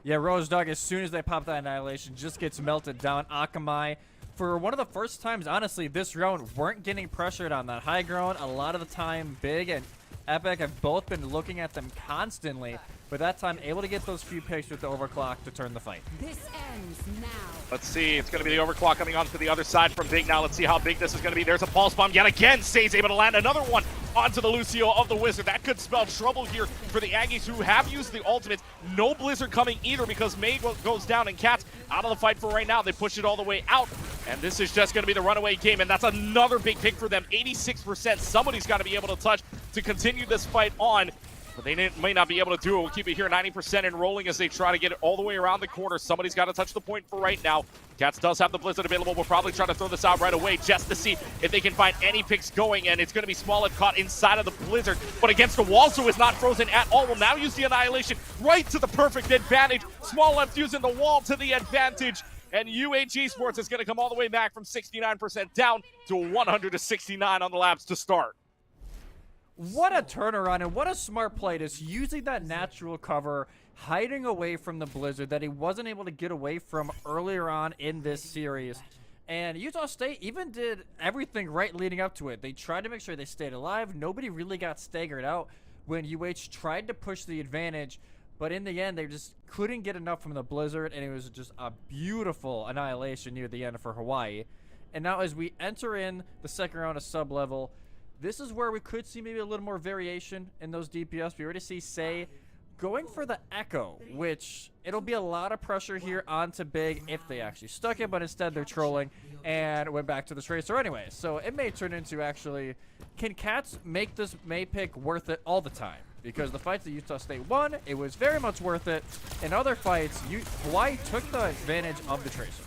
Yeah, Rose Dog, as soon as they pop that annihilation, just gets melted down. Akamai, for one of the first times, honestly, this round, weren't getting pressured on that high ground. A lot of the time, Big and Epic have both been looking at them constantly, but that time able to get those few picks with the overclock to turn the fight. This ends now. Let's see, it's going to be the overclock coming onto the other side from Big now. Let's see how big this is going to be. There's a pulse bomb yet again. Say's able to land another one onto the Lucio of the Wizard. That could spell trouble here for the Aggies, who have used the ultimates. No Blizzard coming either because May goes down and Cats out of the fight for right now. They push it all the way out, and this is just going to be the runaway game, and that's another big pick for them. 86%. Somebody's got to be able to touch to continue this fight on. But they may not be able to do it. We'll keep it here 90% and rolling as they try to get it all the way around the corner. Somebody's got to touch the point for right now. Cats does have the Blizzard available. We'll probably try to throw this out right away just to see if they can find any picks going. And it's going to be Smollett caught inside of the Blizzard, but against the wall, so is not frozen at all. Will now use the Annihilation right to the perfect advantage. Smollett using the wall to the advantage. And UH Esports is going to come all the way back from 69% down to 100 to 69 on the laps to start. What a turnaround and what a smart play, just using that natural cover, hiding away from the Blizzard that he wasn't able to get away from earlier on in this series. And Utah State even did everything right leading up to it. They tried to make sure they stayed alive. Nobody really got staggered out when UH tried to push the advantage. But in the end, they just couldn't get enough from the Blizzard, and it was just a beautiful annihilation near the end for Hawaii. And now as we enter in the second round of sub-level, this is where we could see maybe a little more variation in those DPS. We already see Say going for the Echo, which it'll be a lot of pressure here onto Big if they actually stuck it, but instead they're trolling and went back to the Tracer anyway. So it may turn into actually, can Cats make this May pick worth it all the time? Because the fights that Utah State won, it was very much worth it. In other fights, Hawaii took the advantage of the Tracer.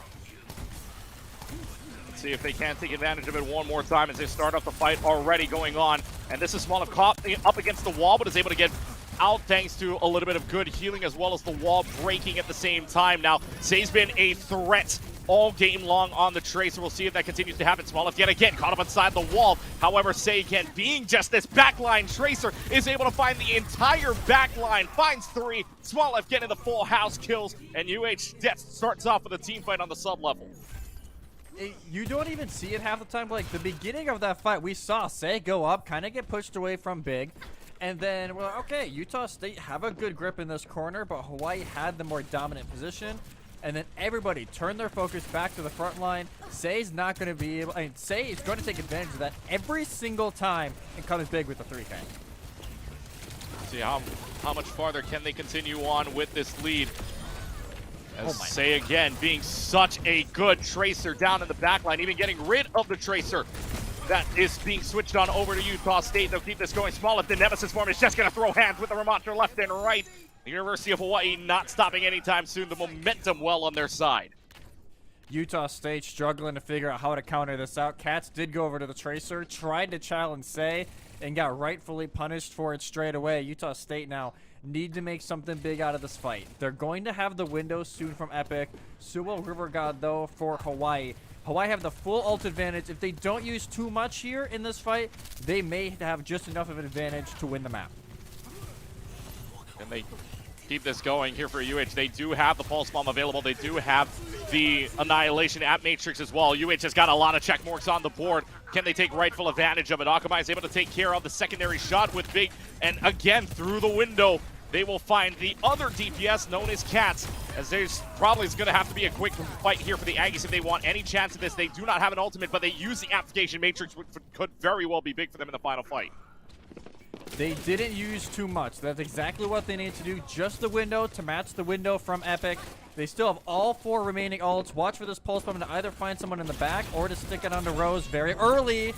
See if they can take advantage of it one more time as they start up the fight already going on. And this is Smollett caught up against the wall, but is able to get out thanks to a little bit of good healing as well as the wall breaking at the same time. Now, Say's been a threat all game long on the Tracer. We'll see if that continues to happen. Smollett yet again caught up inside the wall. However, Say again, being just this backline Tracer, is able to find the entire backline, finds 3. Smollett getting the full house kills, and UH starts off with a team fight on the sub-level. You don't even see it half the time. Like the beginning of that fight, we saw Say go up, kind of get pushed away from Big, and then we're like, okay, Utah State have a good grip in this corner, but Hawaii had the more dominant position, and then everybody turned their focus back to the front line. Say's not going to be able. I mean, Say is going to take advantage of that every single time and comes big with the 3K. See how much farther can they continue on with this lead. As Say again, being such a good Tracer down in the backline, even getting rid of the Tracer. That is being switched on over to Utah State. They'll keep this going. Smollett, the Nemesis form, is just going to throw hands with the Ramontra left and right. The University of Hawaii not stopping anytime soon. The momentum well on their side. Utah State struggling to figure out how to counter this out. Cats did go over to the Tracer, tried to challenge Say, and got rightfully punished for it straight away. Utah State now need to make something big out of this fight. They're going to have the window soon from Epic. So will River God, though, for Hawaii. Hawaii have the full ult advantage. If they don't use too much here in this fight, they may have just enough of an advantage to win the map. And they keep this going here for UH. They do have the Pulse Bomb available. They do have the Annihilation at Matrix as well. UH has got a lot of check marks on the board. Can they take rightful advantage of it? Akamai is able to take care of the secondary shot with Big. And again, through the window, they will find the other DPS known as Cats, as there's probably going to have to be a quick fight here for the Aggies if they want any chance of this. They do not have an ultimate, but they use the Amplification Matrix, which could very well be big for them in the final fight. They didn't use too much. That's exactly what they need to do. Just the window to match the window from Epic. They still have all 4 remaining ults. Watch for this Pulse Bomb to either find someone in the back or to stick it onto Rose very early.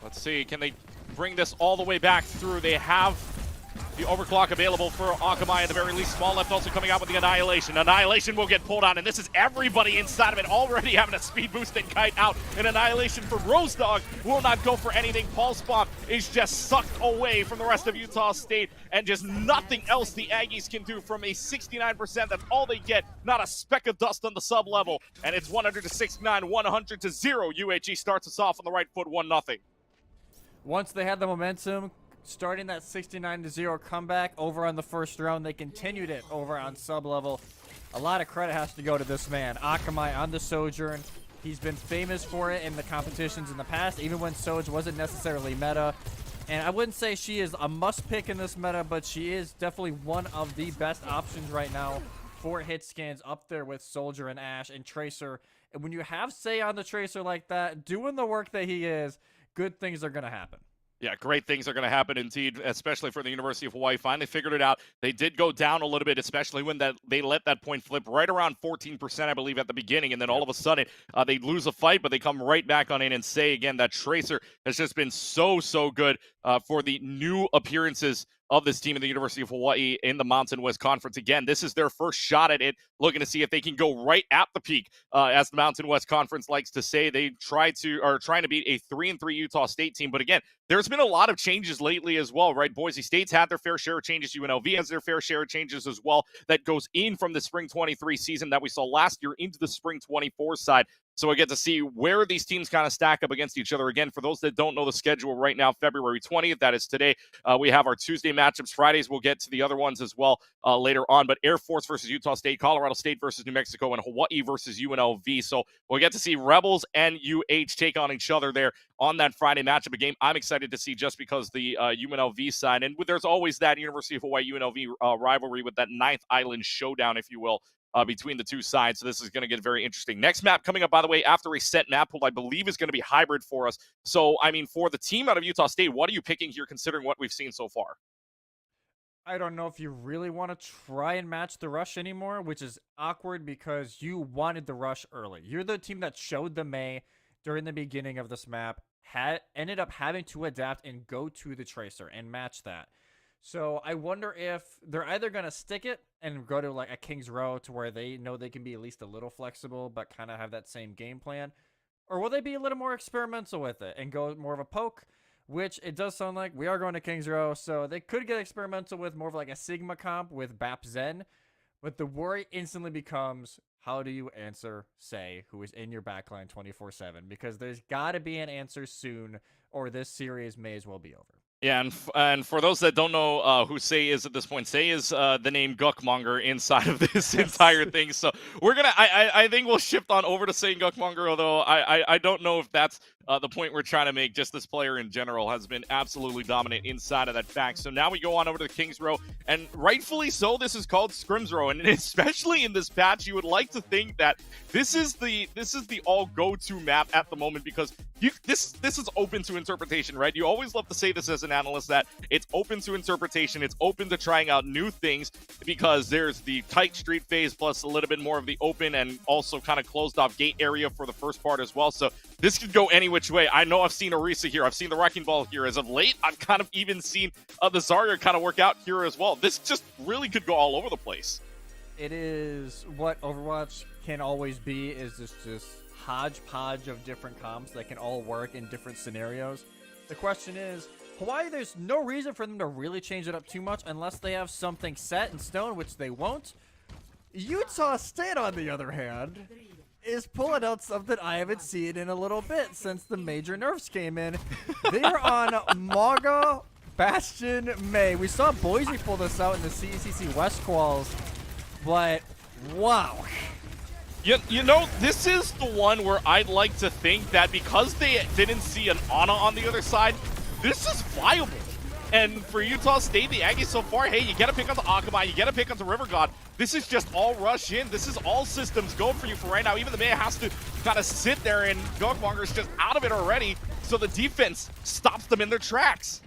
Let's see, can they bring this all the way back through? They have the overclock available for Akamai at the very least. Smollett also coming out with the Annihilation. Annihilation will get pulled on, and this is everybody inside of it already having a speed boost and kite out. An Annihilation for Rose Dog will not go for anything. Pulse Bomb is just sucked away from the rest of Utah State, and just nothing else the Aggies can do from a 69%. That's all they get. Not a speck of dust on the sub level, and it's 100 to 69, 100 to 0. UHE starts us off on the right foot, 1-0. Once they had the momentum, starting that 69-0 comeback over on the first round, they continued it over on sub-level. A lot of credit has to go to this man, Akamai on the Sojourn. He's been famous for it in the competitions in the past, even when Soj wasn't necessarily meta. And I wouldn't say she is a must-pick in this meta, but she is definitely one of the best options right now for hit scans, up there with Soldier and Ashe and Tracer. And when you have Say on the Tracer like that, doing the work that he is, good things are going to happen. Yeah, great things are going to happen indeed, especially for the University of Hawaii. Finally figured it out. They did go down a little bit, especially when they let that point flip right around 14%, I believe, at the beginning. And then all of a sudden, they lose a fight, but they come right back on in and say again that Tracer has just been so good for the new appearances of this team in the University of Hawaii in the Mountain West Conference. Again, this is their first shot at it, looking to see if they can go right at the peak. As the Mountain West Conference likes to say, they are trying to beat a 3-3 Utah State team. But again, there's been a lot of changes lately as well, right? Boise State's had their fair share of changes. UNLV has their fair share of changes as well. That goes in from the spring 23 season that we saw last year into the spring 24 side. So we get to see where these teams kind of stack up against each other. Again, for those that don't know the schedule right now, February 20th, that is today. We have our Tuesday matchups. Fridays, we'll get to the other ones as well later on. But Air Force versus Utah State, Colorado State versus New Mexico, and Hawaii versus UNLV. So we'll get to see Rebels and UH take on each other there on that Friday matchup, a game I'm excited to see just because the UNLV side. And there's always that University of Hawaii UNLV rivalry with that ninth island showdown, if you will. Between the two sides. So this is going to get very interesting. Next map coming up, by the way, after a set map pool, I believe is going to be hybrid for us. So, I mean, for the team out of Utah State, what are you picking here considering what we've seen so far? I don't know if you really want to try and match the rush anymore, which is awkward because you wanted the rush early. You're the team that showed the May during the beginning of this map, ended up having to adapt and go to the Tracer and match that. So I wonder if they're either going to stick it and go to like a King's Row to where they know they can be at least a little flexible but kind of have that same game plan, or will they be a little more experimental with it and go more of a poke, which it does sound like we are going to King's Row, so they could get experimental with more of like a Sigma comp with Bap Zen, but the worry instantly becomes how do you answer Sei, who is in your backline 24/7, because there's got to be an answer soon or this series may as well be over. Yeah, and for those that don't know who Sei is at this point, Sei is the name Guckmonger inside of this entire thing. So we're gonna, I think we'll shift on over to saying Guckmonger, although I don't know if that's the point we're trying to make. Just this player in general has been absolutely dominant inside of that fact. So now we go on over to the King's Row, and rightfully so, this is called Scrims Row, and especially in this patch, you would like to think that this is the all go-to map at the moment because this is open to interpretation, right? You always love to say this as an analyst that it's open to interpretation, it's open to trying out new things because there's the tight street phase plus a little bit more of the open and also kind of closed off gate area for the first part as well. So this could go any which way. I know I've seen Orisa here, I've seen the Wrecking Ball here. As of late, I've kind of even seen the Zarya kind of work out here as well. This just really could go all over the place. It is what Overwatch can always be, is this just hodgepodge of different comps that can all work in different scenarios. The question is, Hawaii, there's no reason for them to really change it up too much unless they have something set in stone, which they won't. Utah State, on the other hand, is pulling out something I haven't seen in a little bit since the major nerfs came in. They are on Maga, Bastion, May. We saw Boise pull this out in the ECC West quals, but wow. You know, this is the one where I'd like to think that because they didn't see an Ana on the other side, this is viable. And for Utah State, the Aggies so far, hey, you get a pick on the Akamai, you get a pick on the River God. This is just all rush in. This is all systems go for you for right now. Even the Maya has to kind of sit there, and Guckmonger's just out of it already. So the defense stops them in their tracks.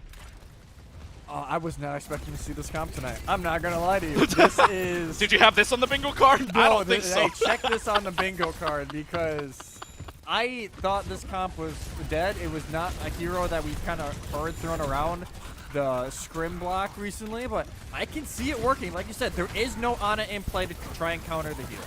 I was not expecting to see this comp tonight. I'm not going to lie to you. This is... Did you have this on the bingo card? No, I don't think so. I checked this on the bingo card because I thought this comp was dead. It was not a hero that we've kind of heard thrown around the scrim block recently, but I can see it working. Like you said, there is no Ana in play to try and counter the heals.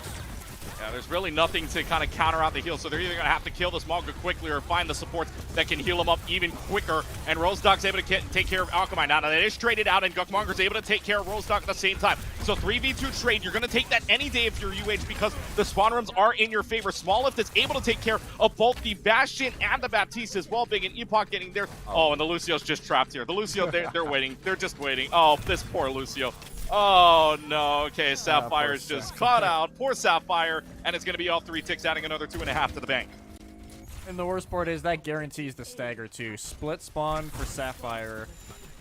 Yeah, there's really nothing to kind of counter out the heal, so they're either going to have to kill this Malga quickly or find the supports that can heal him up even quicker, and Rosedog's able to take care of Akamai. Now that is traded out, and Guckmonger's able to take care of Rosedog at the same time. So 3v2 trade, you're going to take that any day if you're UH because the spawn rooms are in your favor. Smalllift is able to take care of both the Bastion and the Baptiste as well. Big and Epoch getting there. Oh, and the Lucio's just trapped here. The Lucio, they're waiting. They're just waiting. Oh, this poor Lucio. Oh, no. Okay, Sapphire's just caught out. Poor Sapphire. And it's going to be all 3 ticks, adding another 2.5 to the bank. And the worst part is that guarantees the stagger, too. Split spawn for Sapphire.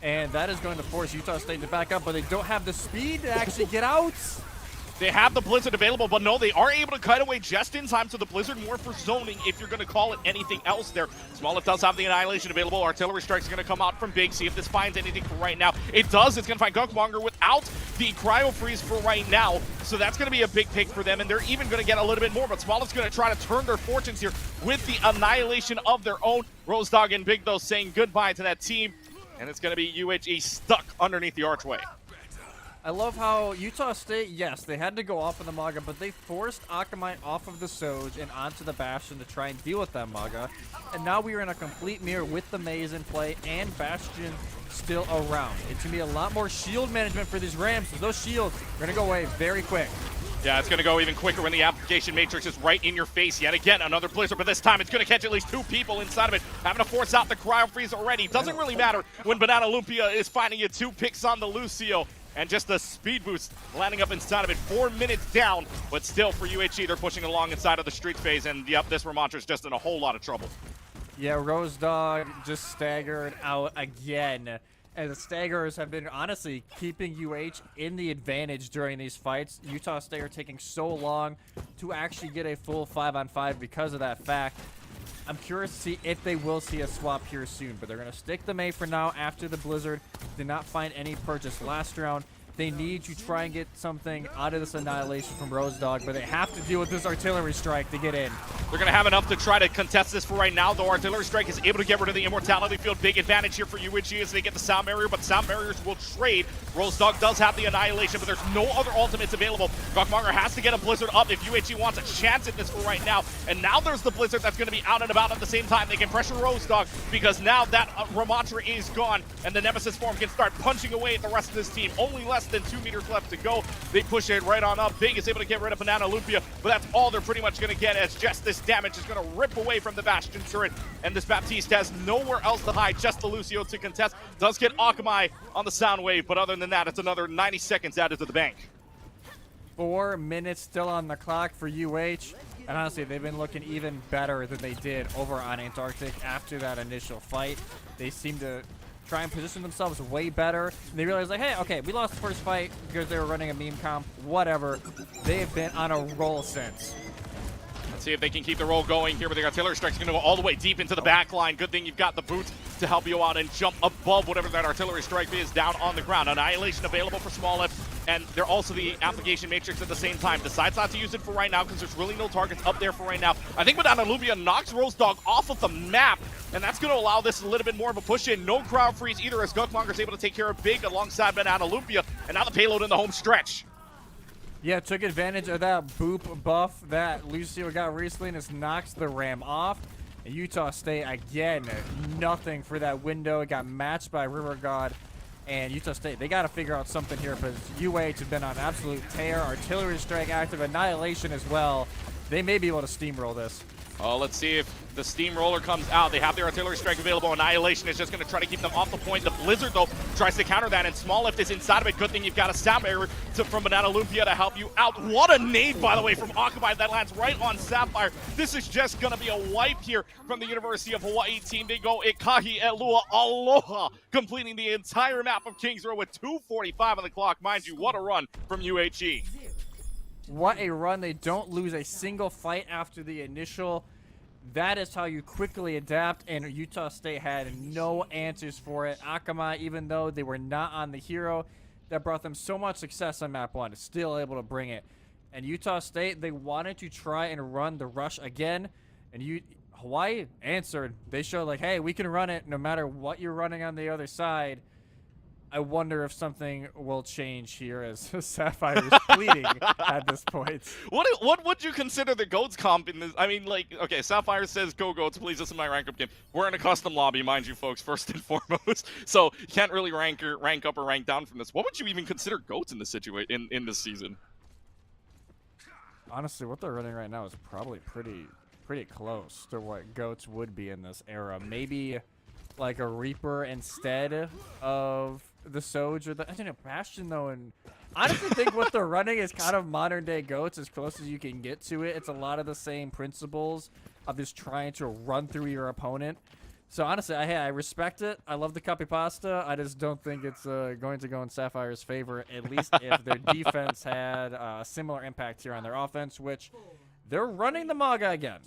And that is going to force Utah State to back up, but they don't have the speed to actually get out. They have the Blizzard available, but no, they are able to cut away just in time, so the Blizzard more for zoning, if you're going to call it anything else there. Smolleff does have the Annihilation available. Artillery Strike's going to come out from Big, see if this finds anything for right now. It does. It's going to find Gunkmonger without the Cryo Freeze for right now, so that's going to be a big pick for them, and they're even going to get a little bit more, but Smolleff's going to try to turn their fortunes here with the Annihilation of their own. Rose Dog and Big, though, saying goodbye to that team, and it's going to be UHE stuck underneath the archway. I love how Utah State, yes, they had to go off of the Maga, but they forced Akamai off of the Soj and onto the Bastion to try and deal with that Maga. And now we are in a complete mirror with the Maze in play and Bastion still around. It's going to be a lot more shield management for these Rams, so those shields are going to go away very quick. Yeah, it's going to go even quicker when the application matrix is right in your face. Yet again, another Blizzard, but this time it's going to catch at least 2 people inside of it. Having to force out the Cryo Freeze already. Doesn't really matter when Banana Lumpia is finding it. 2 picks on the Lucio. And just a speed boost landing up inside of it. 4 minutes down, but still for UHE, they're pushing along inside of the street phase. And yep, this Ramontra's just in a whole lot of trouble. Yeah, Rose Dog just staggered out again. And the Staggers have been honestly keeping UH in the advantage during these fights. Utah State are taking so long to actually get a full 5-on-5 because of that fact. I'm curious to see if they will see a swap here soon, but they're going to stick the May for now after the Blizzard did not find any purchase last round. They need to try and get something out of this Annihilation from Rose Dog, but they have to deal with this Artillery Strike to get in. They're going to have enough to try to contest this for right now, though Artillery Strike is able to get rid of the Immortality Field. Big advantage here for UHE as they get the Sound Barrier, but Sound Barriers will trade. Rose Dog does have the Annihilation, but there's no other ultimates available. Gunkmonger has to get a Blizzard up if UHE wants a chance at this for right now. And now there's the Blizzard that's going to be out and about at the same time. They can pressure Rose Dog because now that Ramontra is gone, and the Nemesis form can start punching away at the rest of this team. Only less than 2 meters left to go. They push it right on up. Big is able to get rid of Banana Lumpia, but that's all they're pretty much going to get, as just this damage is going to rip away from the Bastion turret, and this Baptiste has nowhere else to hide, just the Lucio to contest. Does get Akamai on the sound wave, but other than that, it's another 90 seconds added to the bank. 4 minutes still on the clock for UH, and honestly, they've been looking even better than they did over on Antarctic after that initial fight. They seem to try and position themselves way better. And they realize, like, hey, okay, we lost the first fight because they were running a meme comp, whatever. They have been on a roll since. Let's see if they can keep the roll going here, but the Artillery Strike's going to go all the way deep into the back line. Good thing you've got the boots to help you out and jump above whatever that Artillery Strike is down on the ground. Annihilation available for Smolleff, and they're also the Application Matrix at the same time. Decides not to use it for right now because there's really no targets up there for right now. I think Banana Lumpia knocks Rose Dog off of the map, and that's going to allow this a little bit more of a push in. No crowd freeze either, as Gunkmonger's able to take care of Big alongside Banana Lumpia, and now the payload in the home stretch. Yeah, took advantage of that boop buff that Lucio got recently and just knocks the Ram off. And Utah State, again, nothing for that window. It got matched by River God. And Utah State, they got to figure out something here because UH has been on absolute tear. Artillery Strike active, Annihilation as well. They may be able to steamroll this. Let's see if the Steamroller comes out. They have their Artillery Strike available. Annihilation is just going to try to keep them off the point. The Blizzard, though, tries to counter that, and Smolleff is inside of it. Good thing you've got a Sound Barrier from Banana Lumpia to help you out. What a nade, by the way, from Akamai that lands right on Sapphire. This is just going to be a wipe here from the University of Hawaii team. They go Ikahi Elua Aloha, completing the entire map of Kings Row with 2:45 on the clock. Mind you, what a run from UHE. What a run. They don't lose a single fight after the initial. That is how you quickly adapt, and Utah State had no answers for it. Akamai, even though they were not on the hero that brought them so much success on map 1, is still able to bring it. And Utah State, they wanted to try and run the rush again, and Hawaii answered. They showed, like, hey, we can run it no matter what you're running on the other side. I wonder if something will change here as Sapphire is bleeding at this point. What would you consider the GOATS comp in this? I mean, like, okay, Sapphire says, go GOATS, please, this is my rank up game. We're in a custom lobby, mind you, folks, first and foremost. So you can't really rank up or rank down from this. What would you even consider GOATS in this situation, in this season? Honestly, what they're running right now is probably pretty close to what GOATS would be in this era. Maybe like a Reaper instead of the Soj or the, I don't know, Bastion though, and I honestly think what they're running is kind of modern day GOATS, as close as you can get to it. It's a lot of the same principles of just trying to run through your opponent. So honestly, I respect it. I love the copy pasta. I just don't think it's going to go in Sapphire's favor, at least if their defense had a similar impact here on their offense, which they're running the Maga again.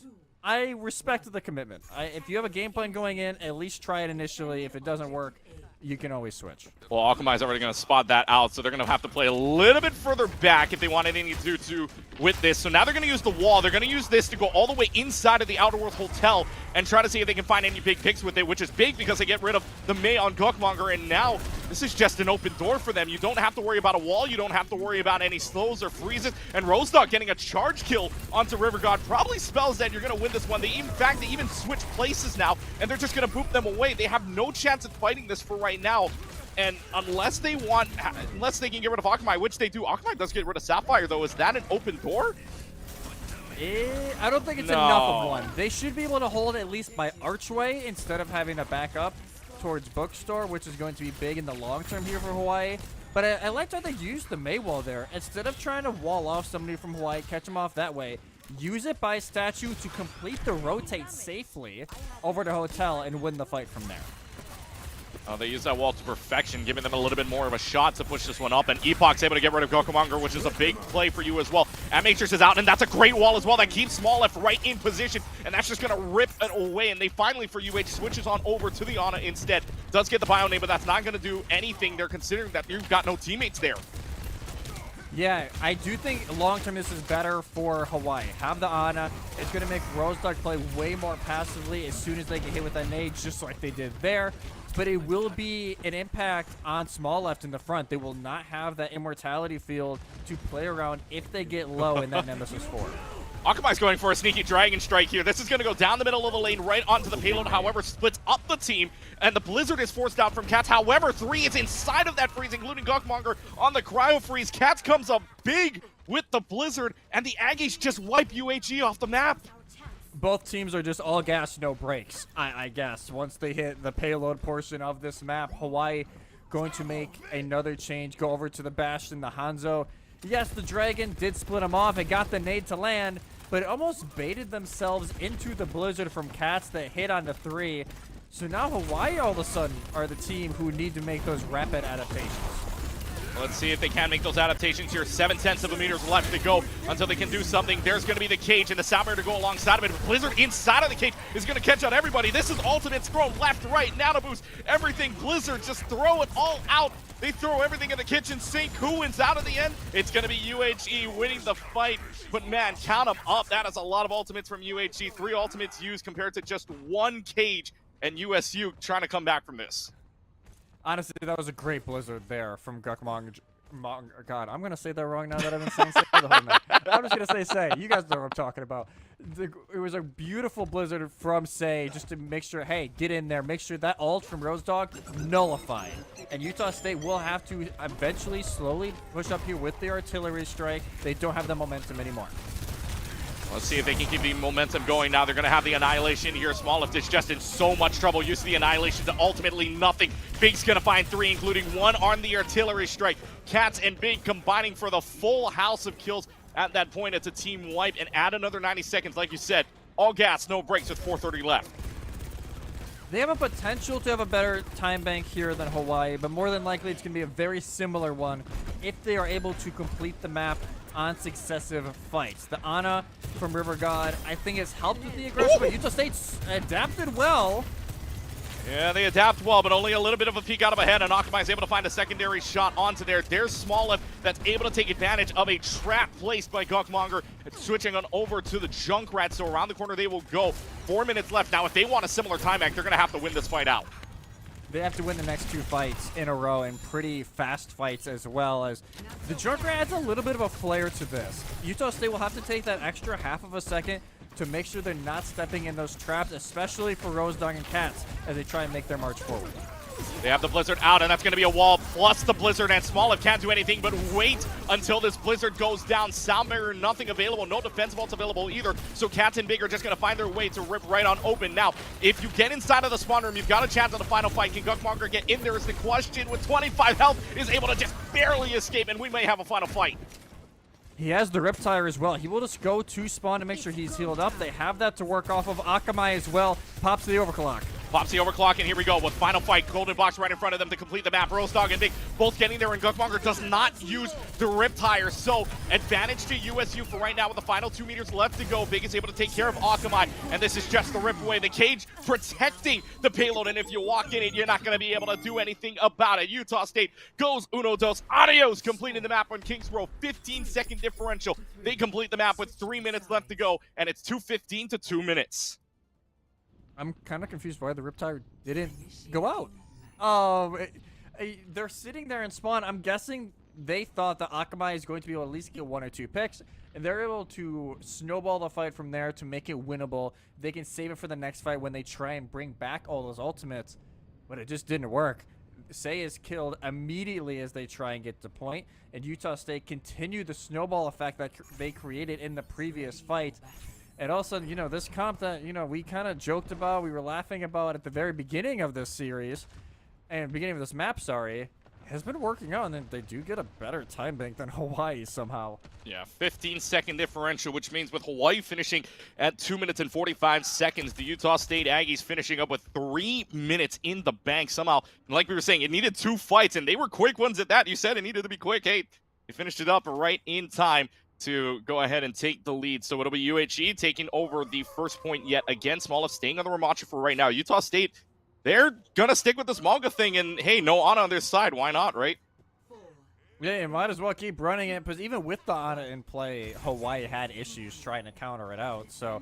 I respect the commitment. If you have a game plan going in, at least try it initially. If it doesn't work, you can always switch. Well, Akamai's already going to spot that out, so they're going to have to play a little bit further back if they want anything to do with this. So now they're going to use the wall. They're going to use this to go all the way inside of the Outer World Hotel and try to see if they can find any big picks with it, which is big because they get rid of the Mei on Gokmonger, and now this is just an open door for them. You don't have to worry about a wall. You don't have to worry about any slows or freezes. And Rosedog getting a charge kill onto River God probably spells that you're going to win this one. They even switch places now, and they're just going to boop them away. They have no chance at fighting this for right now. And unless they can get rid of Akamai, which they do. Akamai does get rid of Sapphire, though. Is that an open door? I don't think it's enough of one. They should be able to hold at least by Archway instead of having to back up towards Bookstore, which is going to be big in the long term here for Hawaii. But I liked how they used the Mei wall there. Instead of trying to wall off somebody from Hawaii, catch them off that way, use it by statue to complete the rotate safely over to Hotel and win the fight from there. They use that wall to perfection, giving them a little bit more of a shot to push this one up, and Epoch's able to get rid of Gokumonger, which is a big play for you as well. And Matrix is out, and that's a great wall as well. That keeps Small Left right in position, and that's just going to rip it away. And they finally, for UH, switches on over to the Ana instead. Does get the bio name, but that's not going to do anything. They're considering that you've got no teammates there. Yeah, I do think long-term this is better for Hawaii. Have the Ana. It's going to make Rosedog play way more passively as soon as they get hit with that nade, just like they did there. But it will be an impact on Small Left in the front. They will not have that immortality field to play around if they get low in that Nemesis 4. Akamai's going for a sneaky Dragon Strike here. This is going to go down the middle of the lane right onto the payload, however, splits up the team, and the Blizzard is forced out from Cats. However, 3 is inside of that freeze, including Gokmonger on the Cryo Freeze. Cats comes up big with the Blizzard, and the Aggies just wipe UHE off the map. Both teams are just all gas, no brakes, I guess. Once they hit the payload portion of this map, Hawaii going to make another change, go over to the Bastion, the Hanzo. Yes, the Dragon did split them off and got the nade to land, but it almost baited themselves into the Blizzard from Cats that hit on the 3. So now Hawaii all of a sudden are the team who need to make those rapid adaptations. Let's see if they can make those adaptations here. 0.7 of a meter left to go until they can do something. There's going to be the cage and the Soundbreaker to go alongside of it. Blizzard inside of the cage is going to catch on everybody. This is ultimates thrown left, right, nano boost, everything. Blizzard just throw it all out. They throw everything in the kitchen sink. Who wins out in the end? It's going to be UHE winning the fight. But man, count them up. That is a lot of ultimates from UHE. 3 ultimates used compared to just 1 cage, and USU trying to come back from this. Honestly, that was a great Blizzard there from Gokmonger. God, I'm going to say that wrong now that I've been saying say the whole night. I'm just going to say. You guys know what I'm talking about. It was a beautiful Blizzard from Say just to make sure, hey, get in there. Make sure that ult from Rosedog nullified. And Utah State will have to eventually slowly push up here with the artillery strike. They don't have the momentum anymore. Let's see if they can keep the momentum going. Now they're going to have the Annihilation here. Small Left is just in so much trouble. Use the Annihilation to ultimately nothing. Big's going to find 3, including 1 on the artillery strike. Cats and Big combining for the full house of kills. At that point, it's a team wipe, and add another 90 seconds. Like you said, all gas, no breaks with 4:30 left. They have a potential to have a better time bank here than Hawaii, but more than likely it's going to be a very similar one if they are able to complete the map on successive fights. The Ana from River God, I think, has helped with the aggression, but Utah State's adapted well. Yeah, they adapt well, but only a little bit of a peek out of ahead, and Akamai is able to find a secondary shot onto there. There's Small Left that's able to take advantage of a trap placed by Gokmonger, switching on over to the Junkrat, so around the corner they will go. 4 minutes left. Now, if they want a similar time back, they're going to have to win this fight out. They have to win the next 2 fights in a row, and pretty fast fights as well, as the Junkrat adds a little bit of a flair to this. Utah State will have to take that extra half of a second to make sure they're not stepping in those traps, especially for Rosedog and Cats as they try and make their march forward. They have the Blizzard out, and that's going to be a wall plus the Blizzard, and Small Left can't do anything but wait until this Blizzard goes down. Sound barrier, nothing available. No defensive ults available either, so Cats and Big are just going to find their way to rip right on open. Now, if you get inside of the spawn room, you've got a chance on the final fight. Can Gokmonger get in there is the question. With 25 health, is able to just barely escape, and we may have a final fight. He has the Riptire as well. He will just go to spawn to make sure he's healed up. They have that to work off of. Akamai as well pops the overclock. Pops the overclock, and here we go with final fight. Golden box right in front of them to complete the map. Roastdog and Big both getting there, and Gugmonger does not use the Rip Tire. So advantage to USU for right now with the final 2 meters left to go. Big is able to take care of Akamai, and this is just the rip away. The cage protecting the payload, and if you walk in it, you're not going to be able to do anything about it. Utah State goes uno dos adios, completing the map on Kings Row. 15-second differential. They complete the map with 3 minutes left to go, and it's 2:15 to 2 minutes. I'm kind of confused why the Riptide didn't go out. They're sitting there in spawn. I'm guessing they thought that Akamai is going to be able to at least get 1 or 2 picks, and they're able to snowball the fight from there to make it winnable. They can save it for the next fight when they try and bring back all those ultimates, but it just didn't work. Say is killed immediately as they try and get to point, and Utah State continued the snowball effect that they created in the previous fight. And all of a sudden, you know, this comp that, you know, we kind of joked about, we were laughing about at the very beginning of this series, and beginning of this map, sorry, has been working out, and they do get a better time bank than Hawaii somehow. Yeah, 15-second differential, which means with Hawaii finishing at 2 minutes and 45 seconds, the Utah State Aggies finishing up with 3 minutes in the bank. Somehow, like we were saying, it needed 2 fights, and they were quick ones at that. You said it needed to be quick. Hey, they finished it up right in time to go ahead and take the lead. So it'll be UHE taking over the first point yet again. Smallest staying on the Ramacha for right now. Utah State, they're going to stick with this Manga thing, and hey, no Ana on their side. Why not, right? Yeah, you might as well keep running it, because even with the Ana in play, Hawaii had issues trying to counter it out. So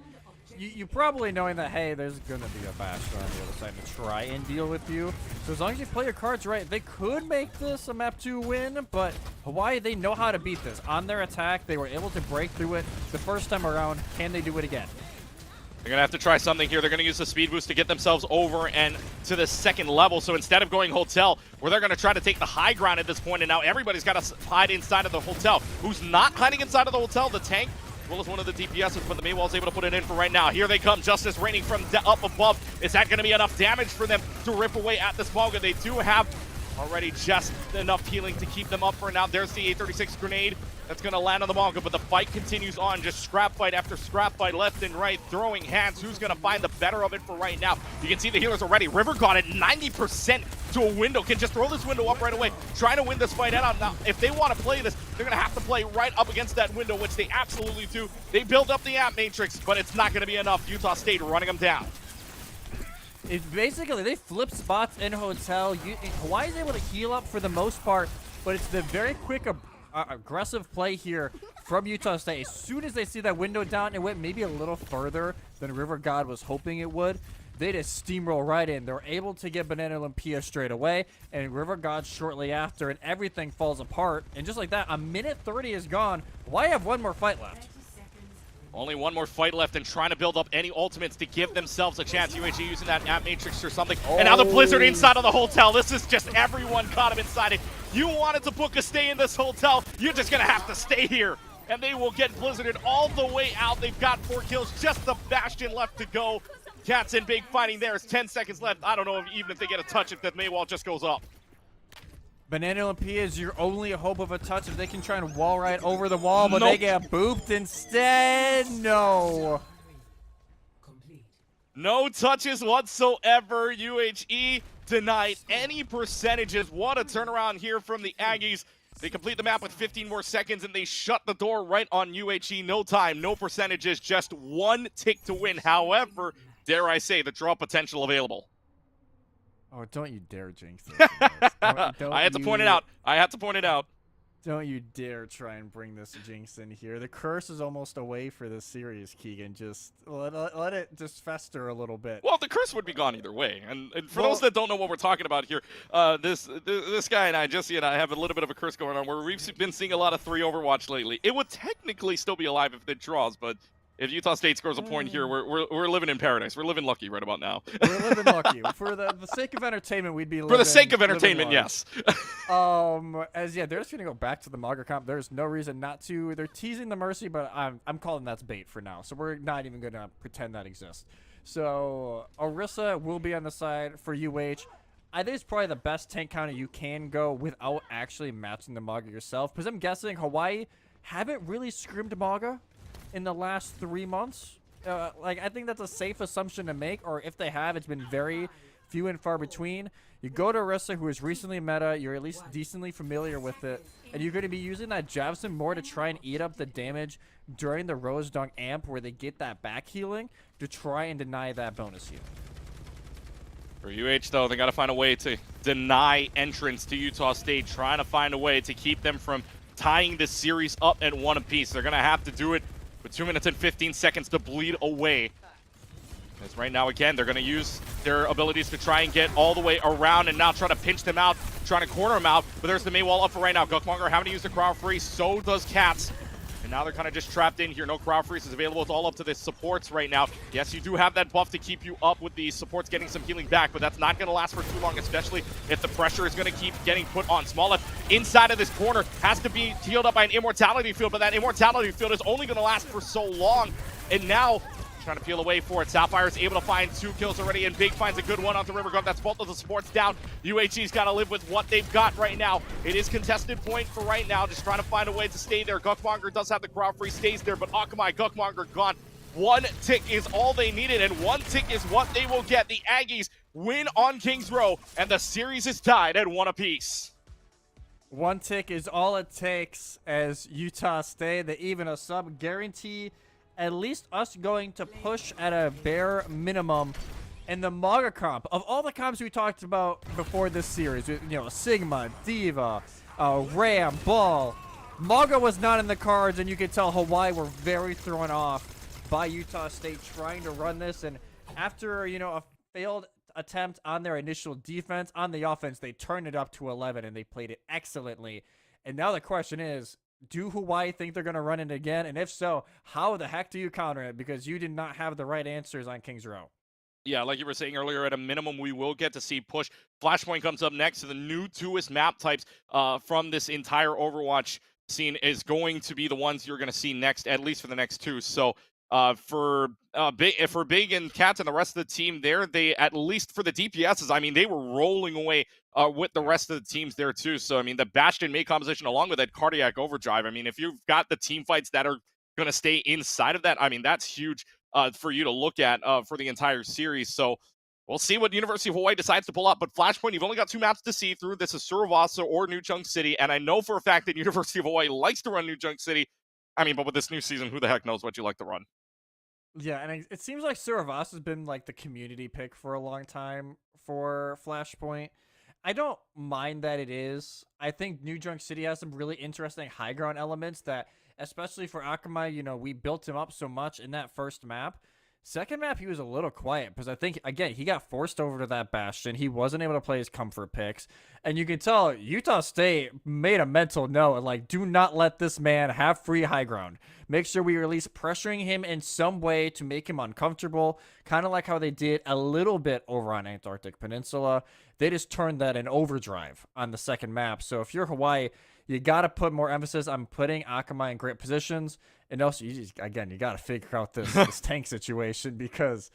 you probably knowing that, hey, there's going to be a Bastion on the other side to try and deal with you. So as long as you play your cards right, they could make this a map 2 win, but Hawaii, they know how to beat this. On their attack, they were able to break through it the first time around. Can they do it again? They're going to have to try something here. They're going to use the speed boost to get themselves over and to the second level. So instead of going hotel, where they're going to try to take the high ground at this point, and now everybody's got to hide inside of the hotel. Who's not hiding inside of the hotel? The tank, as well as one of the DPSs, but the Maywall's able to put it in for right now. Here they come. Justice raining from up above. Is that going to be enough damage for them to rip away at this Manga? They do have already just enough healing to keep them up for now. There's the 836 grenade that's going to land on the Manga, but the fight continues on. Just scrap fight after scrap fight, left and right, throwing hands. Who's going to find the better of it for right now? You can see the healers already. River got it 90% to a window. Can just throw this window up right away, trying to win this fight out. Now, if they want to play this, they're going to have to play right up against that window, which they absolutely do. They build up the amp matrix, but it's not going to be enough. Utah State running them down. It's basically, they flip spots in hotel. Hawaii's able to heal up for the most part, but it's the very quick aggressive play here from Utah State. As soon as they see that window down, it went maybe a little further than River God was hoping it would. They just steamroll right in. They're able to get Banana Olympia straight away, and River God shortly after, and everything falls apart. And just like that, a minute 30 is gone. Why have one more fight left? Only one more fight left and trying to build up any ultimates to give themselves a chance. UHG using that amp matrix or something. Oh. And now the Blizzard inside of the hotel. This is just everyone caught him inside it. You wanted to book a stay in this hotel, you're just going to have to stay here. And they will get Blizzarded all the way out. They've got 4 kills, just the Bastion left to go. Cats and Big fighting there. It's 10 seconds left. I don't know even if they get a touch if that Maywall just goes up. Banana Olympia is your only hope of a touch if they can try and wall right over the wall, but they get booped instead. No. No touches whatsoever. UHE tonight. Any percentages. What a turnaround here from the Aggies. They complete the map with 15 more seconds, and they shut the door right on UHE. No time, no percentages, just 1 tick to win. However, dare I say, the draw potential available. Oh, don't you dare jinx it. I had to point it out. I had to point it out. Don't you dare try and bring this jinx in here. The curse is almost away for this series, Keegan. Just let it just fester a little bit. Well, the curse would be gone either way. And for those that don't know what we're talking about here, this guy and I, Jesse and I, have a little bit of a curse going on where we've been seeing a lot of 3 Overwatch lately. It would technically still be alive if it draws, but if Utah State scores a point here, we're living in paradise. We're living lucky right about now. We're living lucky. For the sake of entertainment, we'd be living. For the sake of entertainment, yes. They're just gonna go back to the Maga comp. There's no reason not to. They're teasing the Mercy, but I'm calling that's bait for now. So we're not even gonna pretend that exists. So Orisa will be on the side for UH. I think it's probably the best tank counter you can go without actually matching the Maga yourself. Because I'm guessing Hawaii haven't really scrimmed Maga in the last 3 months. Like, I think that's a safe assumption to make, or if they have, it's been very few and far between. You go to Orisa, who is recently meta, you're at least decently familiar with it, and you're going to be using that Javson more to try and eat up the damage during the Rose Dunk amp where they get that back healing to try and deny that bonus heal. For UH, though, they got to find a way to deny entrance to Utah State, trying to find a way to keep them from tying this series up at 1 apiece. They're going to have to do it with 2 minutes and 15 seconds to bleed away. Because right now, again, they're going to use their abilities to try and get all the way around and now try to pinch them out, trying to corner them out. But there's the Maywall up for right now. Gukmonger having to use the crowd freeze. So does Cats. And now they're kind of just trapped in here. No crowd freeze is available. It's all up to the supports right now. Yes, you do have that buff to keep you up with the supports getting some healing back, but that's not going to last for too long, especially if the pressure is going to keep getting put on. Smalleth inside of this corner has to be healed up by an immortality field, but that immortality field is only going to last for so long. And now trying to peel away for it. Sapphire is able to find 2 kills already, and Big finds a good one onto River Gov. That's both of the supports down. UHG's got to live with what they've got right now. It is contested point for right now, just trying to find a way to stay there. Gukmonger does have the crowd free, stays there, but Akamai, Gukmonger gone. 1 tick is all they needed, and 1 tick is what they will get. The Aggies win on Kings Row, and the series is tied at 1 apiece. 1 tick is all it takes as Utah State. They even a sub guarantee at least us going to push at a bare minimum in the Maga comp. Of all the comps we talked about before this series, you know, Sigma, Diva, Ram, Ball, Maga was not in the cards, and you could tell Hawaii were very thrown off by Utah State trying to run this. And after, you know, a failed attempt on their initial defense, on the offense, they turned it up to 11, and they played it excellently. And now the question is, do Hawaii think they're going to run it again? And if so, how the heck do you counter it? Because you did not have the right answers on Kings Row. Yeah, like you were saying earlier, at a minimum, we will get to see push. Flashpoint comes up next to the new 2est map types from this entire Overwatch scene is going to be the ones you're going to see next, at least for the next 2. So for Big and Cats and the rest of the team there, they, at least for the DPSs, I mean, they were rolling away with the rest of the teams there too. So, I mean, the Bastion May composition along with that Cardiac Overdrive, I mean, if you've got the team fights that are going to stay inside of that, I mean, that's huge for you to look at for the entire series. So we'll see what University of Hawaii decides to pull up. But Flashpoint, you've only got 2 maps to see through. This is Survasa or New Junk City. And I know for a fact that University of Hawaii likes to run New Junk City. I mean, but with this new season, who the heck knows what you like to run? Yeah, and it seems like Suravas has been like the community pick for a long time for Flashpoint. I don't mind that it is. I think New Junk City has some really interesting high ground elements that, especially for Akamai, you know, we built him up so much in that first map. Second map, he was a little quiet because I think, again, he got forced over to that Bastion. He wasn't able to play his comfort picks. And you can tell Utah State made a mental note, like, do not let this man have free high ground. Make sure we are at least pressuring him in some way to make him uncomfortable, kind of like how they did a little bit over on Antarctic Peninsula. They just turned that in overdrive on the second map. So if you're Hawaii, you got to put more emphasis on putting Akamai in great positions. And also, you got to figure out this tank situation because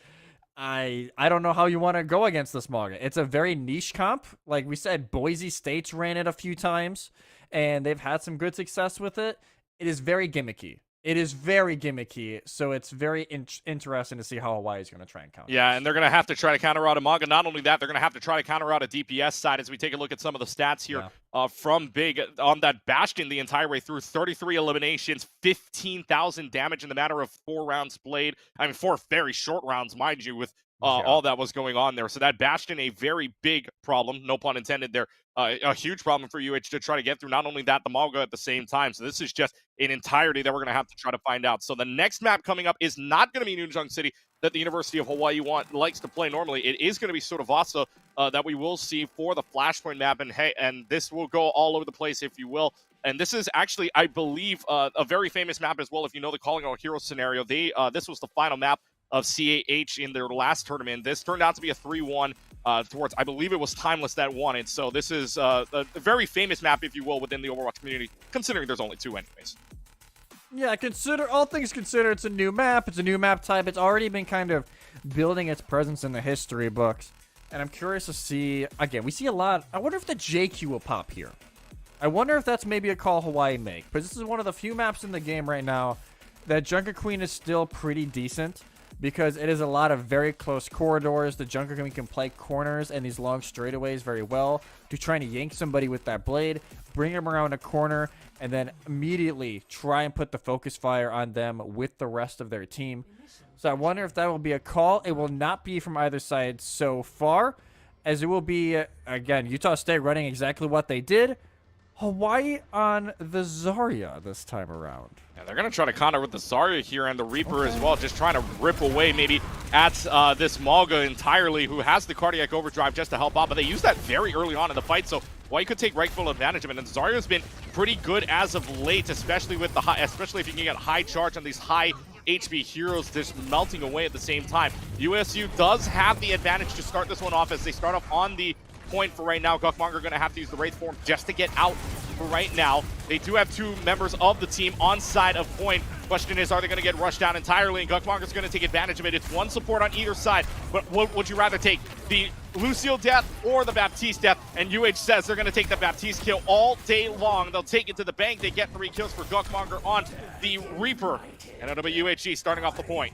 I don't know how you want to go against this Maga. It's a very niche comp. Like we said, Boise State's ran it a few times, and they've had some good success with it. It is very gimmicky. It is very gimmicky, so it's very interesting to see how Hawaii is going to try and counter. Yeah, and they're going to have to try to counter out a Maga. Not only that, they're going to have to try to counter out a DPS side as we take a look at some of the stats here from Big on that Bastion the entire way through. 33 eliminations, 15,000 damage in the matter of 4 rounds played. I mean, 4 very short rounds, mind you, with all that was going on there. So that Bastion, a very big problem, no pun intended there, a huge problem for UH to try to get through. Not only that, the Maga at the same time. So this is just an entirety that we're going to have to try to find out. So the next map coming up is not going to be New Junk City that the University of Hawaii likes to play normally. It is going to be Survasa that we will see for the Flashpoint map. And hey, and this will go all over the place, if you will. And this is actually, I believe, a very famous map as well. If you know the Calling All Heroes scenario, this was the final map of CAH in their last tournament. This turned out to be a 3-1 towards, I believe it was Timeless that won it. So this is a very famous map, if you will, within the Overwatch community, considering there's only 2 anyways. Yeah, all things considered, it's a new map. It's a new map type. It's already been kind of building its presence in the history books. And I'm curious to see, again, we see a lot. I wonder if the JQ will pop here. I wonder if that's maybe a call Hawaii make. Because this is one of the few maps in the game right now that Junker Queen is still pretty decent. because it is a lot of very close corridors. The jungler can play corners and these long straightaways very well to trying to yank somebody with that blade, bring them around a corner, and then immediately try and put the focus fire on them with the rest of their team. So I wonder if that will be a call. It will not be from either side so far, as it will be, again, Utah State running exactly what they did. Hawaii on the Zarya this time around. Yeah, they're going to try to counter with the Zarya here and the Reaper as well, just trying to rip away maybe at this Malga entirely, who has the cardiac overdrive just to help out, but they use that very early on in the fight, so Hawaii could take rightful advantage of it. And Zarya's been pretty good as of late, especially with the high, especially if you can get high charge on these high HP heroes just melting away at the same time. USU does have the advantage to start this one off as they start off on the point for right now. Gukmonger are going to have to use the Wraith form just to get out for right now. They do have 2 members of the team on side of point. Question is, are they going to get rushed down entirely? And Gukmonger is going to take advantage of it. It's 1 support on either side, but what would you rather take? The Lucio death or the Baptiste death? And UH says they're going to take the Baptiste kill all day long. They'll take it to the bank. They get 3 kills for Gukmonger on the Reaper. And it'll be UHG starting off the point.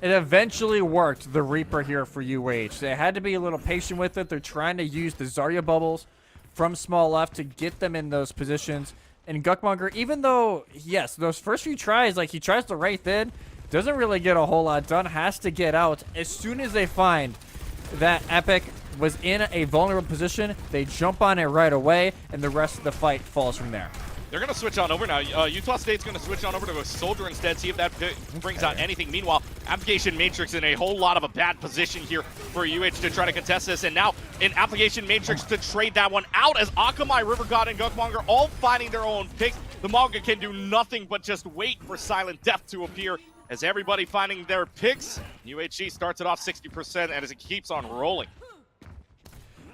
It eventually worked, the Reaper here for UH. They had to be a little patient with it. They're trying to use the Zarya bubbles from small left to get them in those positions. And Gukmonger, even though, yes, those first few tries, like he tries to Wraith in, doesn't really get a whole lot done, has to get out. As soon as they find that Epic was in a vulnerable position, they jump on it right away, and the rest of the fight falls from there. They're going to switch on over now. Utah State's going to switch on over to a Soldier instead, see if that brings out anything. Meanwhile, Application Matrix in a whole lot of a bad position here for UH to try to contest this. And now in Application Matrix to trade that one out as Akamai, River God, and Gukmonger all finding their own picks. The Malga can do nothing but just wait for Silent Death to appear as everybody finding their picks. UHG starts it off 60% and as it keeps on rolling.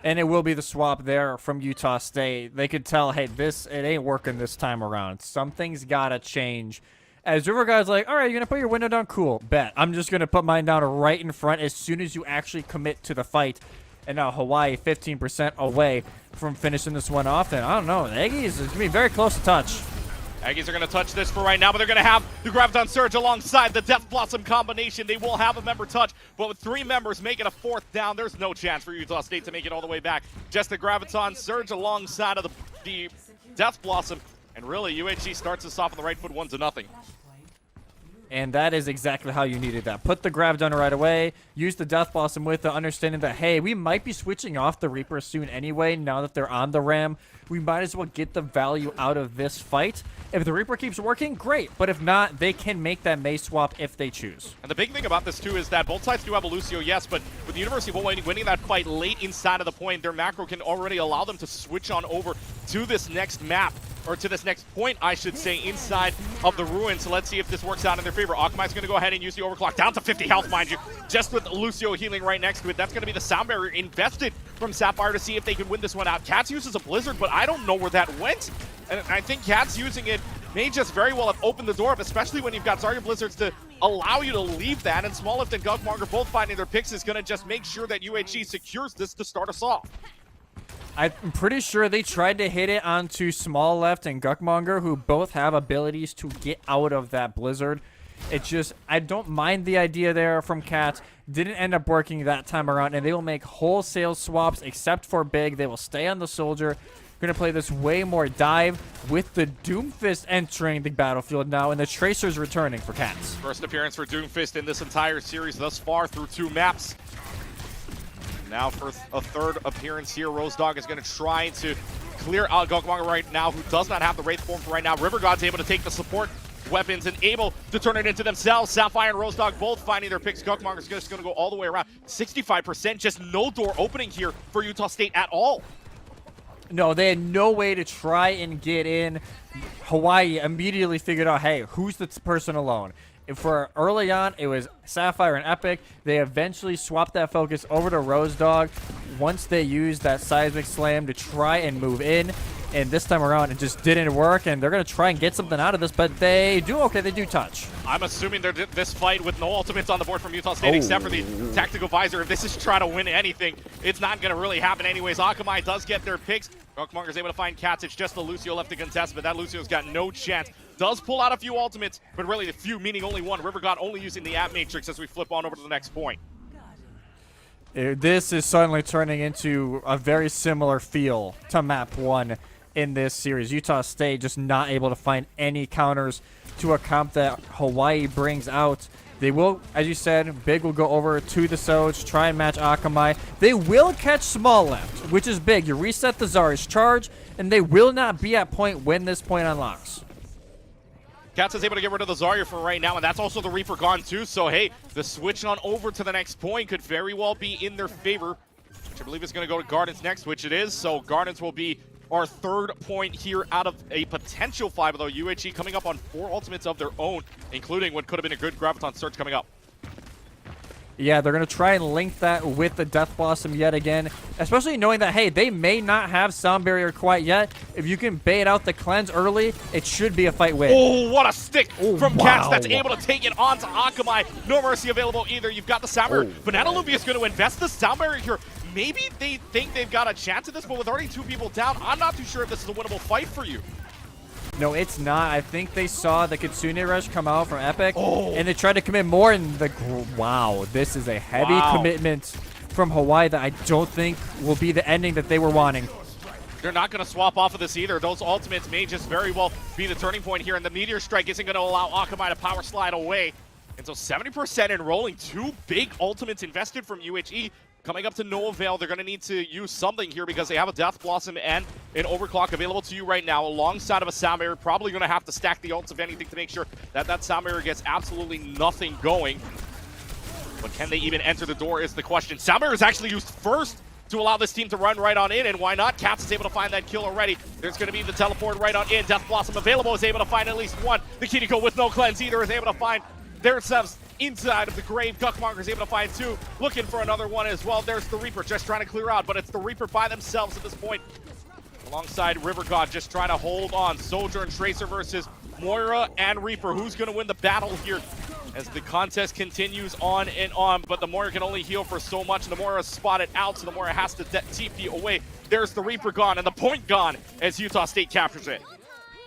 And it will be the swap there from Utah State. They could tell, hey, it ain't working this time around. Something's got to change. As River God's like, all right, you're going to put your window down? Cool, bet. I'm just going to put mine down right in front as soon as you actually commit to the fight. And now Hawaii 15% away from finishing this one off. And I don't know, the Aggies is going to be very close to touch. Aggies are going to touch this for right now, but they're going to have the Graviton Surge alongside the Death Blossom combination. They will have a member touch, but with 3 members making a 4th down, there's no chance for Utah State to make it all the way back. Just the Graviton Surge alongside of the Death Blossom, and really, UHG starts this off on the right foot 1-0. And that is exactly how you needed that. Put the Graviton right away, use the Death Blossom with the understanding that, hey, we might be switching off the Reaper soon anyway, now that they're on the Ram. We might as well get the value out of this fight. If the Reaper keeps working, great. But if not, they can make that Mei swap if they choose. And the big thing about this, too, is that both sides do have a Lucio, yes, but with the University of Hawaii winning that fight late inside of the point, their macro can already allow them to switch on over to this next map, or to this next point, I should say, inside of the ruins. So let's see if this works out in their favor. Akamai's going to go ahead and use the overclock, down to 50 health, mind you, just with Lucio healing right next to it. That's going to be the sound barrier invested from Sapphire to see if they can win this one out. Cats uses a Blizzard, but I don't know where that went. And I think Cats using it may just very well have opened the door up, especially when you've got Zarya Blizzards to allow you to leave that. And Smalllift and Gukmonger both finding their picks is going to just make sure that UHG secures this to start us off. I'm pretty sure they tried to hit it onto Small Left and Gukmonger, who both have abilities to get out of that Blizzard. It's just, I don't mind the idea there from Cats. Didn't end up working that time around, and they will make wholesale swaps except for Big. They will stay on the Soldier. Going to play this way more dive with the Doomfist entering the battlefield now, and the Tracer's returning for Cats. First appearance for Doomfist in this entire series thus far through 2 maps. Now for a 3rd appearance here, Rose Dog is going to try to clear out Gukmonger right now, who does not have the Wraith form for right now. River God's able to take the support weapons and able to turn it into themselves. Sapphire and Rose Dog both finding their picks. Gukmonger's just going to go all the way around. 65%, just no door opening here for Utah State at all. No, they had no way to try and get in. Hawaii immediately figured out, hey, who's the person alone? For early on, it was Sapphire and Epic. They eventually swapped that focus over to Rose Dog once they used that Seismic Slam to try and move in. And this time around, it just didn't work, and they're going to try and get something out of this, but they do okay. They do touch. I'm assuming they're this fight with no ultimates on the board from Utah State except for the Tactical Visor. If this is trying to win anything, it's not going to really happen anyways. Akamai does get their picks. Gukmonger's able to find Cats. It's just the Lucio left to contest, but that Lucio's got no chance does pull out a few ultimates, but really a few, meaning only one. River God only using the app matrix as we flip on over to the next point. This is suddenly turning into a very similar feel to map 1 in this series. Utah State just not able to find any counters to a comp that Hawaii brings out. They will, as you said, Big will go over to the Soj, try and match Akamai. They will catch small left, which is big. You reset the Zarya's charge, and they will not be at point when this point unlocks. Cats is able to get rid of the Zarya for right now, and that's also the Reaper gone too. So, hey, the switch on over to the next point could very well be in their favor, which I believe is going to go to Gardens next, which it is. So Gardens will be our third point here out of a potential 5, although UHE coming up on 4 ultimates of their own, including what could have been a good Graviton search coming up. Yeah, they're going to try and link that with the Death Blossom yet again, especially knowing that, hey, they may not have Sound Barrier quite yet. If you can bait out the cleanse early, it should be a fight win. Oh, what a stick from Cats that's able to take it onto Akamai. No mercy available either. You've got the Sound Barrier. Banana Lumpia is going to invest the Sound Barrier here. Maybe they think they've got a chance at this, but with already 2 people down, I'm not too sure if this is a winnable fight for you. No, it's not. I think they saw the Kitsune Rush come out from Epic, and they tried to commit more in the... Wow, this is a heavy commitment from Hawaii that I don't think will be the ending that they were wanting. They're not going to swap off of this either. Those ultimates may just very well be the turning point here, and the Meteor Strike isn't going to allow Akamai to power slide away. And so 70% enrolling, 2 big ultimates invested from UHE. Coming up to no avail, they're going to need to use something here because they have a Death Blossom and an Overclock available to you right now alongside of a Sound Barrier. Probably going to have to stack the ults, if anything, to make sure that that Sound Barrier gets absolutely nothing going. But can they even enter the door is the question. Sound Barrier is actually used first to allow this team to run right on in, and why not? Cats is able to find that kill already. There's going to be the teleport right on in. Death Blossom available, is able to find at least one. The Kiriko with no cleanse either is able to find themselves inside of the grave. Guckmonger is able to find 2, looking for another one as well. There's the Reaper just trying to clear out, but it's the Reaper by themselves at this point. Alongside River God just trying to hold on. Soldier and Tracer versus Moira and Reaper. Who's going to win the battle here as the contest continues on and on, but the Moira can only heal for so much, and the Moira is spotted out, so the Moira has to TP away. There's the Reaper gone, and the point gone as Utah State captures it.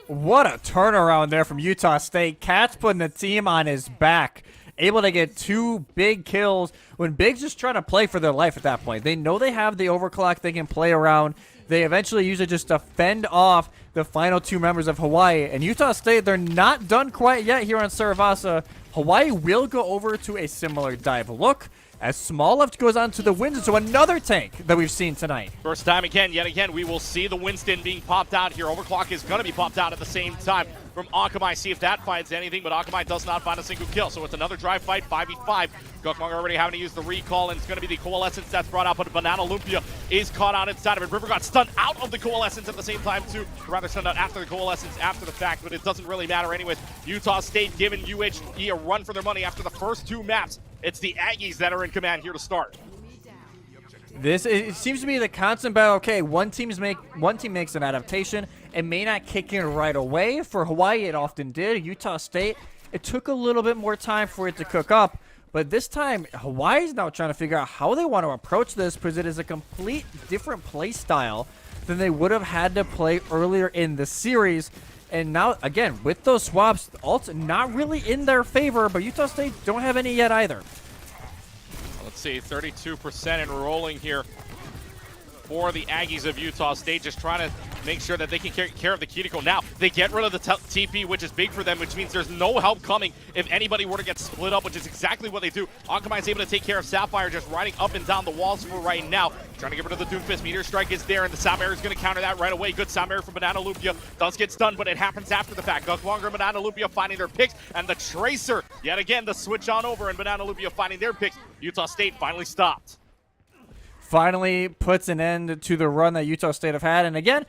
What a turnaround there from Utah State. Cats putting the team on his back. Able to get 2 big kills when Big's just trying to play for their life at that point. They know they have the overclock they can play around. They eventually use it just to fend off the final 2 members of Hawaii. And Utah State, they're not done quite yet here on Saravasa. Hawaii will go over to a similar dive look as Small Left goes on to the Winston, so another tank that we've seen tonight. First time again, yet again, we will see the Winston being popped out here. Overclock is going to be popped out at the same time from Akamai. See if that finds anything, but Akamai does not find a single kill, so it's another dry fight, 5v5. Guckmonger already having to use the recall, and it's going to be the Coalescence that's brought out, but Banana Lumpia is caught out inside of it. River got stunned out of the Coalescence at the same time, too. Rather stunned out after the Coalescence after the fact, but it doesn't really matter anyways. Utah State giving UHE a run for their money after the first 2 maps. It's the Aggies that are in command here to start. It seems to be the constant battle. Okay, one team makes an adaptation. It may not kick in right away. For Hawaii, it often did. Utah State, it took a little bit more time for it to cook up. But this time, Hawaii's now trying to figure out how they want to approach this because it is a complete different play style than they would have had to play earlier in the series. And now, again, with those swaps, ults not really in their favor, but Utah State don't have any yet either. Let's see, 32% enrolling here for the Aggies of Utah State, just trying to make sure that they can take care of the Kiriko. Now, they get rid of the TP, which is big for them, which means there's no help coming if anybody were to get split up, which is exactly what they do. Akamai is able to take care of Sapphire, just riding up and down the walls for right now. Trying to get rid of the Doomfist. Meteor Strike is there, and the Sound Barrier is going to counter that right away. Good Sound Barrier from Banana Lumpia. Does get stunned, but it happens after the fact. Guckmonger and Banana Lumpia finding their picks, and the Tracer, yet again, the switch on over, and Banana Lumpia finding their picks. Utah State finally stopped. Finally puts an end to the run that Utah State have had. And again,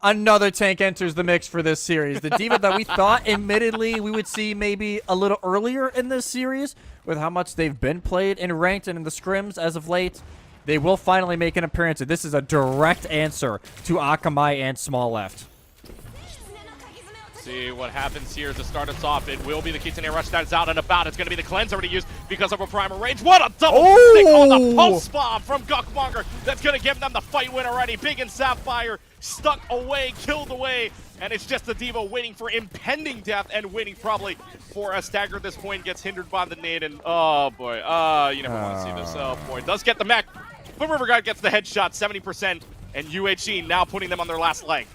another tank enters the mix for this series. The diva that we thought, admittedly, we would see maybe a little earlier in this series with how much they've been played in ranked and in the scrims as of late. They will finally make an appearance. This is a direct answer to Akamai and Small Left. See what happens here to start us off. It will be the Kitsune Rush that is out and about. It's going to be the cleanse already used because of a primer range. What a double stick on the post bomb from Guckmonger. That's going to give them the fight win already. Big and Sapphire stuck away, killed away. And it's just the Devo waiting for impending death and waiting probably for a stagger at this point. Gets hindered by the nade. And oh boy, you never want to see this. Oh boy, does get the mech. But River God gets the headshot, 70%. And UHE now putting them on their last leg.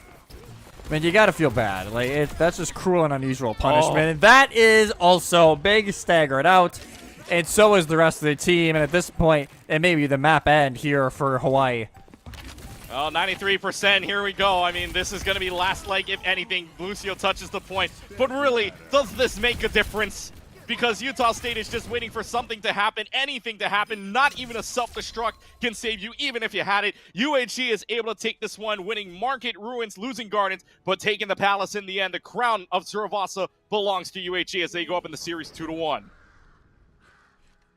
Man, you gotta feel bad. Like that's just cruel and unusual punishment. And that is also big staggered out, and so is the rest of the team. And at this point, it may be the map end here for Hawaii. Oh, 93%. Here we go. I mean, this is going to be last leg if anything. Lucio touches the point. But really, does this make a difference? Because Utah State is just waiting for something to happen, anything to happen. Not even a self-destruct can save you, even if you had it. UHE is able to take this one, winning Market, Ruins, losing Gardens, but taking the Palace in the end. The crown of Suravasa belongs to UHE as they go up in the series 2-1.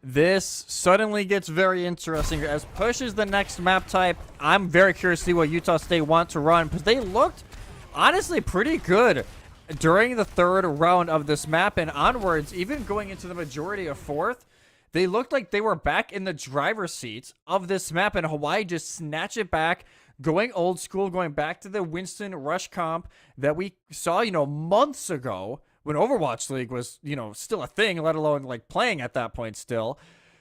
This suddenly gets very interesting as Push is the next map type. I'm very curious to see what Utah State want to run because they looked honestly pretty good during the third round of this map and onwards, even going into the majority of fourth. They looked like they were back in the driver's seat of this map, and Hawaii just snatch it back, going old school, going back to the Winston Rush comp that we saw, months ago when Overwatch League was, still a thing, let alone like playing at that point still.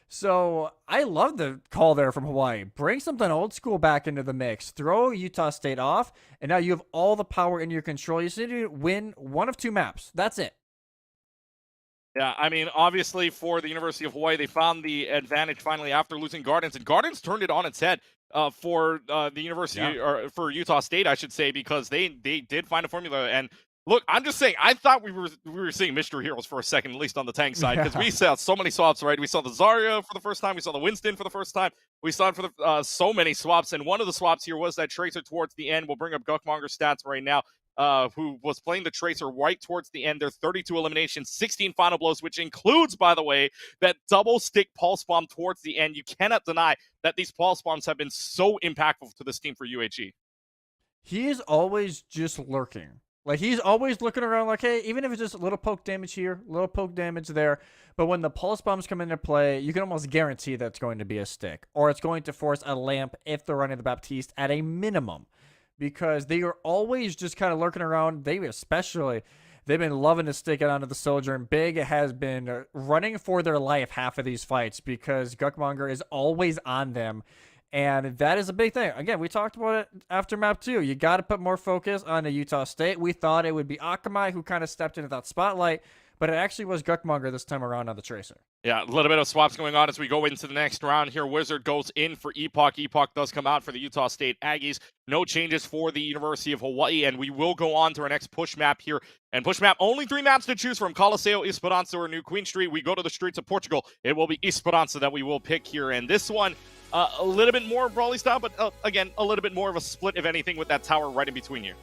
So I love the call there from Hawaii. Bring something old school back into the mix. Throw Utah State off, and now you have all the power in your control. You just need to win one of two maps. That's it. Yeah, I mean, obviously for the University of Hawaii, they found the advantage finally after losing Gardens, and Gardens turned it on its head for the University, or for Utah State, I should say, because they did find a formula. And look, I'm just saying, I thought we were seeing mystery heroes for a second, at least on the tank side, because we saw so many swaps, right? We saw the Zarya for the first time, we saw the Winston for the first time, we saw it for the so many swaps, and one of the swaps here was that Tracer towards the end. We'll bring up Guckmonger's stats right now. Who was playing the Tracer right towards the end. There 32 eliminations, 16 final blows, which includes, by the way, that double stick pulse bomb towards the end. You cannot deny that these pulse bombs have been so impactful to this team for UHE. He is always just lurking. Like, he's always looking around like, hey, even if it's just a little poke damage here, little poke damage there. But when the pulse bombs come into play, you can almost guarantee that it's going to be a stick. Or it's going to force a lamp if they're running the Baptiste at a minimum. Because they are always just kind of lurking around. They've been loving to stick it onto the soldier. And Big has been running for their life half of these fights because Guckmonger is always on them. And that is a big thing. Again, we talked about it after map 2. You got to put more focus on the Utah State. We thought it would be Akamai who kind of stepped into that spotlight, but it actually was Guckmonger this time around on the Tracer. Yeah, a little bit of swaps going on as we go into the next round here. Wizard goes in for Epoch. Epoch does come out for the Utah State Aggies. No changes for the University of Hawaii, and we will go on to our next push map here. And push map, only 3 maps to choose from: Coliseo, Esperança, or New Queen Street. We go to the streets of Portugal. It will be Esperança that we will pick here. And this one, a little bit more Brawly style, but again, a little bit more of a split, if anything, with that tower right in between you.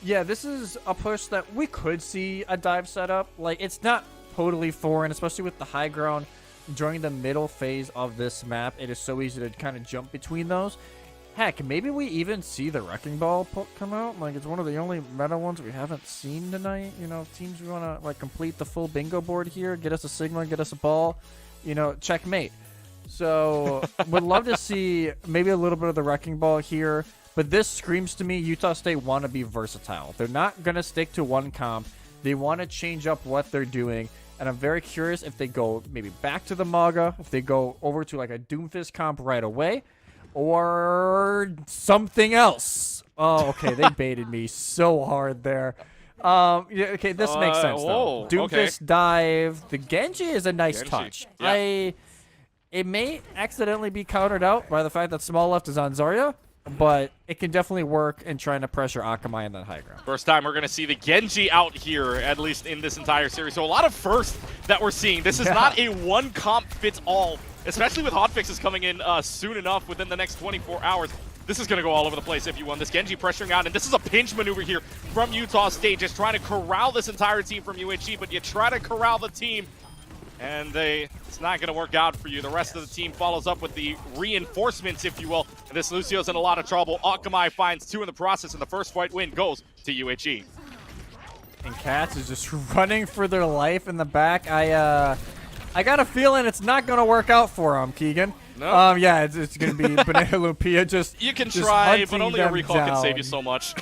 Yeah, this is a push that we could see a dive setup. Like, it's not totally foreign, especially with the high ground during the middle phase of this map. It is so easy to kind of jump between those. Heck, maybe we even see the Wrecking Ball come out. Like, it's one of the only meta ones we haven't seen tonight. Teams we want to, like, complete the full bingo board here, get us a Sigma, get us a ball, checkmate. So, would love to see maybe a little bit of the Wrecking Ball here. But this screams to me Utah State want to be versatile. They're not going to stick to one comp. They want to change up what they're doing. And I'm very curious if they go maybe back to the Maga, if they go over to like a Doomfist comp right away, or something else. Oh, okay. They baited me so hard there. Yeah, okay, this makes sense, though. Doomfist dive. The Genji is a nice touch. Yeah. It may accidentally be countered out by the fact that Small Left is on Zarya, but it can definitely work in trying to pressure Akamai in that high ground. First time we're going to see the Genji out here, at least in this entire series. So a lot of firsts that we're seeing. This is not a one comp fits all, especially with hotfixes coming in soon enough within the next 24 hours. This is going to go all over the place if you want. This Genji pressuring out, and this is a pinch maneuver here from Utah State, just trying to corral this entire team from UHE, but you try to corral the team, and it's not going to work out for you. The rest of the team follows up with the reinforcements, if you will. And this Lucio's in a lot of trouble. Akamai finds 2 in the process, and the first fight win goes to UHE. And Cats is just running for their life in the back. I got a feeling it's not going to work out for them, Keegan. No. Yeah, it's going to be Banana Lumpia just You can just try, but hunting only a them recall can save down. you so much.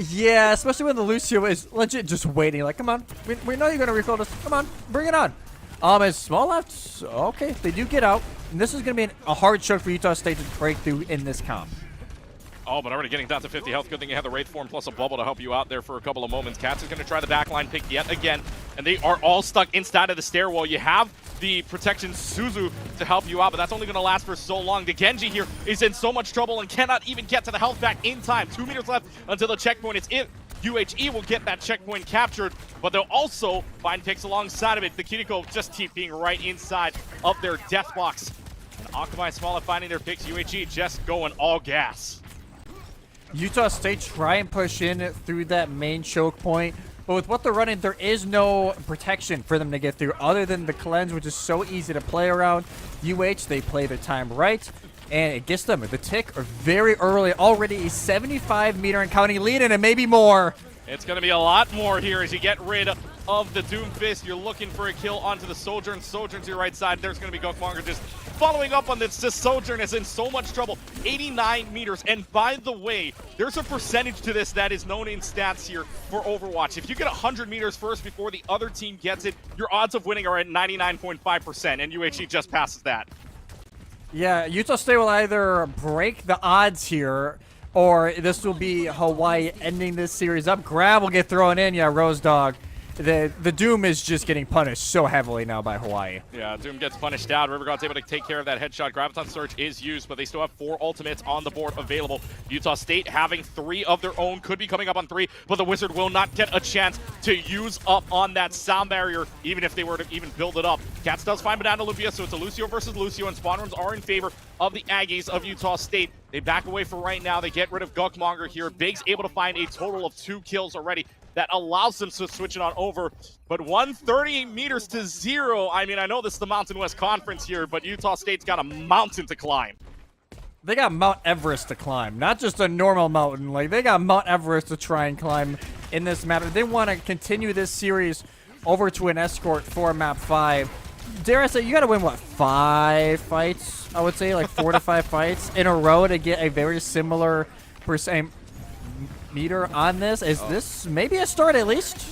Yeah, especially when the Lucio is legit just waiting. Like, come on, we know you're going to recall this. Come on, bring it on. As small left, okay, they do get out. And this is going to be a hard choke for Utah State to break through in this comp. Oh, but already getting down to 50 health. Good thing you have the Wraith form plus a bubble to help you out there for a couple of moments. Cats is going to try the backline pick yet again, and they are all stuck inside of the stairwell. You have the protection Suzu to help you out, but that's only going to last for so long. The Genji here is in so much trouble and cannot even get to the health back in time. 2 meters left until the checkpoint is in. UHE will get that checkpoint captured, but they'll also find picks alongside of it. The Kiriko just TPing right inside of their death box. And Akamai Small finding their picks. UHE just going all gas. Utah State try and push in through that main choke point, but with what they're running, there is no protection for them to get through other than the cleanse, which is so easy to play around. they play their time right, and it gets them the tick very early, already a 75-meter and counting lead, and maybe more. It's going to be a lot more here as you get rid of the Doomfist. You're looking for a kill onto the Sojourn. Sojourn to your right side. There's going to be Gokmonger just following up on this. Just Sojourn is in so much trouble. 89 meters. And by the way, there's a percentage to this that is known in stats here for Overwatch. If you get 100 meters first before the other team gets it, your odds of winning are at 99.5%, and UHE just passes that. Yeah, Utah State will either break the odds here, or this will be Hawaii ending this series up. Grab will get thrown in. Yeah, Rose Dog. The Doom is just getting punished so heavily now by Hawaii. Yeah, Doom gets punished out. River God's able to take care of that headshot. Graviton Surge is used, but they still have 4 ultimates on the board available. Utah State having 3 of their own, could be coming up on 3, but the Wizard will not get a chance to use up on that sound barrier, even if they were to even build it up. Cats does find Banana Lumpia, so it's a Lucio versus Lucio, and spawn rooms are in favor of the Aggies of Utah State. They back away for right now. They get rid of Gukmonger here. Big's able to find a total of 2 kills already. That allows them to switch it on over. But 130 meters to 0. I mean, I know this is the Mountain West Conference here, but Utah State's got a mountain to climb. They got Mount Everest to climb, not just a normal mountain. Like, they got Mount Everest to try and climb in this matter. They want to continue this series over to an escort for map 5. Dare I say, you got to win, what, 5 fights? I would say, like 4 to 5 fights in a row to get a very similar percent meter on this. Is this maybe a start at least?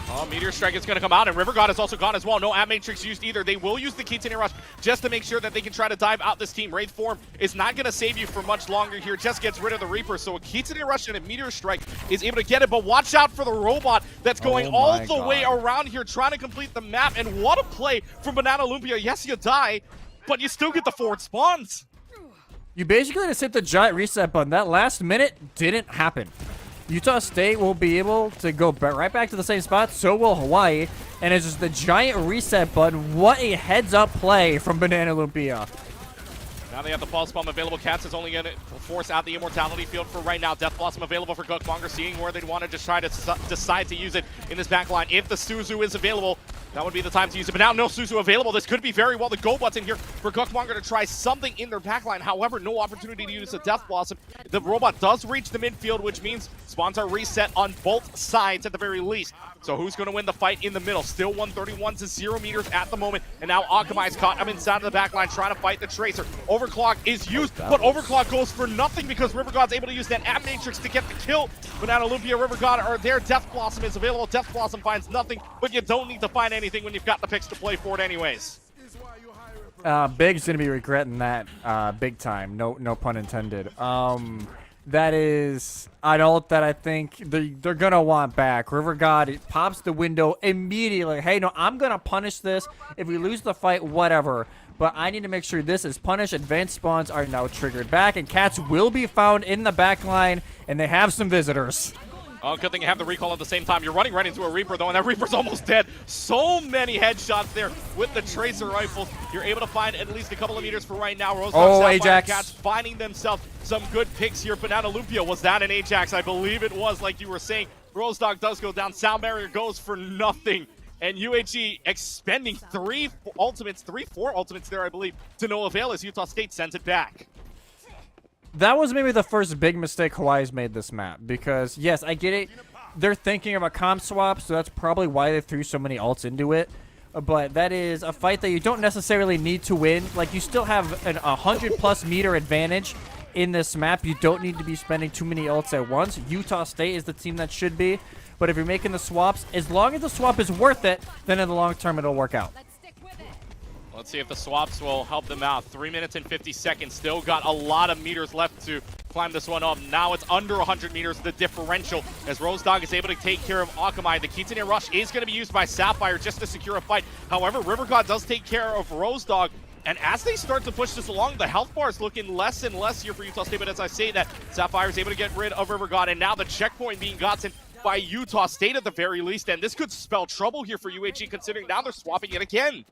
Oh, Meteor Strike is going to come out, and River God is also gone as well. No App Matrix used either. They will use the Kitsune Rush just to make sure that they can try to dive out this team. Wraith form is not going to save you for much longer here. Just gets rid of the Reaper, so a Kitsune Rush and a Meteor Strike is able to get it, but watch out for the robot that's going all the way around here trying to complete the map, and what a play from Banana Lumpia. Yes, you die, but you still get the forward spawns. You basically just hit the giant reset button. That last minute didn't happen. Utah State will be able to go right back to the same spot, so will Hawaii, and it's just the giant reset button. What a heads-up play from Banana Lumpia. Now they have the Pulse Bomb available. Cats is only going to force out the Immortality Field for right now. Death Blossom available for Gukmonger, seeing where they'd want to just try to decide to use it in this backline. If the Suzu is available, that would be the time to use it. But now no Suzu available. This could be very well the go button here for Gukmonger to try something in their backline. However, no opportunity to use the Death Blossom. The robot does reach the midfield, which means spawns are reset on both sides at the very least. So who's going to win the fight in the middle? Still 131 to 0 meters at the moment. And now Akamai's caught him inside of the backline trying to fight the Tracer. Overclock is used, but Overclock goes for nothing because River God's able to use that App Matrix to get the kill. Banana Lumpia, River God are there. Death Blossom is available. Death Blossom finds nothing, but you don't need to find anything when you've got the picks to play for it anyways. Big's going to be regretting that big time. No pun intended. That is an ult that I think they're going to want back. River God pops the window immediately. Hey, no, I'm going to punish this. If we lose the fight, whatever. But I need to make sure this is punished. Advanced spawns are now triggered back, and Cats will be found in the back line, and they have some visitors. Oh, good thing you have the recall at the same time. You're running right into a Reaper, though, and that Reaper's almost dead. So many headshots there with the Tracer rifles. You're able to find at least a couple of meters for right now. Rose Ajax. Cats finding themselves some good picks here. Banana Lumpia, was that an Ajax? I believe it was, like you were saying. Rose Dog does go down. Sound Barrier goes for nothing. And UHE expending 4 ultimates there, I believe, to no avail as Utah State sends it back. That was maybe the first big mistake Hawaii's made this map, because yes, I get it. they're thinking about comp swap, so that's probably why they threw so many ults into it. But that is a fight that you don't necessarily need to win. Like, you still have a 100+ meter advantage in this map. You don't need to be spending too many ults at once. Utah State is the team that should be. But if you're making the swaps, as long as the swap is worth it, then in the long term it'll work out. Let's see if the swaps will help them out. 3 minutes and 50 seconds. Still got a lot of meters left to climb this one up. Now it's under 100 meters, the differential, as Rose Dog is able to take care of Akamai. The Kitsune Rush is going to be used by Sapphire just to secure a fight. However, River God does take care of Rose Dog. And as they start to push this along, the health bar is looking less and less here for Utah State. But as I say that, Sapphire is able to get rid of River God. And now the checkpoint being gotten by Utah State at the very least. And this could spell trouble here for UAG, considering now they're swapping it again.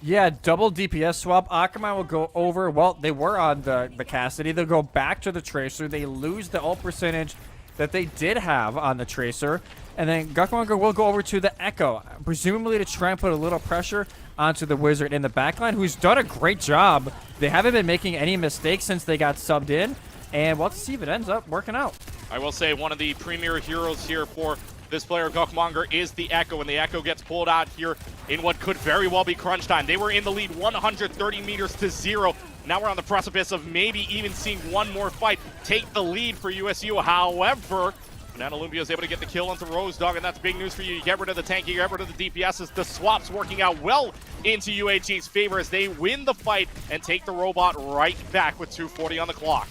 Yeah, double DPS swap. Akamai will go over. Well, they were on the Cassidy. They'll go back to the Tracer. They lose the ult percentage that they did have on the Tracer. And then Gukmonger will go over to the Echo, presumably to try and put a little pressure onto the Wizard in the backline, who's done a great job. They haven't been making any mistakes since they got subbed in. And we'll have to see if it ends up working out. I will say one of the premier heroes here for this player, Gukmonger, is the Echo, and the Echo gets pulled out here in what could very well be crunch time. They were in the lead 130 meters to 0. Now we're on the precipice of maybe even seeing one more fight take the lead for USU. However, Banana Lumbia is able to get the kill onto Rose Dog, and that's big news for you. You get rid of the tank, you get rid of the DPSs. The swap's working out well into UAG's favor as they win the fight and take the robot right back with 2:40 on the clock.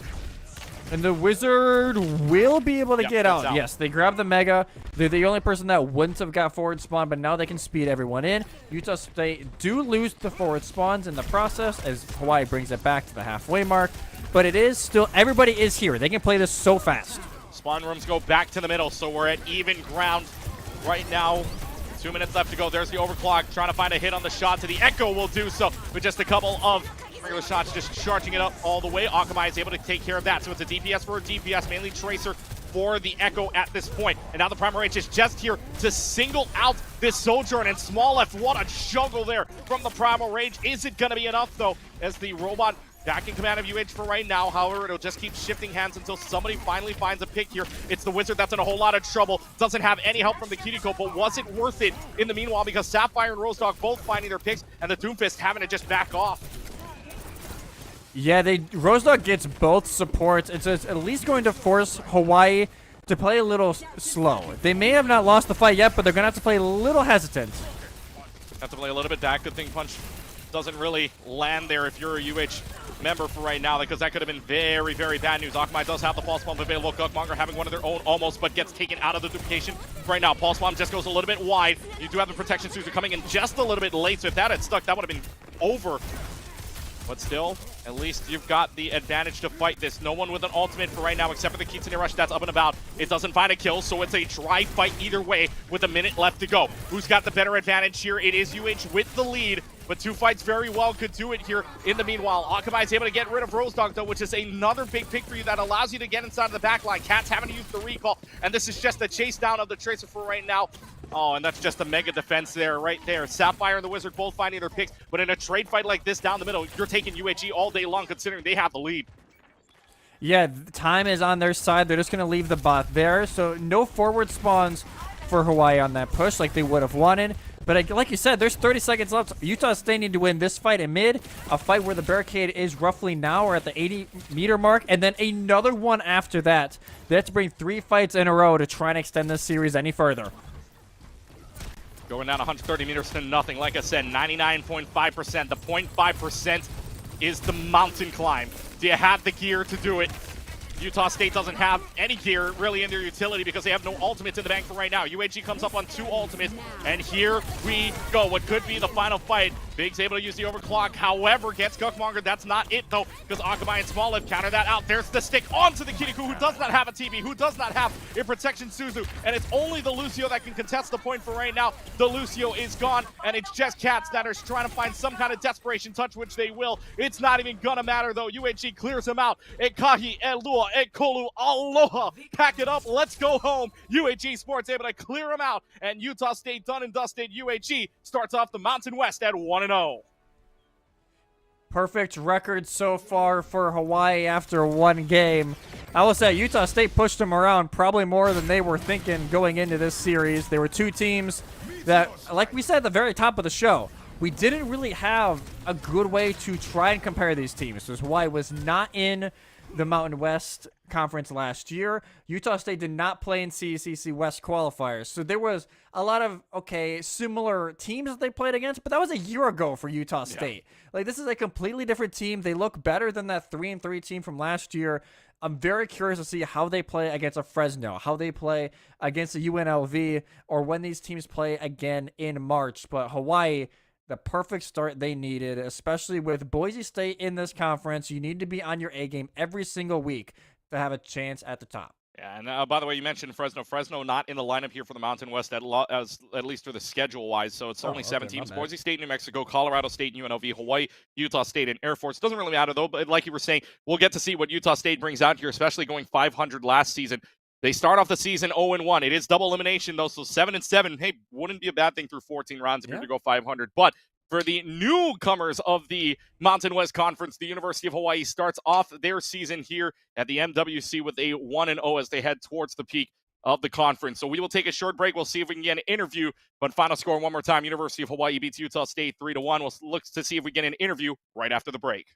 And the Wizard will be able to get out. Yes, they grab the Mega. They're the only person that wouldn't have got forward spawn, but now they can speed everyone in. Utah State do lose the forward spawns in the process as Hawaii brings it back to the halfway mark. But it is still, everybody is here. They can play this so fast. Spawn rooms go back to the middle, so we're at even ground right now. 2 minutes left to go. There's the overclock, trying to find a hit on the shot to the Echo will do so with just a couple of regular shots, just charging it up all the way. Akamai is able to take care of that, so it's a DPS for a DPS, mainly Tracer for the Echo at this point. And now the Primal Rage is just here to single out this Sojourn, and Small Left, what a juggle there from the Primal Rage. Is it going to be enough, though, as the robot back in command of UH for right now? However, it'll just keep shifting hands until somebody finally finds a pick here. It's the Wizard that's in a whole lot of trouble. Doesn't have any help from the Kiriko, but was it worth it in the meanwhile, because Sapphire and Rose Dog both finding their picks, and the Doomfist having to just back off. Yeah, Rose Dog gets both supports. It's at least going to force Hawaii to play a little slow. They may have not lost the fight yet, but they're going to have to play a little hesitant. Have to play a little bit back. Good thing Punch doesn't really land there if you're a UH member for right now, because that could have been very, very bad news. Akamai does have the Pulse Bomb available. Gukmonger having one of their own almost, but gets taken out of the duplication right now. Pulse Bomb just goes a little bit wide. You do have the protection suits coming in just a little bit late, so if that had stuck, that would have been over. But still, at least you've got the advantage to fight this. No one with an ultimate for right now except for the Kitsune Rush that's up and about. It doesn't find a kill, so it's a dry fight either way with a minute left to go. Who's got the better advantage here? It is UH with the lead, but two fights very well could do it here. In the meanwhile, Akamai is able to get rid of Rose Dog, though, which is another big pick for you that allows you to get inside of the back line. Cat's having to use the recall, and this is just a chase down of the Tracer for right now. Oh, and that's just a mega defense there, right there. Sapphire and the Wizard both finding their picks, but in a trade fight like this down the middle, you're taking UHE all day long, considering they have the lead. Yeah, time is on their side. They're just going to leave the bot there, so no forward spawns for Hawaii on that push like they would have wanted. But like you said, there's 30 seconds left. Utah State need to win this fight in mid, a fight where the barricade is roughly now or at the 80-meter mark, and then another one after that. They have to bring 3 fights in a row to try and extend this series any further. Going down 130 meters to nothing. Like I said, 99.5%. The 0.5% is the mountain climb. Do you have the gear to do it? Utah State doesn't have any gear really in their utility because they have no ultimates in the bank for right now. UAG comes up on 2 ultimates, and here we go. What could be the final fight. Big's able to use the overclock, however, gets Gukmonger. That's not it, though, because Akamai and Small Left counter that out. There's the stick onto the Kirikou, who does not have a TB, who does not have a protection Suzu, and it's only the Lucio that can contest the point for right now. The Lucio is gone, and it's just Cats that are trying to find some kind of desperation touch, which they will. It's not even gonna matter, though. UAG clears him out. Ekahi, Elua, Ekolu, Aloha. Pack it up, let's go home. UAG Sports able to clear him out, and Utah State done and dusted. UAG starts off the Mountain West at 1-0. Perfect record so far for Hawaii after one game. I will say Utah State pushed them around probably more than they were thinking going into this series. There were two teams that, like we said at the very top of the show, we didn't really have a good way to try and compare these teams. This is why it was not in the Mountain West Conference last year. Utah State did not play in CECC West qualifiers. So there was a lot of, similar teams that they played against, but that was a year ago for Utah State. Like, this is a completely different team. They look better than that 3-3 team from last year. I'm very curious to see how they play against a Fresno, how they play against a UNLV, or when these teams play again in March. But Hawaii, the perfect start they needed, especially with Boise State in this conference. You need to be on your A game every single week to have a chance at the top. Yeah, and by the way, you mentioned Fresno. Fresno not in the lineup here for the Mountain West, at least for the schedule-wise, so it's only 7 teams. Boise State, New Mexico, Colorado State, UNLV, Hawaii, Utah State, and Air Force. Doesn't really matter, though, but like you were saying, we'll get to see what Utah State brings out here, especially going 500 last season. They start off the season 0-1. It is double elimination, though, so 7-7. Hey, wouldn't be a bad thing through 14 rounds if you're to go 500, but for the newcomers of the Mountain West Conference, the University of Hawaii starts off their season here at the MWC with a 1-0 as they head towards the peak of the conference. So we will take a short break. We'll see if we can get an interview. But final score one more time, University of Hawaii beats Utah State 3-1. We'll look to see if we get an interview right after the break.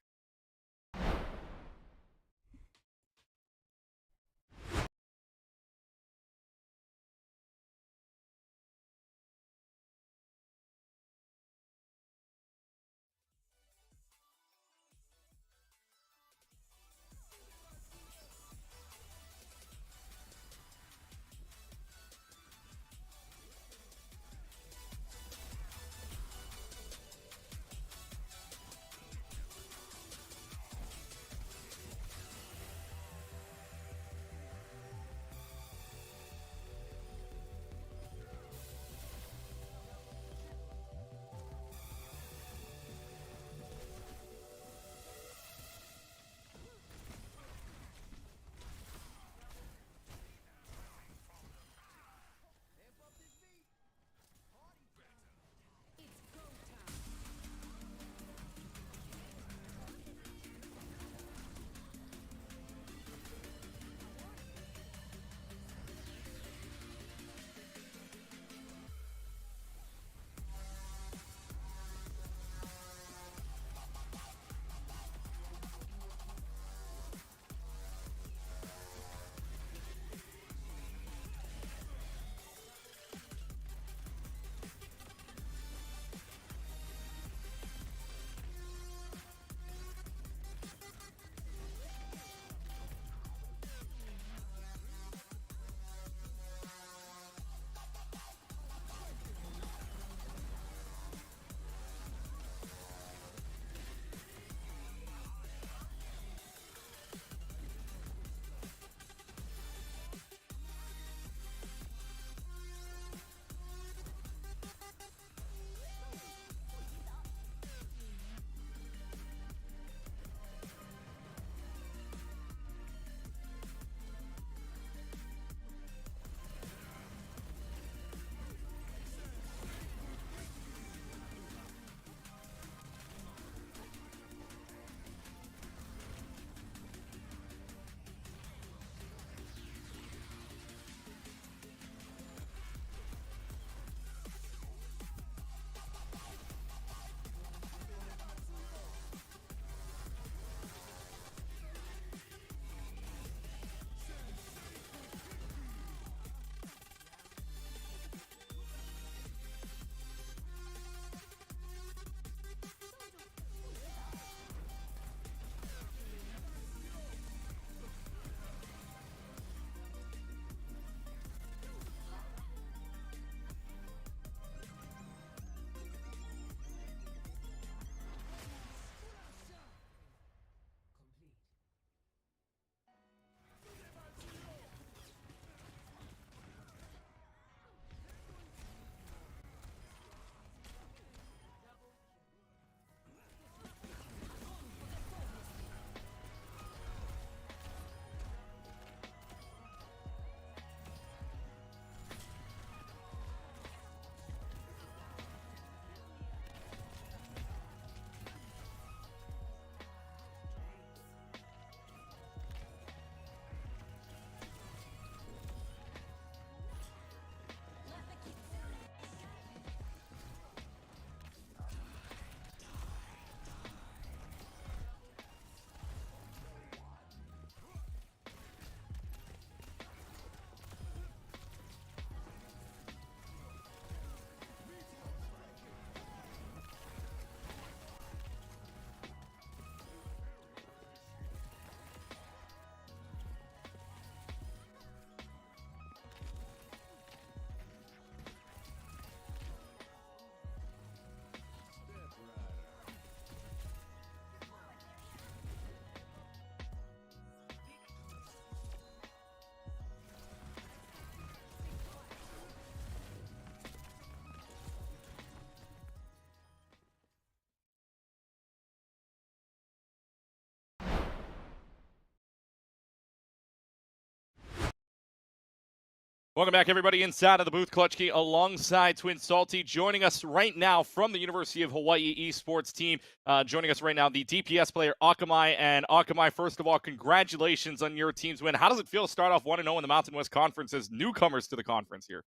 Welcome back, everybody, inside of the booth. Clutch Key alongside Twin Salty. Joining us right now from the University of Hawaii esports team. Joining us right now, the DPS player Akamai. And Akamai, first of all, congratulations on your team's win. How does it feel to start off 1-0 in the Mountain West Conference as newcomers to the conference here?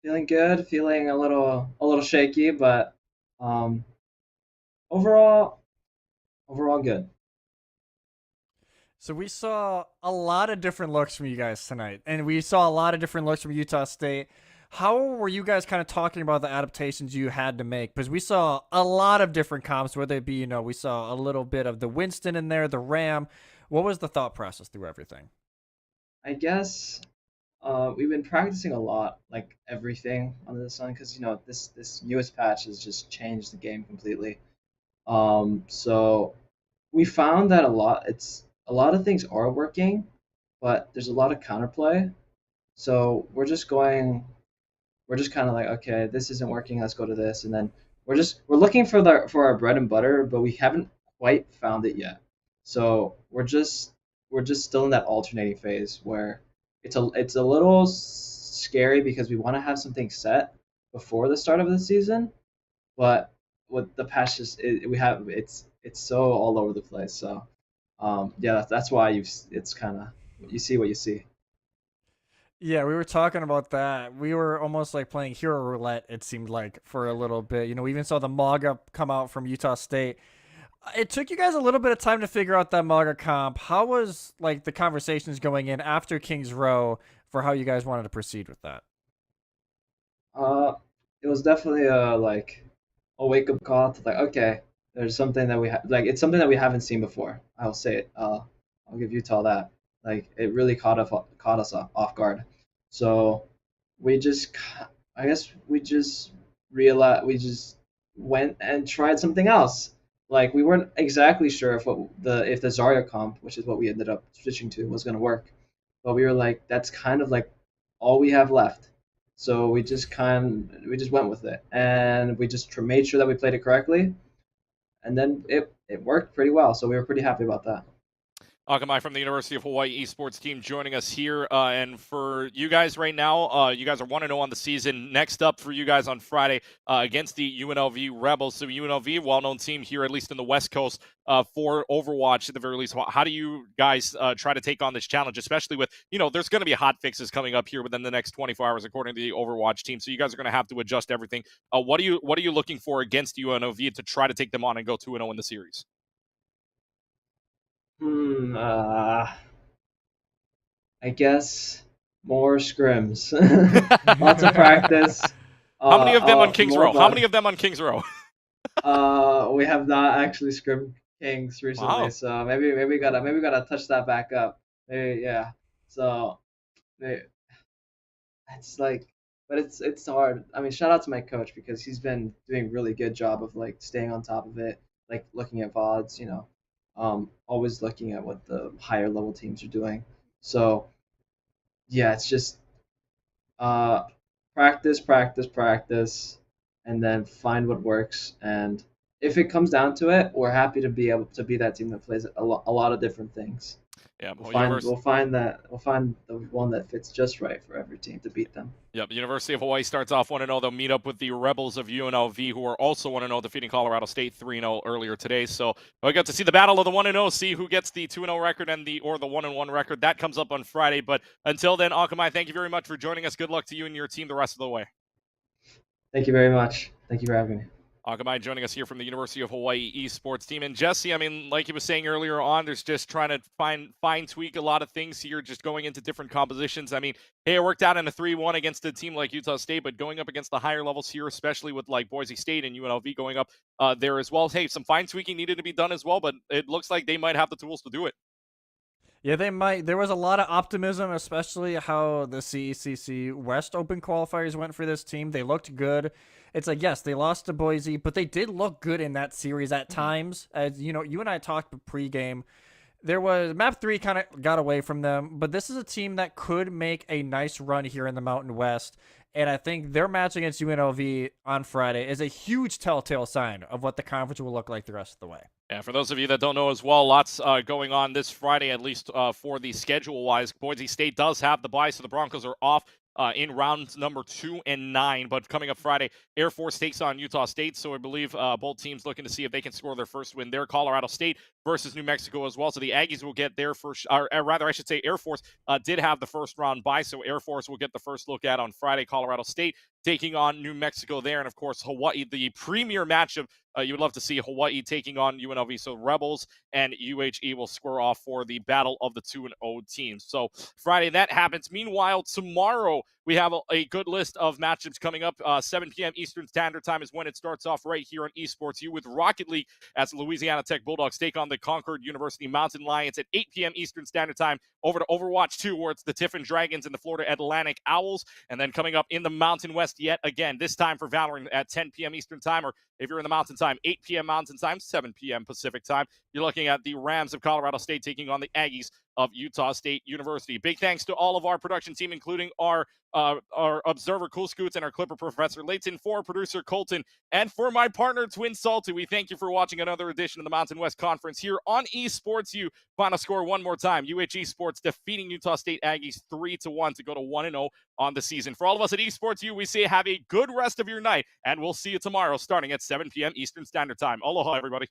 Feeling good, feeling a little shaky, but overall good. So we saw a lot of different looks from you guys tonight, and we saw a lot of different looks from Utah State. How were you guys kind of talking about the adaptations you had to make? Because we saw a lot of different comps, whether it be, we saw a little bit of the Winston in there, the Ram. What was the thought process through everything? I guess we've been practicing a lot, like everything under the sun, because this newest patch has just changed the game completely. So we found that a lot of things are working, but there's a lot of counterplay. So we're just kind of like, okay, this isn't working, let's go to this, and then we're looking for our bread and butter, but we haven't quite found it yet. So we're just still in that alternating phase where it's a little scary because we want to have something set before the start of the season, but with the patch it's so all over the place. So yeah, that's why you see what you see. Yeah, we were talking about that. We were almost like playing hero roulette, it seemed like, for a little bit. We even saw the Maga come out from Utah State. It took you guys a little bit of time to figure out that Maga comp. How was like the conversations going in after Kings Row for how you guys wanted to proceed with that? It was definitely a wake up call to okay, there's something that it's something that we haven't seen before. I'll say it. I'll give Utah that. It really caught us off guard. So we just realized we just went and tried something else. We weren't exactly sure if the Zarya comp, which is what we ended up switching to, was gonna work. But we were like, that's kind of all we have left. So we just went with it, and we just made sure that we played it correctly, and then it worked pretty well. So we were pretty happy about that. Akamai from the University of Hawaii esports team joining us here. And for you guys right now, you guys are 1-0 on the season. Next up for you guys on Friday against the UNLV Rebels. So UNLV, well-known team here, at least in the West Coast, for Overwatch at the very least. How do you guys try to take on this challenge, especially with, there's going to be hot fixes coming up here within the next 24 hours, according to the Overwatch team. So you guys are going to have to adjust everything. What are you looking for against UNLV to try to take them on and go 2-0 in the series? I guess more scrims. Lots of practice. How many of them on Kings Row? How many of them on Kings Row? We have not actually scrimmed Kings recently, wow. So maybe we gotta touch that back up. Maybe, yeah. So it's but it's hard. I mean, shout out to my coach because he's been doing a really good job of staying on top of it, looking at VODs, always looking at what the higher level teams are doing. So yeah, it's just practice, and then find what works. And if it comes down to it, we're happy to be able to be that team that plays a lot of different things. Yeah, we'll find the one that fits just right for every team to beat them. Yep, the University of Hawaii starts off 1-0. They'll meet up with the Rebels of UNLV, who are also 1-0, defeating Colorado State 3-0 earlier today. So we got to see the battle of the 1-0, see who gets the 2-0 record and the 1-1 record. That comes up on Friday. But until then, Akamai, thank you very much for joining us. Good luck to you and your team the rest of the way. Thank you very much. Thank you for having me. Akamai joining us here from the University of Hawaii esports team. And Jesse, I mean, like he was saying earlier on, there's just trying to fine tweak a lot of things here, just going into different compositions. I mean, hey, it worked out in a 3-1 against a team like Utah State, but going up against the higher levels here, especially with Boise State and UNLV going up there as well. Hey, some fine tweaking needed to be done as well, but it looks like they might have the tools to do it. Yeah, they might. There was a lot of optimism, especially how the CECC West Open qualifiers went for this team. They looked good. It's yes, they lost to Boise, but they did look good in that series at times. As you and I talked pregame, there was map 3 kind of got away from them, but this is a team that could make a nice run here in the Mountain West. And I think their match against UNLV on Friday is a huge telltale sign of what the conference will look like the rest of the way. And for those of you that don't know as well, lots going on this Friday, at least for the schedule-wise. Boise State does have the bye, so the Broncos are off in rounds number 2 and 9. But coming up Friday, Air Force takes on Utah State, so I believe both teams looking to see if they can score their first win there. Colorado State versus New Mexico as well, so the Aggies will get their first, or rather, I should say Air Force did have the first round bye, so Air Force will get the first look at on Friday. Colorado State taking on New Mexico there, and of course, Hawaii, the premier matchup. You would love to see Hawaii taking on UNLV. So Rebels and UHE will square off for the battle of the 2-0 teams. So Friday that happens. Meanwhile, tomorrow we have a good list of matchups coming up. 7 p.m. Eastern Standard Time is when it starts off right here on Esports U with Rocket League as Louisiana Tech Bulldogs take on the Concord University Mountain Lions at 8 p.m. Eastern Standard Time. Over to Overwatch 2 where it's the Tiffin Dragons and the Florida Atlantic Owls. And then coming up in the Mountain West yet again, this time for Valorant at 10 p.m. Eastern Time, or if you're in the Mountain Time, 8 p.m. Mountain Time, 7 p.m. Pacific Time. You're looking at the Rams of Colorado State taking on the Aggies of Utah State University. Big thanks to all of our production team, including our observer Cool Scoots and our clipper Professor Layton, for producer Colton, and for my partner Twin Salty. We thank you for watching another edition of the Mountain West Conference here on Esports U. Final score one more time: UHE Sports defeating Utah State Aggies 3-1 to go to 1-0 on the season. For all of us at Esports U, we say have a good rest of your night, and we'll see you tomorrow starting at 7 p.m. Eastern Standard Time. Aloha, everybody.